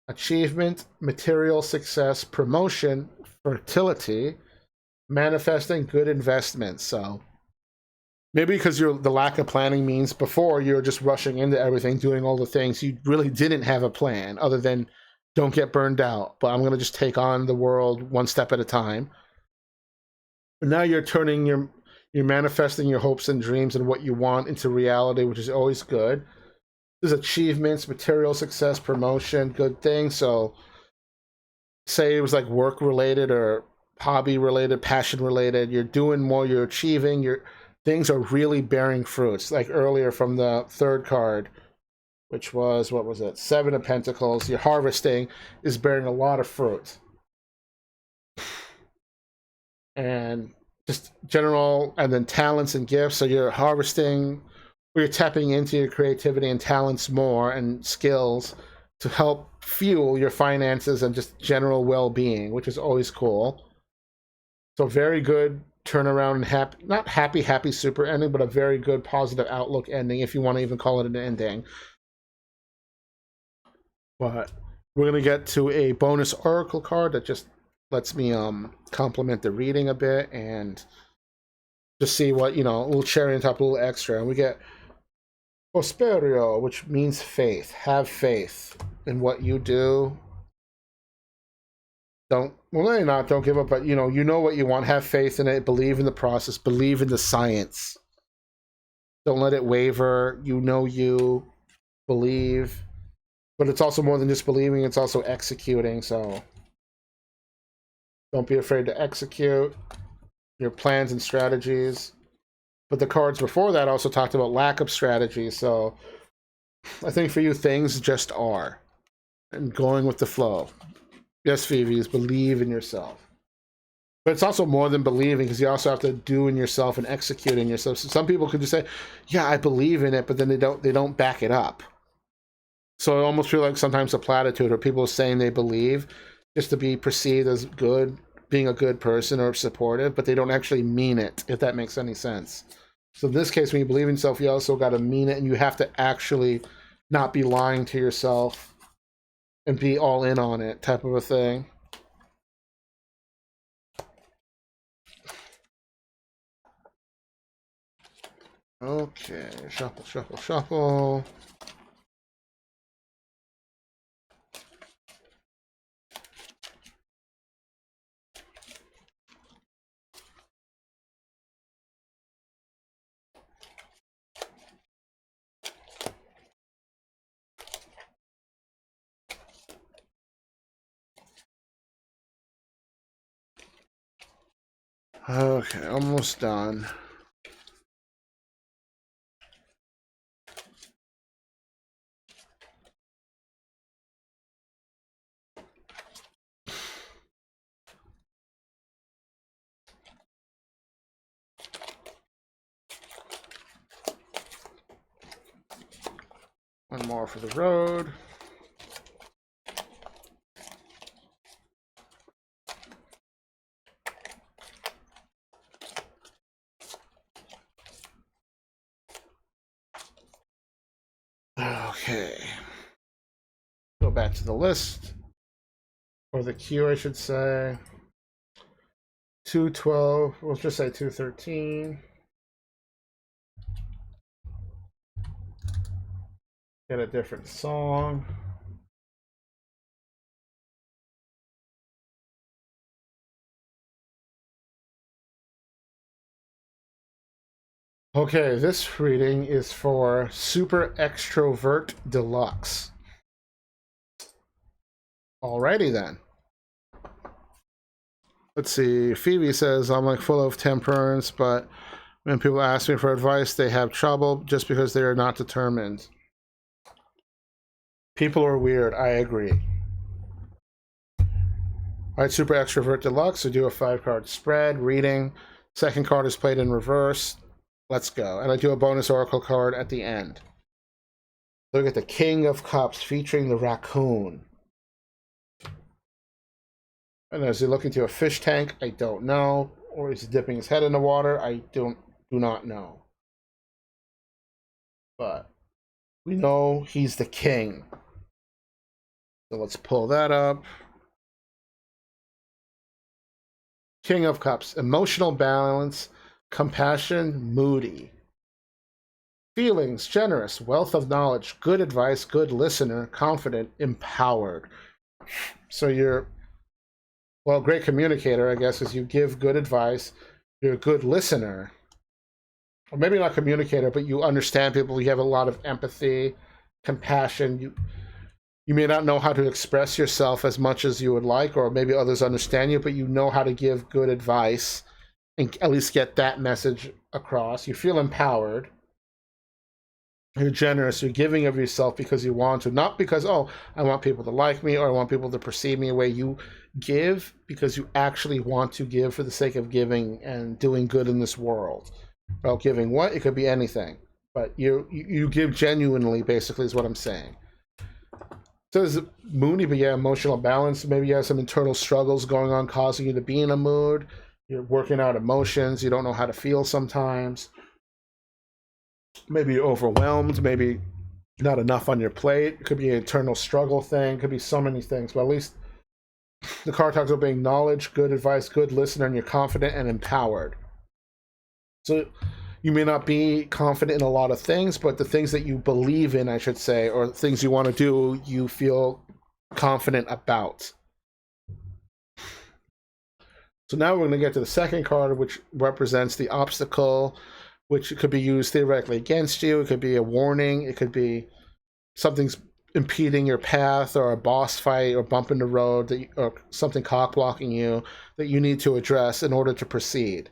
achievement, material success, promotion, fertility, manifesting good investments. So maybe because the lack of planning means before you're just rushing into everything, doing all the things, you really didn't have a plan other than don't get burned out, but I'm going to just take on the world one step at a time. But now you're manifesting your hopes and dreams and what you want into reality, which is always good. There's achievements, material success, promotion, good things. So say it was like work related or hobby related, passion related, you're doing more, you're achieving, your things are really bearing fruits. Like earlier from the third card, which was, what was it? Seven of Pentacles. Your harvesting is bearing a lot of fruit. And just general, and then talents and gifts. So you're harvesting, or you're tapping into your creativity and talents more and skills to help fuel your finances and just general well-being, which is always cool. So very good turnaround and happy super ending, but a very good positive outlook ending, if you want to even call it an ending. But we're going to get to a bonus oracle card that just lets me complement the reading a bit and just see what, a little cherry on top, a little extra. And we get Prosperio, which means faith. Have faith in what you do. Don't give up, but you know what you want. Have faith in it. Believe in the process. Believe in the science. Don't let it waver. You believe. But it's also more than just believing, it's also executing. So don't be afraid to execute your plans and strategies. But the cards before that also talked about lack of strategy. So I think for you, things just are. And going with the flow. Yes, Phoebe, is believe in yourself. But it's also more than believing, because you also have to do in yourself and execute in yourself. So some people could just say, yeah, I believe in it, but then they don't back it up. So I almost feel like sometimes a platitude, or people saying they believe just to be perceived as good, being a good person or supportive, but they don't actually mean it, if that makes any sense. So in this case, when you believe in yourself, you also got to mean it, and you have to actually not be lying to yourself and be all in on it, type of a thing. Okay, shuffle, shuffle, shuffle. Okay, almost done. One more for the road. Okay. Go back to the list. Or the queue, I should say. 212. We'll just say 213. Get a different song. Okay, this reading is for Super Extrovert Deluxe. Alrighty then. Let's see. Phoebe says, I'm like full of temperance, but when people ask me for advice, they have trouble just because they are not determined. People are weird. I agree. All right, Super Extrovert Deluxe. We do a 5-card spread, reading. Second card is played in reverse. Let's go. And I do a bonus Oracle card at the end. Look at the King of Cups featuring the raccoon. And is he looking to a fish tank? I don't know. Or is he dipping his head in the water? I do not know. But we know he's the king. So let's pull that up. King of Cups, emotional balance, compassion, moody. Feelings, generous, wealth of knowledge, good advice, good listener, confident, empowered. So you're, well, great communicator, I guess, is you give good advice. You're a good listener. Or maybe not communicator, but you understand people. You have a lot of empathy, compassion. You may not know how to express yourself as much as you would like, or maybe others understand you, but you know how to give good advice and at least get that message across. You feel empowered. You're generous. You're giving of yourself because you want to, not because, oh, I want people to like me or I want people to perceive me a way. You give because you actually want to give for the sake of giving and doing good in this world. Well, giving what? It could be anything, but you give genuinely, basically, is what I'm saying. Says moody, but yeah, emotional balance. Maybe you have some internal struggles going on causing you to be in a mood. You're working out emotions. You don't know how to feel sometimes. Maybe you're overwhelmed. Maybe not enough on your plate. It could be an internal struggle thing. It could be so many things. But at least the card talks about being knowledge, good advice, good listener, and you're confident and empowered. So you may not be confident in a lot of things, but the things that you believe in, I should say, or things you want to do, you feel confident about. So now we're going to get to the second card, which represents the obstacle, which could be used theoretically against you. It could be a warning. It could be something's impeding your path, or a boss fight, or bump in the road, or something cock blocking you that you need to address in order to proceed.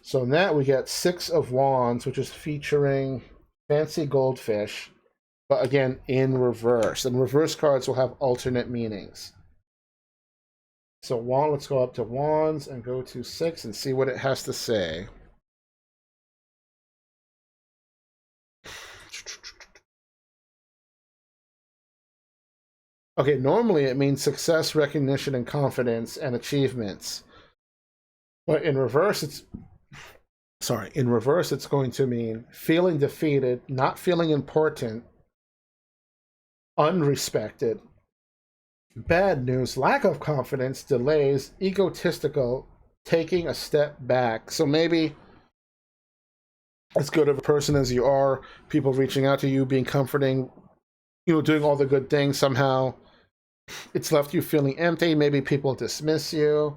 So in that we get 6 of Wands, which is featuring Fancy Goldfish, but again in reverse. And reverse cards will have alternate meanings. So Wand, let's go up to Wands and go to 6 and see what it has to say. Okay, normally it means success, recognition, and confidence and achievements. But in reverse, it's going to mean feeling defeated, not feeling important, unrespected, bad news, lack of confidence, delays, egotistical, taking a step back. So maybe as good of a person as you are, people reaching out to you, being comforting, doing all the good things, somehow it's left you feeling empty. Maybe people dismiss you.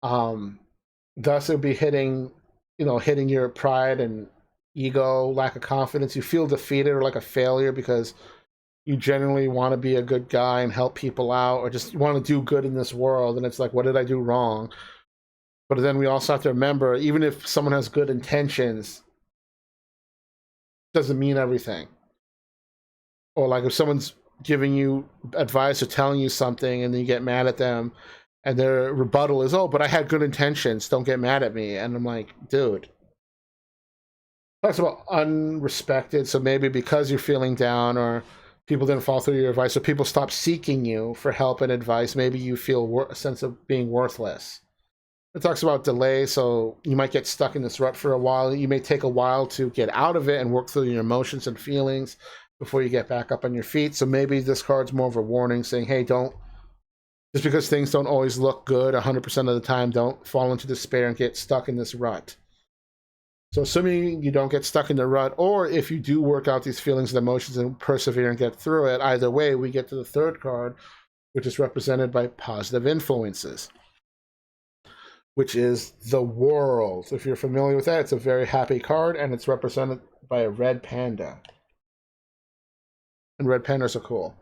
Thus it'll be hitting your pride and ego, lack of confidence. You feel defeated or like a failure because you genuinely want to be a good guy and help people out, or just want to do good in this world. And it's like, what did I do wrong? But then we also have to remember, even if someone has good intentions, doesn't mean everything. Or like if someone's giving you advice or telling you something and then you get mad at them and their rebuttal is, oh, but I had good intentions, don't get mad at me. And I'm like, dude. Talks about unrespected, so maybe because you're feeling down or people didn't follow through your advice or people stop seeking you for help and advice, maybe you feel a sense of being worthless. It talks about delay, so you might get stuck in this rut for a while. You may take a while to get out of it and work through your emotions and feelings before you get back up on your feet. So maybe this card's more of a warning saying, hey, don't, just because things don't always look good 100% of the time, don't fall into despair and get stuck in this rut. So assuming you don't get stuck in the rut, or if you do work out these feelings and emotions and persevere and get through it, either way, we get to the third card, which is represented by positive influences, which is the world. If you're familiar with that, it's a very happy card, and it's represented by a red panda. And red pandas are cool.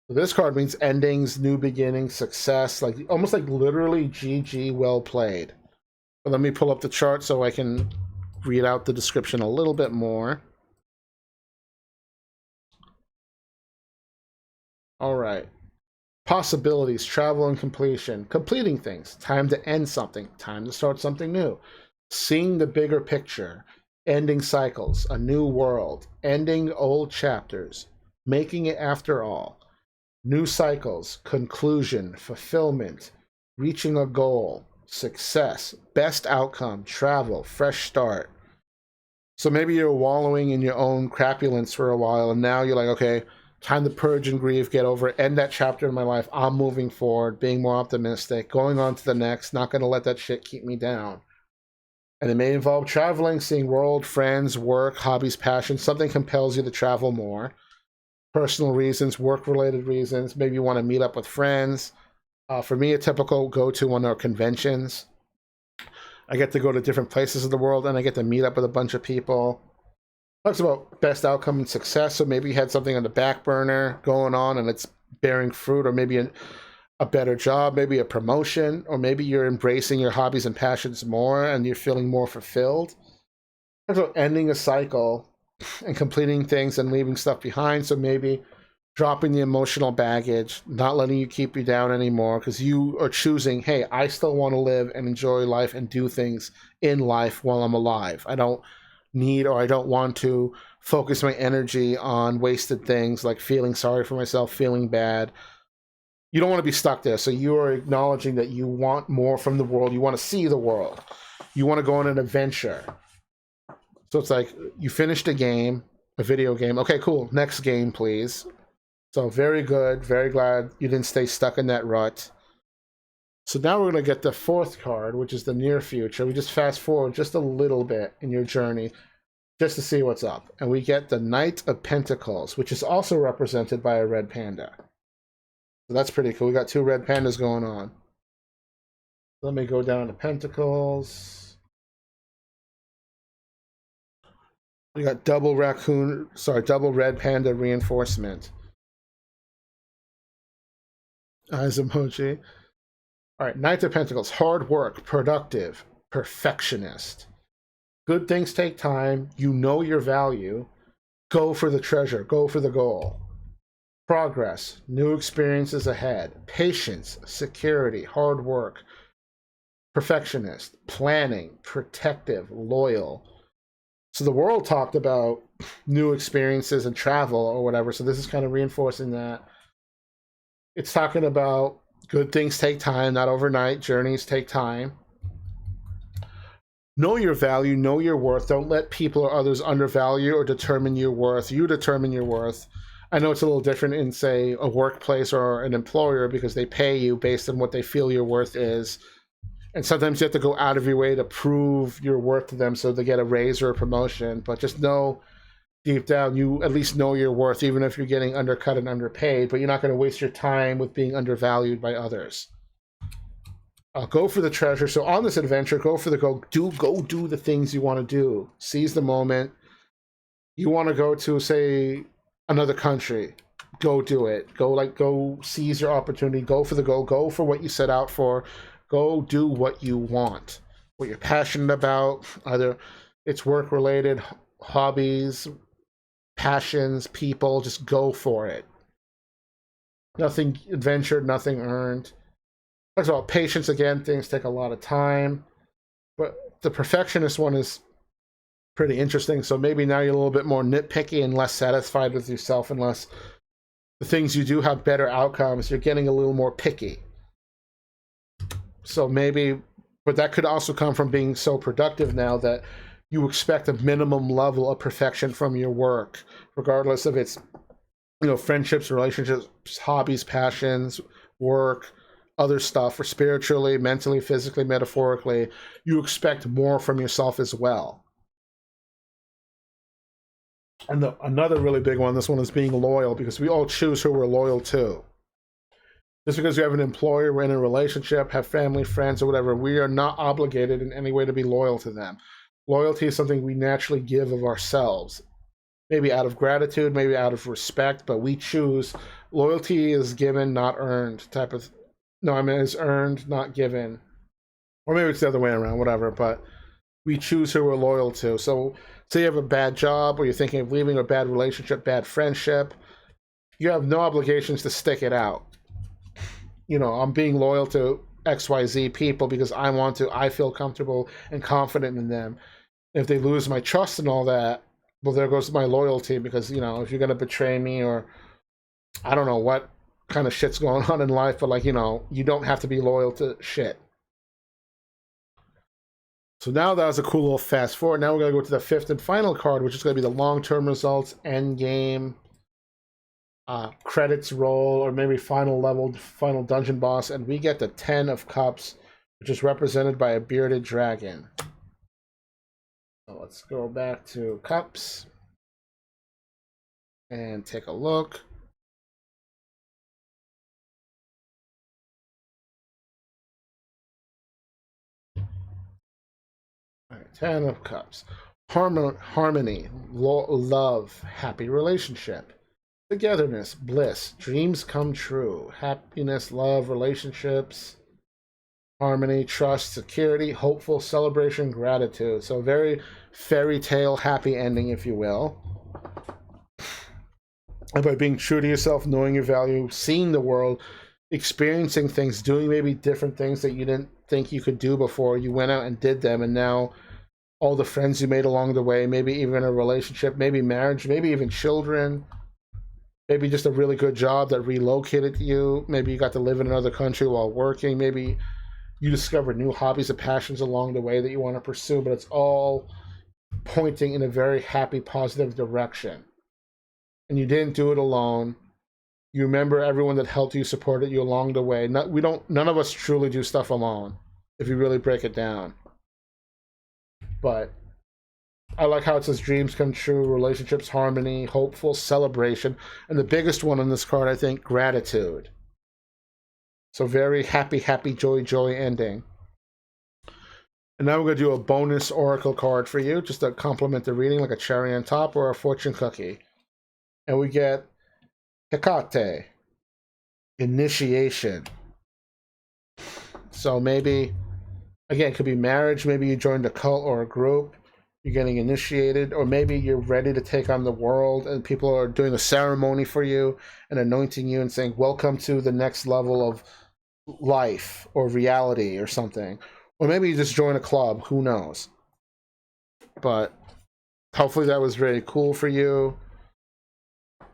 So this card means endings, new beginnings, success, like almost like literally GG, well played. But let me pull up the chart so I can read out the description a little bit more. All right. Possibilities, travel and completion. Completing things. Time to end something. Time to start something new. Seeing the bigger picture. Ending cycles. A new world. Ending old chapters. Making it after all. New cycles. Conclusion. Fulfillment. Reaching a goal. Success. Best outcome. Travel. Fresh start. So maybe you're wallowing in your own crapulence for a while, and now you're like, okay, time to purge and grieve, get over it, end that chapter in my life. I'm moving forward, being more optimistic, going on to the next, not going to let that shit keep me down. And it may involve traveling, seeing world, friends, work, hobbies, passions. Something compels you to travel more. Personal reasons, work-related reasons. Maybe you want to meet up with friends. For me, a typical go-to one are conventions. I get to go to different places of the world, and I get to meet up with a bunch of people. Talks about best outcome and success. So maybe you had something on the back burner going on and it's bearing fruit, or maybe a better job, maybe a promotion, or maybe you're embracing your hobbies and passions more and you're feeling more fulfilled. Talks about ending a cycle and completing things and leaving stuff behind. So maybe dropping the emotional baggage, not letting you keep you down anymore because you are choosing, hey, I still want to live and enjoy life and do things in life while I'm alive. I don't need or I don't want to focus my energy on wasted things like feeling sorry for myself, feeling bad. You don't want to be stuck there. So you are acknowledging that you want more from the world. You want to see the world. You want to go on an adventure. So it's like you finished a game, a video game. Okay, cool. Next game, please. So very good. Very glad you didn't stay stuck in that rut. So now we're going to get the fourth card, which is the near future. We just fast forward just a little bit in your journey just to see what's up. And we get the Knight of Pentacles, which is also represented by a red panda. So that's pretty cool. We got two red pandas going on. Let me go down to Pentacles. We got double red panda reinforcement. Eyes emoji. All right, Knight of Pentacles, hard work, productive, perfectionist. Good things take time. You know your value. Go for the treasure. Go for the goal. Progress, new experiences ahead. Patience, security, hard work. Perfectionist, planning, protective, loyal. So the world talked about new experiences and travel or whatever. So this is kind of reinforcing that. It's talking about good things take time, not overnight. Journeys take time. Know your value, know your worth. Don't let people or others undervalue or determine your worth. You determine your worth. I know it's a little different in, say, a workplace or an employer because they pay you based on what they feel your worth is. And sometimes you have to go out of your way to prove your worth to them so they get a raise or a promotion. But just know deep down, you at least know your worth, even if you're getting undercut and underpaid, but you're not going to waste your time with being undervalued by others. Go for the treasure. So on this adventure, go for the goal. Go do the things you want to do. Seize the moment. You want to go to, say, another country. Go do it. Go seize your opportunity. Go for the goal. Go for what you set out for. Go do what you want, what you're passionate about, either it's work related, hobbies, passions, people. Just go for it. Nothing adventured, nothing earned. Talks about patience again. Things take a lot of time, but the perfectionist one is pretty interesting. So maybe now you're a little bit more nitpicky and less satisfied with yourself, unless the things you do have better outcomes. You're getting a little more picky. So maybe, but that could also come from being so productive now that you expect a minimum level of perfection from your work, regardless of its, friendships, relationships, hobbies, passions, work, other stuff, or spiritually, mentally, physically, metaphorically. You expect more from yourself as well. And another really big one, this one is being loyal, because we all choose who we're loyal to. Just because you have an employer, we're in a relationship, have family, friends, or whatever, we are not obligated in any way to be loyal to them. Loyalty is something we naturally give of ourselves. Maybe out of gratitude, maybe out of respect, but we choose. Loyalty is given, not earned type of. No, I mean, it's earned, not given. Or maybe it's the other way around, whatever, but we choose who we're loyal to. So, say you have a bad job, or you're thinking of leaving, a bad relationship, bad friendship, you have no obligations to stick it out. I'm being loyal to XYZ people because I feel comfortable and confident in them. If they lose my trust and all that, well, there goes my loyalty, because, if you're going to betray me, or I don't know what kind of shit's going on in life, but you don't have to be loyal to shit. So now that was a cool little fast forward. Now we're going to go to the fifth and final card, which is going to be the long-term results, end game, credits roll, or maybe final level, final dungeon boss, and we get the 10 of Cups, which is represented by a bearded dragon. So let's go back to Cups and take a look. All right, 10 of Cups. Harmony, love, happy relationship. Togetherness, bliss, dreams come true. Happiness, love, relationships, harmony, trust, security, hopeful, celebration, gratitude. So very fairy tale, happy ending, if you will. And by being true to yourself, knowing your value, seeing the world, experiencing things, doing maybe different things that you didn't think you could do before, you went out and did them, and now all the friends you made along the way, maybe even a relationship, maybe marriage, maybe even children, maybe just a really good job that relocated you, maybe you got to live in another country while working, maybe you discover new hobbies and passions along the way that you want to pursue, but it's all pointing in a very happy, positive direction. And you didn't do it alone. You remember everyone that helped you, supported you along the way. None of us truly do stuff alone, if you really break it down. But I like how it says dreams come true, relationships, harmony, hopeful, celebration, and the biggest one on this card, I think, gratitude. So very happy, happy, joy, joy ending. And now we're going to do a bonus oracle card for you, just to complement the reading, like a cherry on top or a fortune cookie. And we get Hecate, initiation. So maybe, again, it could be marriage. Maybe you joined a cult or a group. You're getting initiated, or maybe you're ready to take on the world, and people are doing a ceremony for you and anointing you and saying, welcome to the next level of life or reality or something. Or maybe you just join a club. Who knows? But hopefully that was very cool for you. A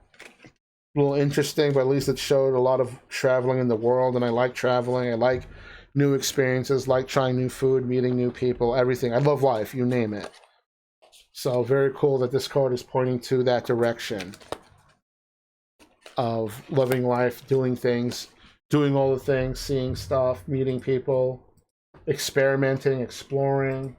little interesting, but at least it showed a lot of traveling in the world, and I like traveling. I like new experiences, like trying new food, meeting new people, everything. I love life, you name it. So very cool that this card is pointing to that direction of loving life, doing things, doing all the things, seeing stuff, meeting people, experimenting, exploring.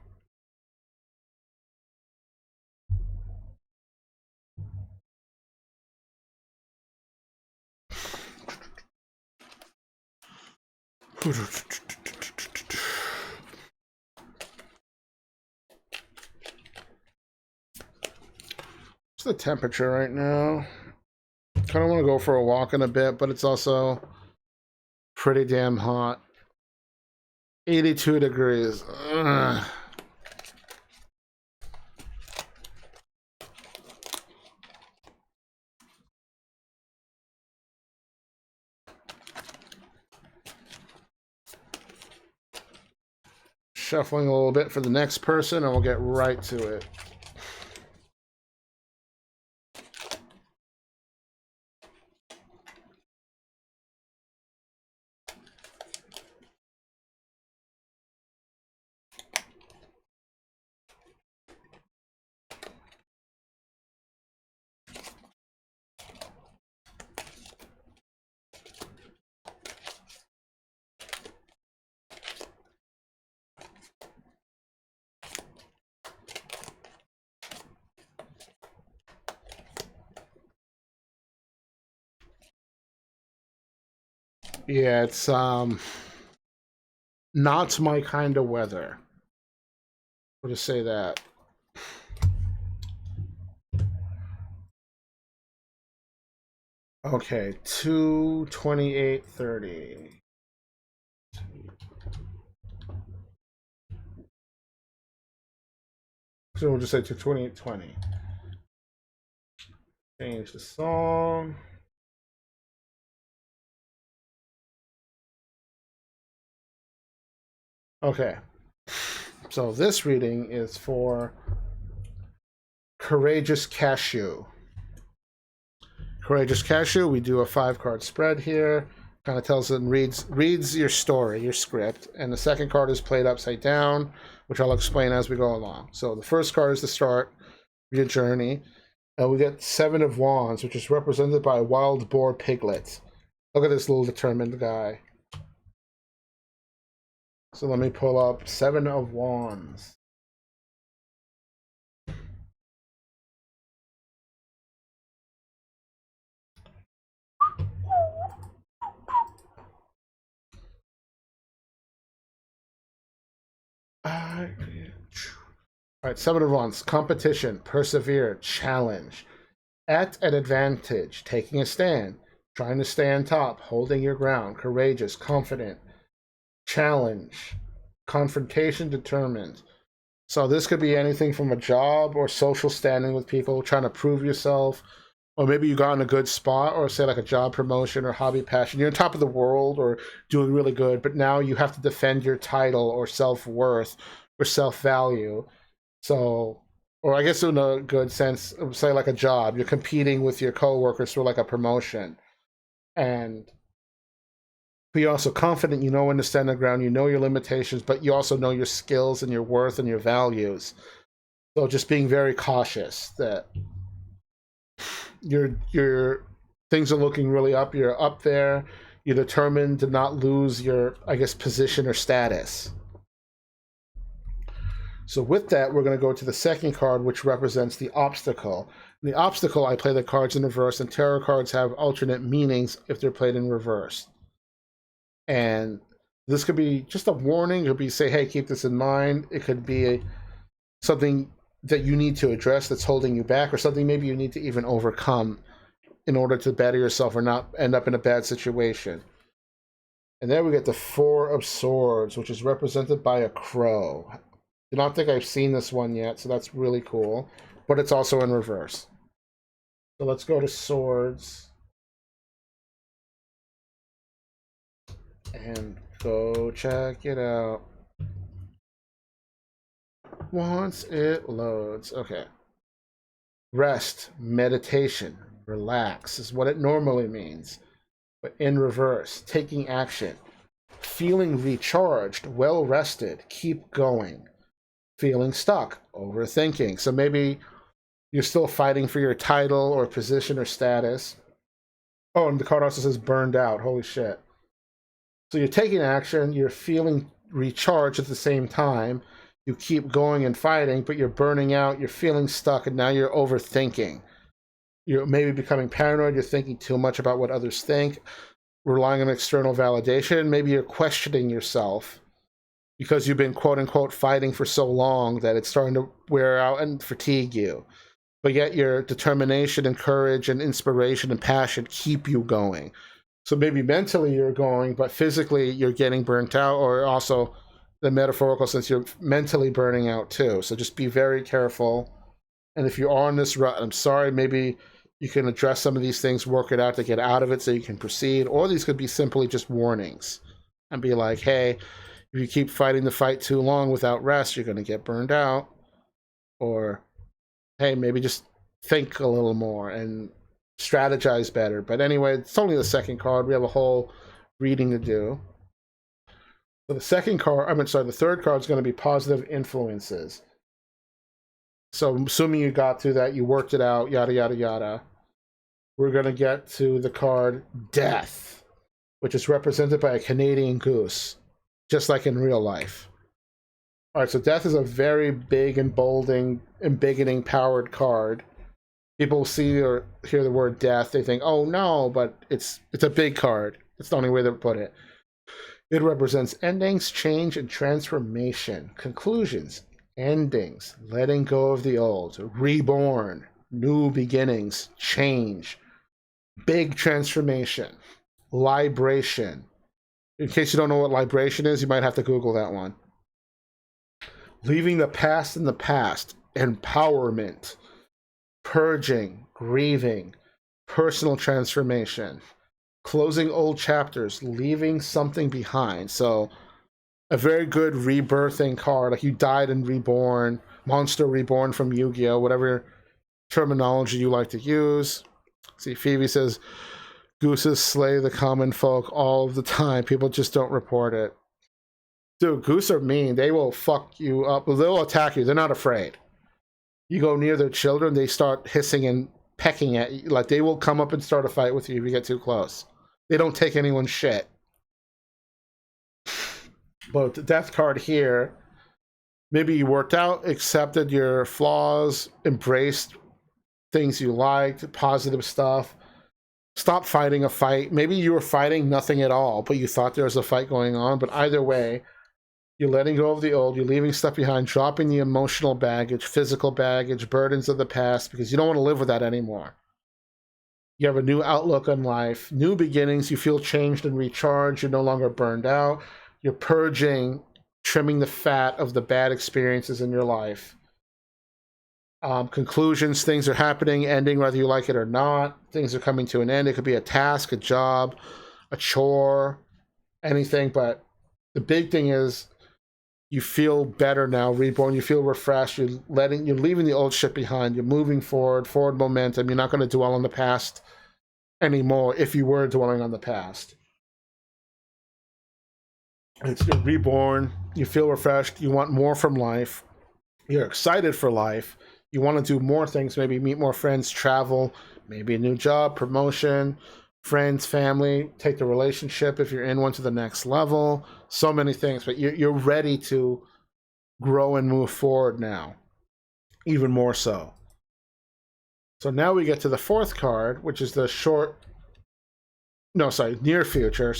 What's the temperature right now? Kind of want to go for a walk in a bit, but it's also pretty damn hot. 82 degrees. Ugh. Shuffling a little bit for the next person, and we'll get right to it. Yeah, it's not my kind of weather. I'll just say that. Okay, 2:28:30. So we'll just say 2:28:20. Change the song. Okay. So this reading is for Courageous Cashew. Courageous Cashew, we do a 5-card spread here. Kind of tells and reads your story, your script, and the second card is played upside down, which I'll explain as we go along. So the first card is the start of your journey. We get 7 of Wands, which is represented by a wild boar piglet. Look at this little determined guy. So let me pull up 7 of Wands. All right, 7 of Wands. Competition, persevere, challenge. At an advantage, taking a stand, trying to stay on top, holding your ground, courageous, confident, challenge, confrontation, determined. So this could be anything from a job or social standing with people, trying to prove yourself, or maybe you got in a good spot, or say like a job promotion or hobby passion. You're on top of the world or doing really good, but now you have to defend your title or self-worth or self-value. So, or I guess in a good sense, say like a job, you're competing with your coworkers for like a promotion, and but you're also confident. You know when to stand the ground. You know your limitations, but you also know your skills and your worth and your values. So just being very cautious that your things are looking really up. You're up there. You're determined to not lose your, I guess, position or status. So with that, we're going to go to the second card, which represents the obstacle. In the obstacle, I play the cards in reverse, and tarot cards have alternate meanings if they're played in reverse. And this could be just a warning. It could be say, hey, keep this in mind. It could be something that you need to address that's holding you back, or something maybe you need to even overcome in order to better yourself or not end up in a bad situation. And then we get the 4 of Swords, which is represented by a crow. I don't think I've seen this one yet, so that's really cool. But it's also in reverse. So let's go to Swords. And go check it out. Once it loads. Okay. Rest, meditation, relax is what it normally means. But in reverse, taking action, feeling recharged, well rested, keep going. Feeling stuck, overthinking. So maybe you're still fighting for your title or position or status. Oh, and the card also says burned out. Holy shit. So you're taking action, you're feeling recharged at the same time. You keep going and fighting, but you're burning out, you're feeling stuck, and now you're overthinking. You're maybe becoming paranoid, you're thinking too much about what others think, relying on external validation. Maybe you're questioning yourself because you've been quote unquote fighting for so long that it's starting to wear out and fatigue you. But yet your determination and courage and inspiration and passion keep you going. So maybe mentally you're going, but physically you're getting burnt out, or also the metaphorical sense, you're mentally burning out too. So just be very careful. And if you are on this rut, I'm sorry, maybe you can address some of these things, work it out to get out of it so you can proceed. Or these could be simply just warnings and be like, hey, if you keep fighting the fight too long without rest, you're going to get burned out. Or, hey, maybe just think a little more and strategize better. But anyway, it's only the second card. We have a whole reading to do. So the third card is going to be positive influences. So assuming you got through that, you worked it out, yada, yada, yada. We're going to get to the card Death, which is represented by a Canadian goose, just like in real life. All right, so Death is a very big and bolding and bigoting powered card. People see or hear the word death, they think, oh no, but it's a big card. That's the only way to put it. It represents endings, change, and transformation, conclusions, endings, letting go of the old, reborn, new beginnings, change, big transformation, libration. In case you don't know what libration is, you might have to Google that one. Leaving the past in the past, empowerment, purging, grieving, personal transformation, closing old chapters, leaving something behind. So a very good rebirthing card, like you died and reborn, monster reborn from Yu-Gi-Oh, whatever terminology you like to use. See, Phoebe says, gooses slay the common folk all the time. People just don't report it. Dude, goose are mean. They will fuck you up. They'll attack you. They're not afraid. You go near their children, they start hissing and pecking at you. Like, they will come up and start a fight with you if you get too close. They don't take anyone's shit. But the death card here, maybe you worked out, accepted your flaws, embraced things you liked, positive stuff. Stop fighting a fight. Maybe you were fighting nothing at all, but you thought there was a fight going on. But either way, you're letting go of the old, you're leaving stuff behind, dropping the emotional baggage, physical baggage, burdens of the past, because you don't want to live with that anymore. You have a new outlook on life, new beginnings, you feel changed and recharged, you're no longer burned out. You're purging, trimming the fat of the bad experiences in your life. Conclusions, things are happening, ending whether you like it or not. Things are coming to an end. It could be a task, a job, a chore, anything. But the big thing is you feel better now, reborn. You feel refreshed. You're leaving the old shit behind. You're moving forward momentum. You're not going to dwell on the past anymore if you were dwelling on the past. You're reborn. You feel refreshed. You want more from life. You're excited for life. You want to do more things, maybe meet more friends, travel, maybe a new job, promotion, friends, family, take the relationship if you're in one to the next level, so many things. But you're ready to grow and move forward now, even more so. So now we get to the fourth card, which is the near future.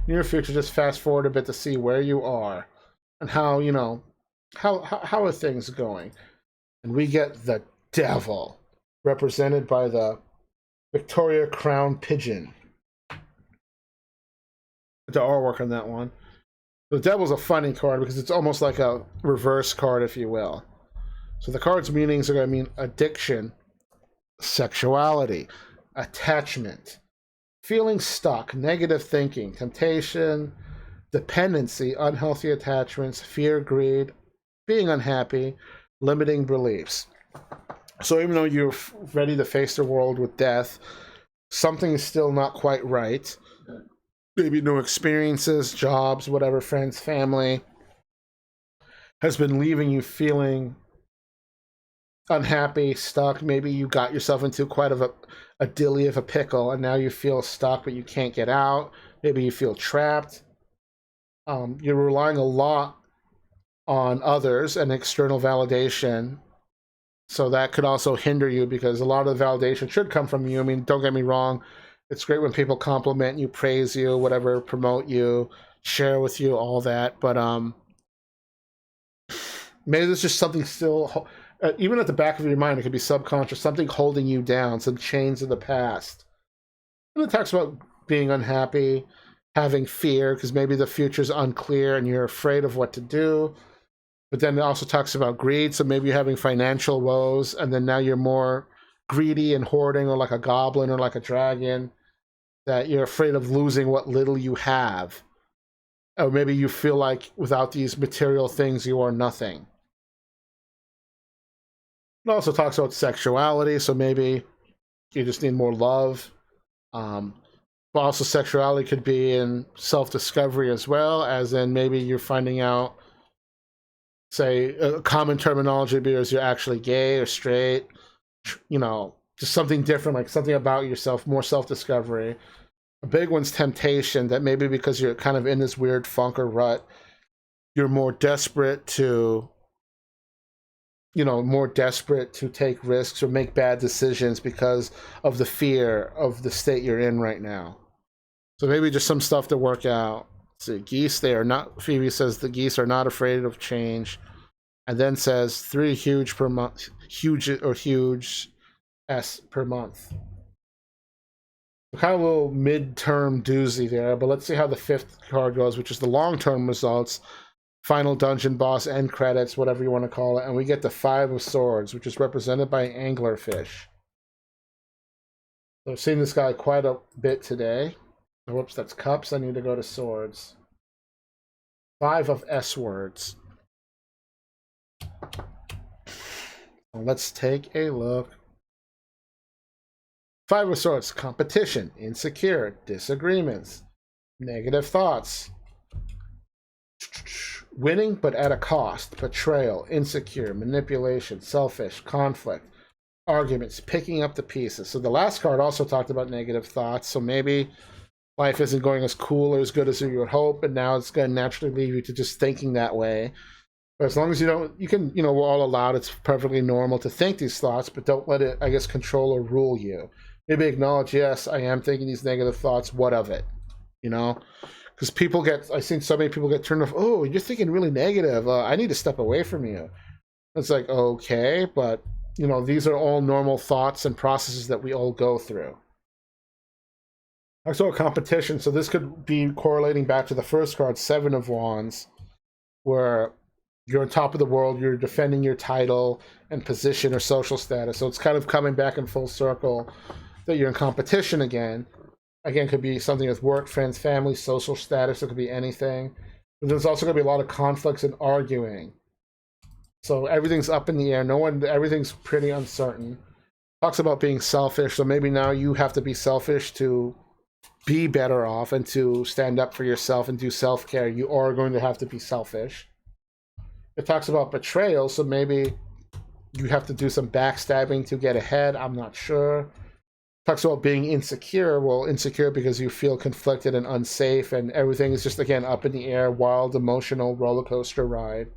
Near future, just fast forward a bit to see where you are and how are things going. And we get the Devil, represented by the Victoria Crown Pigeon. The artwork on that one. The Devil's a funny card because it's almost like a reverse card, if you will. So the card's meanings are going to mean addiction, sexuality, attachment, feeling stuck, negative thinking, temptation, dependency, unhealthy attachments, fear, greed, being unhappy, limiting beliefs. So even though you're ready to face the world with death, something is still not quite right. Maybe new experiences, jobs, whatever, friends, family, has been leaving you feeling unhappy, stuck. Maybe you got yourself into quite a dilly of a pickle, and now you feel stuck, but you can't get out. Maybe you feel trapped. You're relying a lot on others and external validation. So that could also hinder you because a lot of the validation should come from you. I mean, don't get me wrong. It's great when people compliment you, praise you, whatever, promote you, share with you, all that. But maybe there's just something still, even at the back of your mind, it could be subconscious, something holding you down, some chains of the past. And it talks about being unhappy, having fear because maybe the future's unclear and you're afraid of what to do. But then it also talks about greed, so maybe you're having financial woes, and then now you're more greedy and hoarding, or like a goblin or like a dragon, that you're afraid of losing what little you have. Or maybe you feel like without these material things, you are nothing. It also talks about sexuality, so maybe you just need more love. Um, but also, sexuality could be in self discovery as well, as in maybe you're finding out, say, a common terminology because you're actually gay or straight, just something different, like something about yourself, more self discovery. A big one's temptation, that maybe because you're kind of in this weird funk or rut, you're more desperate to take risks or make bad decisions because of the fear of the state you're in right now. So maybe just some stuff to work out. So geese, they are not. Phoebe says the geese are not afraid of change, and then says 3 huge per month, huge s per month. Kind of a little mid-term doozy there, but let's see how the 5th card goes, which is the long-term results. Final dungeon boss, end credits, whatever you want to call it, and we get the 5 of Swords, which is represented by an anglerfish. So I've seen this guy quite a bit today. Oh, whoops, that's cups. I need to go to swords. 5 of S words. Let's take a look. 5 of Swords, competition, insecure, disagreements, negative thoughts. Winning, but at a cost, betrayal, insecure, manipulation, selfish, conflict, arguments, picking up the pieces. So the last card also talked about negative thoughts. So maybe life isn't going as cool or as good as you would hope, and now it's going to naturally lead you to just thinking that way. But as long as we're all allowed, it's perfectly normal to think these thoughts, but don't let it, I guess, control or rule you. Maybe acknowledge, yes, I am thinking these negative thoughts. What of it? Because I've seen so many people get turned off. Oh, you're thinking really negative. I need to step away from you. It's like, okay, but these are all normal thoughts and processes that we all go through. I saw a competition, so this could be correlating back to the first card, 7 of Wands, where you're on top of the world, you're defending your title and position or social status. So it's kind of coming back in full circle that you're in competition again. Again, could be something with work, friends, family, social status. It could be anything. But there's also going to be a lot of conflicts and arguing. So everything's up in the air. Everything's pretty uncertain. Talks about being selfish. So maybe now you have to be selfish to be better off and to stand up for yourself and do self-care. You are going to have to be selfish. It talks about betrayal. So maybe you have to do some backstabbing to get ahead. I'm not sure. Talks about being insecure. Well, insecure because you feel conflicted and unsafe, and everything is just, again, up in the air, wild, emotional roller coaster ride.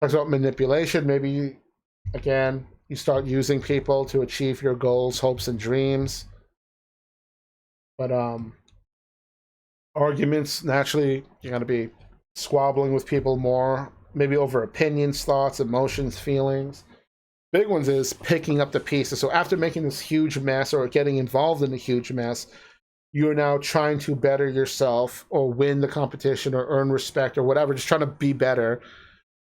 Talks about manipulation. Maybe, again, you start using people to achieve your goals, hopes, and dreams. But arguments, naturally, you're going to be squabbling with people more, maybe over opinions, thoughts, emotions, feelings. Big ones is picking up the pieces. So after making this huge mess or getting involved in a huge mess, you're now trying to better yourself or win the competition or earn respect or whatever, just trying to be better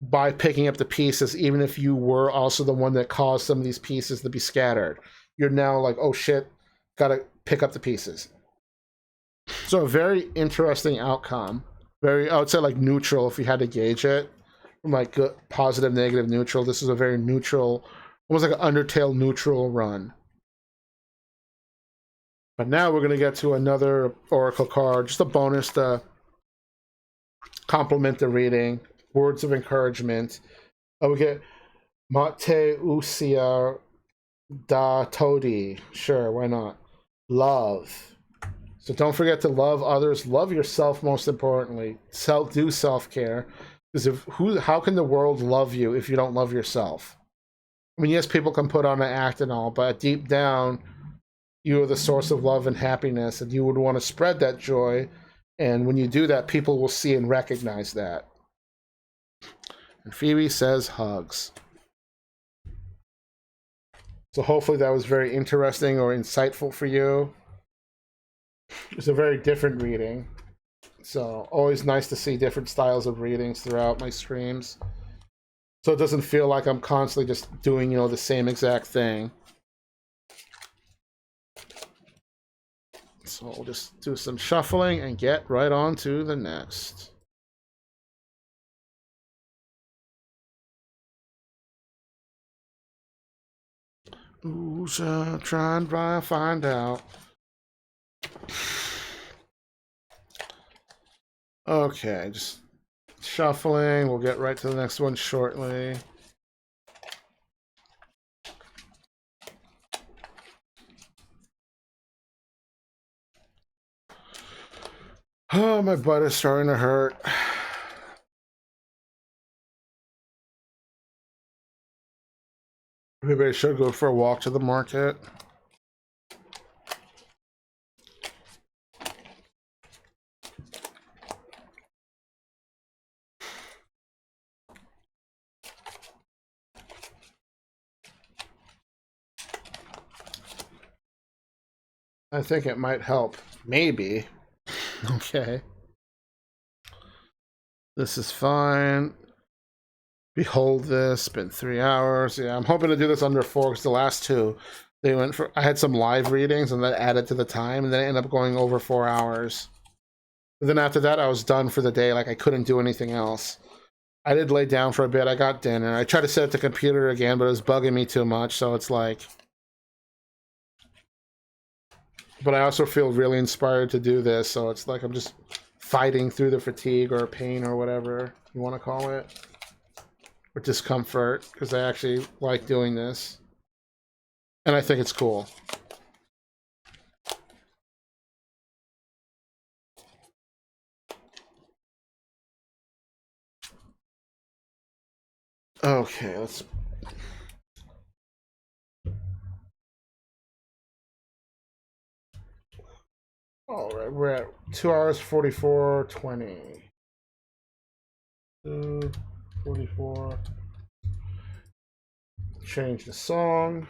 by picking up the pieces, even if you were also the one that caused some of these pieces to be scattered. You're now like, oh shit, gotta pick up the pieces. So a very interesting outcome. I would say like neutral if you had to gauge it. Like good, positive, negative, neutral. This is a very neutral, almost like an Undertale neutral run. But now we're going to get to another Oracle card, just a bonus to complement the reading. Words of encouragement. We get Mate Usia Da Todi. Sure, why not? Love. So don't forget to love others. Love yourself most importantly. Do self-care. Because how can the world love you if you don't love yourself? I mean, yes, people can put on an act and all, but deep down, you are the source of love and happiness, and you would want to spread that joy. And when you do that, people will see and recognize that. And Phoebe says hugs. So hopefully that was very interesting or insightful for you. It's a very different reading. So always nice to see different styles of readings throughout my streams. So it doesn't feel like I'm constantly just doing, the same exact thing. So we'll just do some shuffling and get right on to the next. Who's trying to find out? Okay, just shuffling. We'll get right to the next one shortly. Oh, my butt is starting to hurt. Maybe I should go for a walk to the market. I think it might help. Maybe. Okay. This is fine. Behold this. Been 3 hours. Yeah, I'm hoping to do this under 4 because the last two, they went for. I had some live readings and that added to the time, and then it ended up going over 4 hours. But then after that, I was done for the day. Like I couldn't do anything else. I did lay down for a bit. I got dinner. I tried to set up the computer again, but it was bugging me too much. So it's like. But I also feel really inspired to do this. So it's like I'm just fighting through the fatigue or pain or whatever you want to call it. Or discomfort, because I actually like doing this. And I think it's cool. Okay, let's... Alright, we're at 2 hours 44:20. 2:44. Change the song.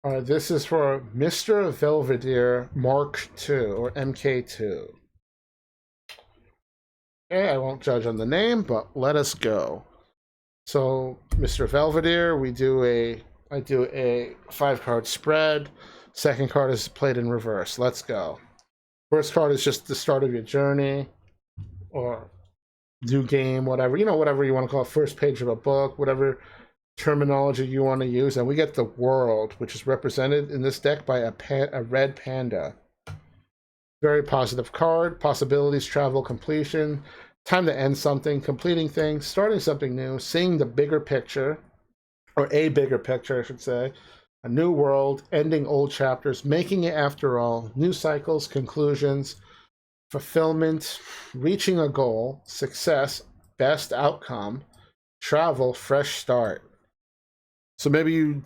This is for Mr. Belvedere Mark II, or MK2. Okay, I won't judge on the name, but let us go. So, Mr. Belvedere, I do a 5-card spread. Second card is played in reverse. Let's go. First card is just the start of your journey, or new game, whatever, whatever you want to call it, first page of a book, whatever terminology you want to use. And we get the world, which is represented in this deck by a red panda. Very positive card. Possibilities, travel, completion, time to end something, completing things, starting something new, seeing the bigger picture, or a bigger picture, I should say. A new world, ending old chapters, making it after all, new cycles, conclusions, fulfillment, reaching a goal, success, best outcome, travel, fresh start. So maybe you've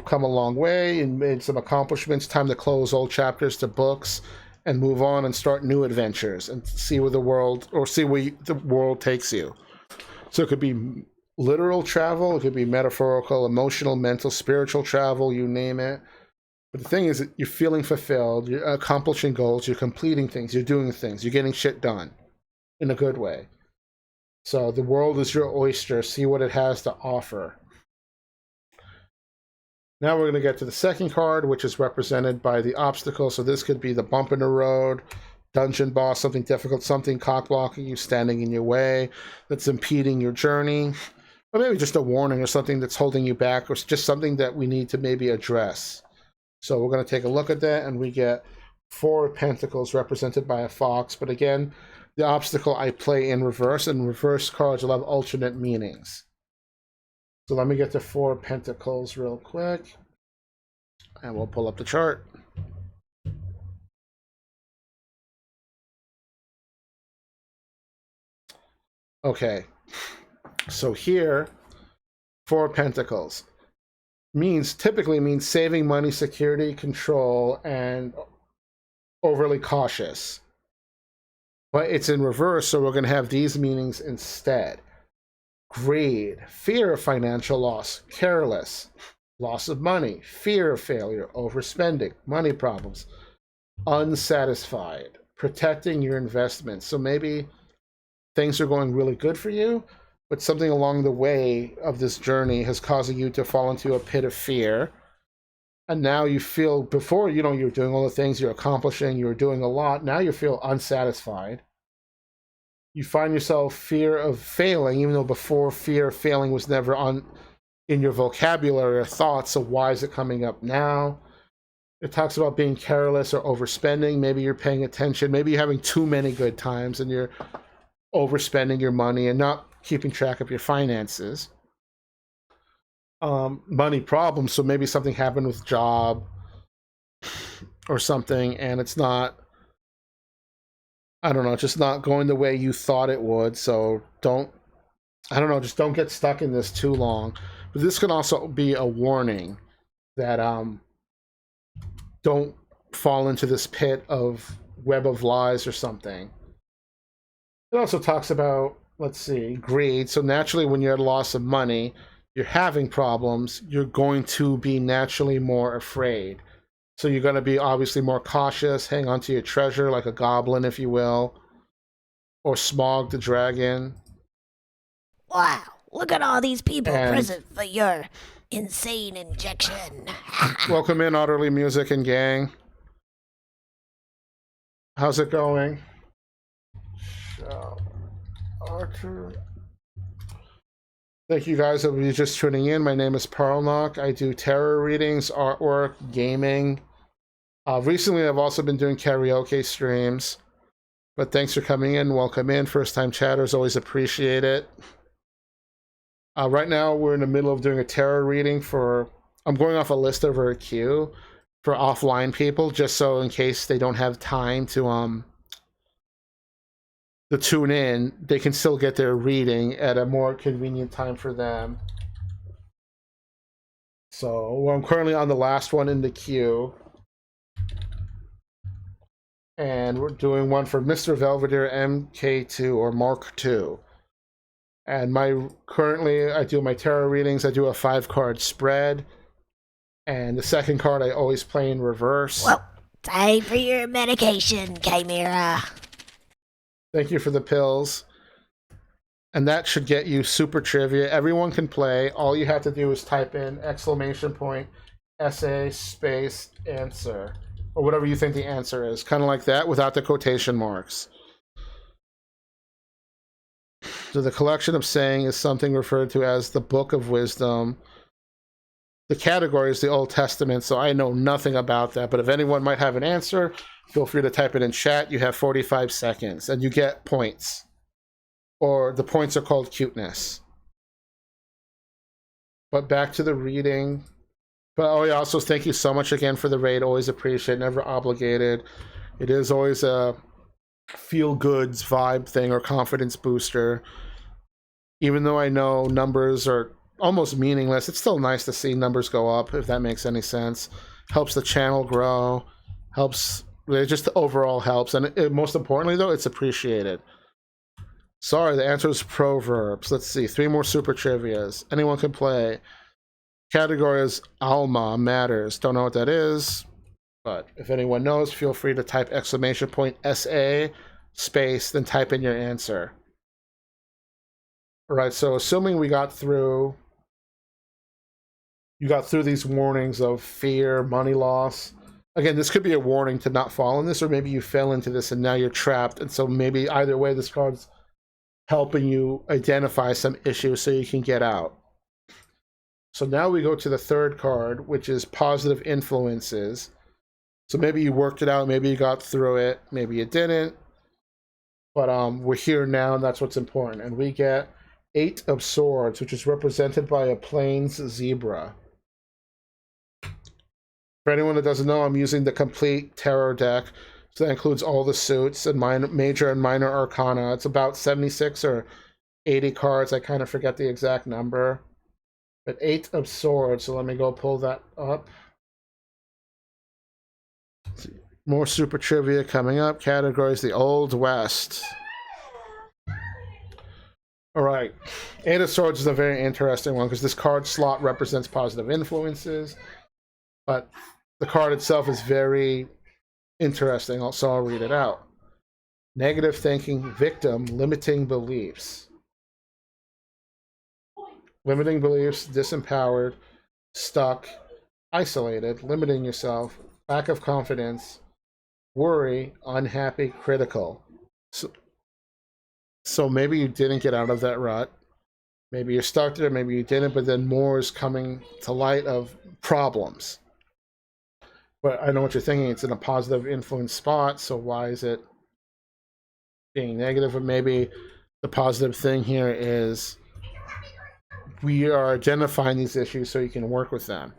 come a long way and made some accomplishments. Time to close old chapters to books and move on and start new adventures and see where the world takes you. So it could be literal travel, it could be metaphorical, emotional, mental, spiritual travel, you name it. But the thing is that you're feeling fulfilled, you're accomplishing goals, you're completing things, you're doing things, you're getting shit done in a good way. So the world is your oyster. See what it has to offer. Now we're going to get to the second card, which is represented by the obstacle. So this could be the bump in the road, dungeon boss, something difficult, something cock blocking you, standing in your way, that's impeding your journey. Or maybe just a warning or something that's holding you back, or just something that we need to maybe address. So we're going to take a look at that, and we get 4 pentacles represented by a fox. But again, the obstacle I play in reverse, and reverse cards will have alternate meanings. So let me get to 4 pentacles real quick, and we'll pull up the chart. Okay, so here, 4 pentacles typically means saving money, security, control, and overly cautious. But it's in reverse, so we're going to have these meanings instead. Greed, fear of financial loss, careless, loss of money, fear of failure, overspending, money problems, unsatisfied, protecting your investments. So maybe things are going really good for you, but something along the way of this journey has causing you to fall into a pit of fear. And now you feel, before, you're doing all the things, you're accomplishing, you're doing a lot. Now you feel unsatisfied. You find yourself fear of failing, even though before fear of failing was never on in your vocabulary or thoughts. So why is it coming up now? It talks about being careless or overspending. Maybe you're paying attention. Maybe you're having too many good times and you're overspending your money and not keeping track of your finances. Money problems. So maybe something happened with job or something, and it's not, I don't know, just not going the way you thought it would. So just don't get stuck in this too long. But this can also be a warning that don't fall into this pit of web of lies or something. It also talks about, let's see, greed. So naturally, when you're at a loss of money, you're having problems, you're going to be naturally more afraid. So you're going to be obviously more cautious, hang on to your treasure like a goblin, if you will, or Smog the dragon.
Wow, look at all these people
And
present for your insane injection.
welcome in, Utterly Music and Gang. How's it going? Archer. Thank you guys for just tuning in. My name is parlnock. I do tarot readings, artwork, gaming. Recently, I've also been doing karaoke streams. But thanks for coming in. Welcome in. First-time chatters, always appreciate it. Right now, we're in the middle of doing a tarot reading for... I'm going off a list over a queue for offline people, just so in case they don't have time to tune in, they can still get their reading at a more convenient time for them. So I'm currently on the last one in the queue. And we're doing one for Mr. Velveteer MK2 or Mark II. And currently I do my tarot readings. I do a 5-card spread. And the second card I always play in reverse.
Well, time for your medication, Chimera.
Thank you for the pills. And that should get you super trivia. Everyone can play. All you have to do is type in !essay space answer. Or whatever you think the answer is. Kind of like that, without the quotation marks. So the collection of saying is something referred to as the Book of Wisdom. The category is the Old Testament, so I know nothing about that. But if anyone might have an answer, feel free to type it in chat. You have 45 seconds, and you get points. Or the points are called cuteness. But back to the reading. But oh yeah, also thank you so much again for the raid. Always appreciate, never obligated. It is always a feel-goods vibe thing or confidence booster. Even though I know numbers are almost meaningless, it's still nice to see numbers go up, if that makes any sense. Helps the channel grow. It just overall helps. And most importantly, though, it's appreciated. Sorry, the answer is proverbs. Let's see. 3 more super trivias. Anyone can play. Category is Alma, matters. Don't know what that is, but if anyone knows, feel free to type !SA space, then type in your answer. All right, so assuming you got through these warnings of fear, money loss. Again, this could be a warning to not fall in this, or maybe you fell into this and now you're trapped. And so maybe either way, this card's helping you identify some issues so you can get out. So now we go to the third card, which is positive influences. So maybe you worked it out, maybe you got through it, maybe you didn't. But we're here now, and that's what's important. And we get 8 of Swords, which is represented by a plains zebra. For anyone that doesn't know, I'm using the complete tarot deck. So that includes all the suits and major and minor arcana. It's about 76 or 80 cards. I kind of forget the exact number. But 8 of Swords, so let me go pull that up. More super trivia coming up. Categories, the Old West. All right. Eight of Swords is a very interesting one because this card slot represents positive influences, but the card itself is very interesting, so I'll read it out. Negative thinking, victim, limiting beliefs. Limiting beliefs, disempowered, stuck, isolated, limiting yourself, lack of confidence, worry, unhappy, critical. So maybe you didn't get out of that rut. Maybe you're stuck there, maybe you didn't, but then more is coming to light of problems. But I know what you're thinking. It's in a positive influence spot, so why is it being negative? Or maybe the positive thing here is we are identifying these issues so you can work with them.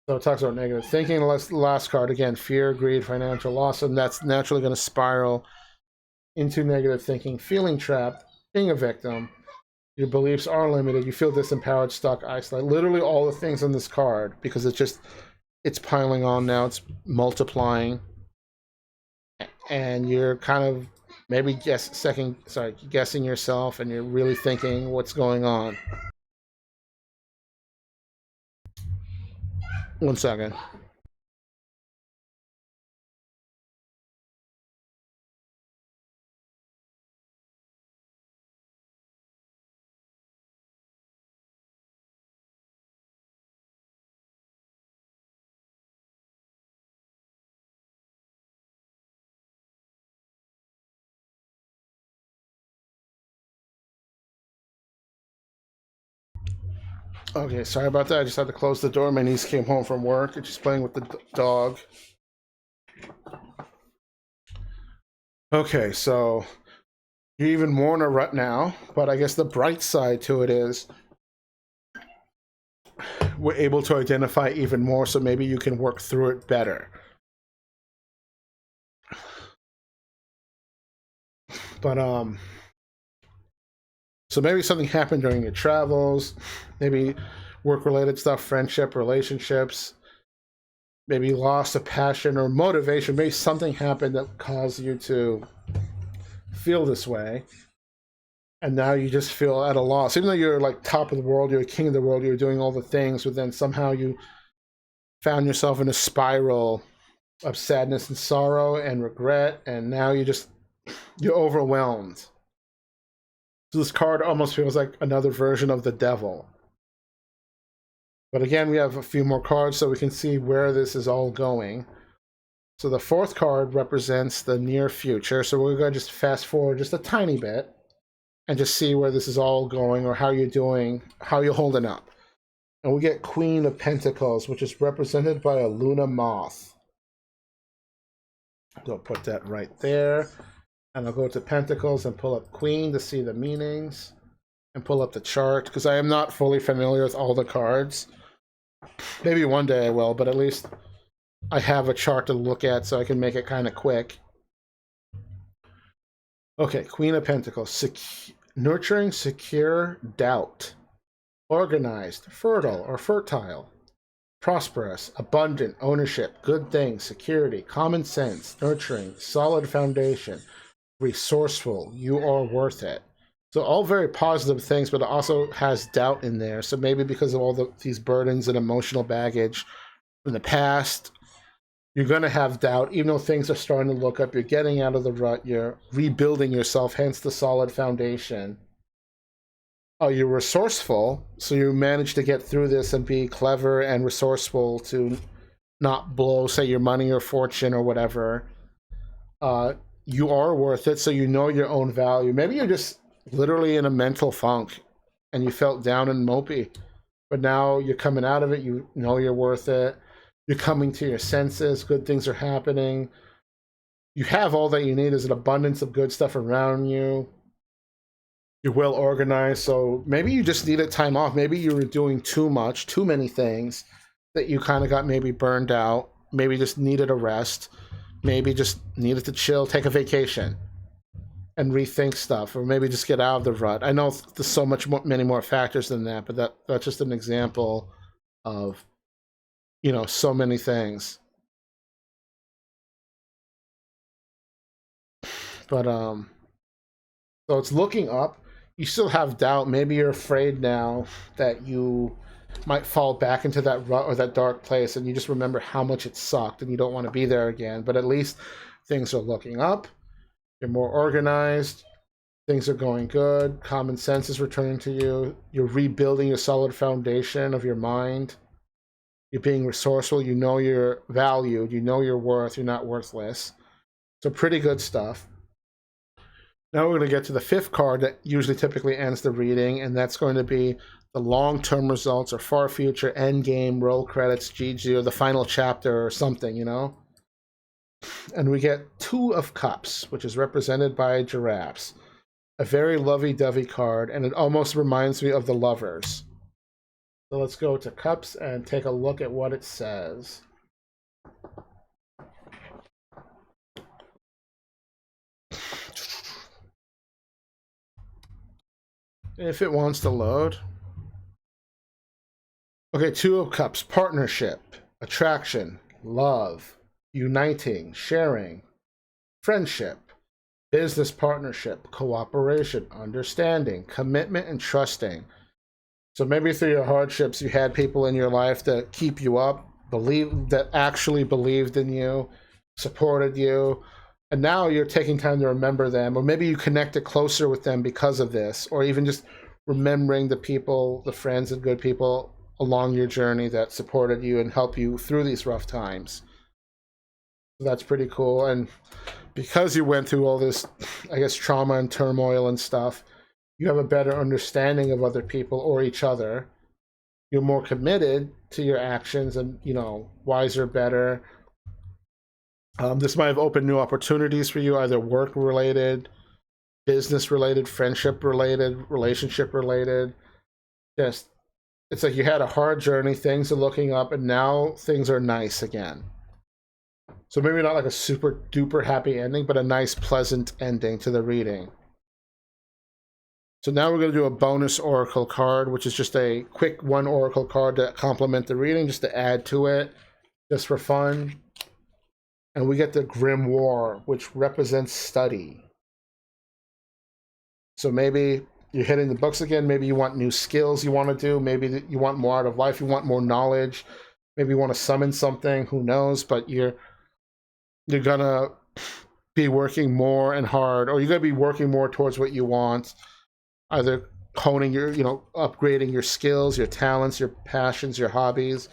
So it talks about negative thinking. The last card, again, fear, greed, financial loss, and that's naturally going to spiral into negative thinking, feeling trapped, being a victim. Your beliefs are limited. You feel disempowered, stuck, isolated. Literally all the things on this card, because it's piling on now. It's multiplying, and you're kind of maybe guessing yourself, and you're really thinking what's going on. 1 second. Okay, sorry about that. I just had to close the door. My niece came home from work and she's playing with the dog. Okay, so you're even more in a rut now, but I guess the bright side to it is we're able to identify even more, so maybe you can work through it better. But so maybe something happened during your travels, maybe work-related stuff, friendship, relationships. Maybe you lost a passion or motivation. Maybe something happened that caused you to feel this way, and now you just feel at a loss. Even though you're like top of the world, you're king of the world, you're doing all the things, but then somehow you found yourself in a spiral of sadness and sorrow and regret, and now you're overwhelmed. So this card almost feels like another version of the devil. But again, we have a few more cards so we can see where this is all going. So the fourth card represents the near future. So we're going to just fast forward just a tiny bit and just see where this is all going, or how you're doing, how you're holding up. And we get Queen of Pentacles, which is represented by a Luna moth. I'll put that right there. And I'll go to Pentacles and pull up Queen to see the meanings. And pull up the chart, because I am not fully familiar with all the cards. Maybe one day I will, but at least I have a chart to look at so I can make it kind of quick. Okay, Queen of Pentacles. Nurturing, secure, doubt. Organized, fertile or fertile. Prosperous, abundant, ownership, good things, security, common sense, nurturing, solid foundation, resourceful, you are worth it. So all very positive things, but it also has doubt in there. So maybe because of all these burdens and emotional baggage from the past, you're going to have doubt, even though things are starting to look up. You're getting out of the rut. You're rebuilding yourself, hence the solid foundation. Oh, you're resourceful, so you manage to get through this and be clever and resourceful to not blow, say, your money or fortune or whatever. You are worth it, so you know your own value. Maybe you're just literally in a mental funk and you felt down and mopey, but now you're coming out of it. You know you're worth it. You're coming to your senses. Good things are happening. You have all that you need. There's an abundance of good stuff around you. You're well organized, so maybe you just needed time off. Maybe you were doing too much, too many things, that you kind of got maybe burned out. Maybe just needed a rest. Maybe just needed to chill, take a vacation, and rethink stuff, or maybe just get out of the rut. I know there's many more factors than that, but that's just an example of, so many things. But So it's looking up. You still have doubt. Maybe you're afraid now that you might fall back into that rut or that dark place, and you just remember how much it sucked and you don't want to be there again. But at least things are looking up. You're more organized. Things are going good. Common sense is returning to you. You're rebuilding your solid foundation of your mind. You're being resourceful. You know you're valued. You know your worth. You're not worthless. So pretty good stuff. Now we're going to get to the fifth card that usually typically ends the reading, and that's going to be the long-term results or far future end game, roll credits, GG, or the final chapter or something, you know? And we get Two of Cups, which is represented by giraffes. A very lovey-dovey card, and it almost reminds me of the Lovers. So let's go to Cups and take a look at what it says. If it wants to load. Okay, Two of Cups, partnership, attraction, love, uniting, sharing, friendship, business partnership, cooperation, understanding, commitment, and trusting. So maybe through your hardships, you had people in your life that keep you up, that actually believed in you, supported you, and now you're taking time to remember them, or maybe you connected closer with them because of this, or even just remembering the people, the friends and good people along your journey that supported you and helped you through these rough times. So that's pretty cool. And because you went through all this, I guess, trauma and turmoil and stuff, you have a better understanding of other people or each other. You're more committed to your actions and, you know, wiser, better. This might have opened new opportunities for you, either work related, business related, friendship related, relationship related. Just, it's like you had a hard journey, things are looking up, and now things are nice again. So maybe not like a super duper happy ending, but a nice, pleasant ending to the reading. So now we're going to do a bonus oracle card, which is just a quick one oracle card to complement the reading, just to add to it, just for fun. And we get the Grimoire, which represents study. So maybe you're hitting the books again. Maybe you want new skills you want to do. Maybe you want more out of life. You want more knowledge. Maybe you want to summon something. Who knows? But you're gonna be working more and hard, or you're gonna be working more towards what you want. Either honing your, you know, upgrading your skills, your talents, your passions, your hobbies.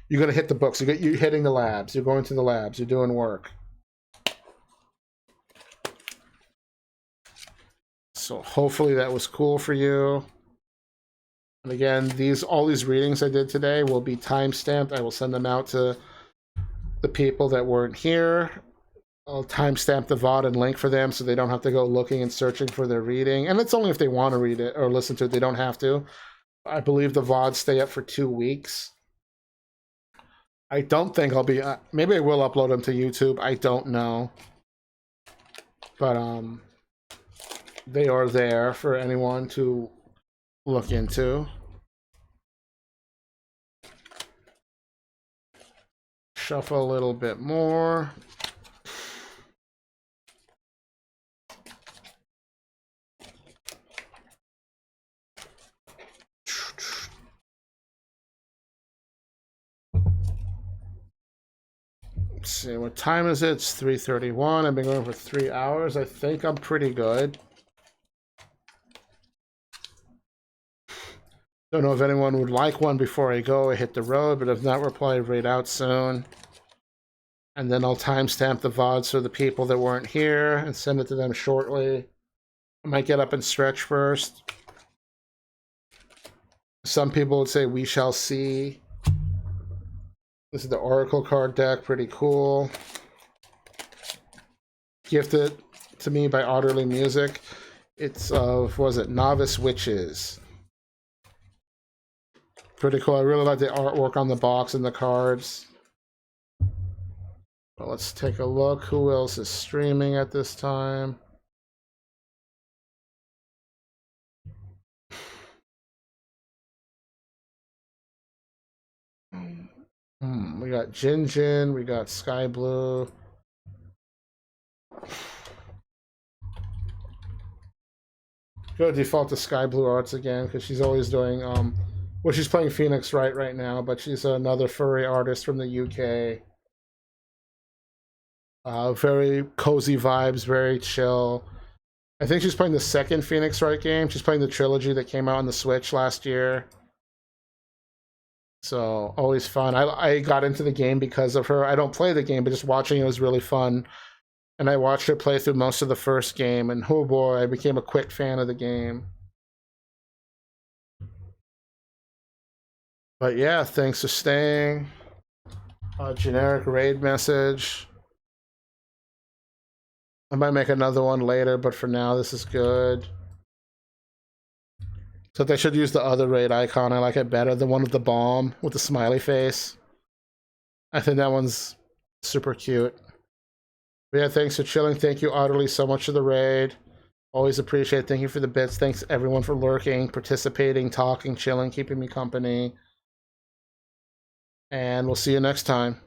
You're gonna hit the books. You're hitting the labs. You're going to the labs. You're doing work. So hopefully that was cool for you. And again, all these readings I did today will be time stamped. I will send them out to the people that weren't here. I'll timestamp the VOD and link for them so they don't have to go looking and searching for their reading. And it's only if they want to read it or listen to it. They don't have to. I believe the VODs stay up for 2 weeks. I don't think I'll be... maybe I will upload them to YouTube. I don't know. But they are there for anyone to look into. Shuffle a little bit more. Let's see, what time is it? It's 3:31. I've been going for 3 hours. I think I'm pretty good. Don't know if anyone would like one before I go. I hit the road, but if not, we'll probably read out soon. And then I'll timestamp the VODs for the people that weren't here and send it to them shortly. I might get up and stretch first. Some people would say we shall see. This is the Oracle card deck, pretty cool. Gifted to me by Otterly Music. It's of, was it, Novice Witches. Pretty cool. I really like the artwork on the box and the cards. Well, let's take a look. Who else is streaming at this time? We got Jin Jin, we got Sky Blue. Go default to Sky Blue Arts again because she's always doing well, she's playing Phoenix right now, but she's another furry artist from the UK. Very cozy vibes, very chill. I think she's playing the second Phoenix Wright game. She's playing the trilogy that came out on the Switch last year. So always fun. I got into the game because of her. I don't play the game, but just watching it was really fun. And I watched her play through most of the first game, and oh boy, I became a quick fan of the game. But yeah, thanks for staying. Generic raid message. I might make another one later, but for now, this is good. So they should use the other raid icon. I like it better. The one with the bomb with the smiley face. I think that one's super cute. But yeah, thanks for chilling. Thank you, Utterly, so much for the raid. Always appreciate it. Thank you for the bits. Thanks everyone for lurking, participating, talking, chilling, keeping me company. And we'll see you next time.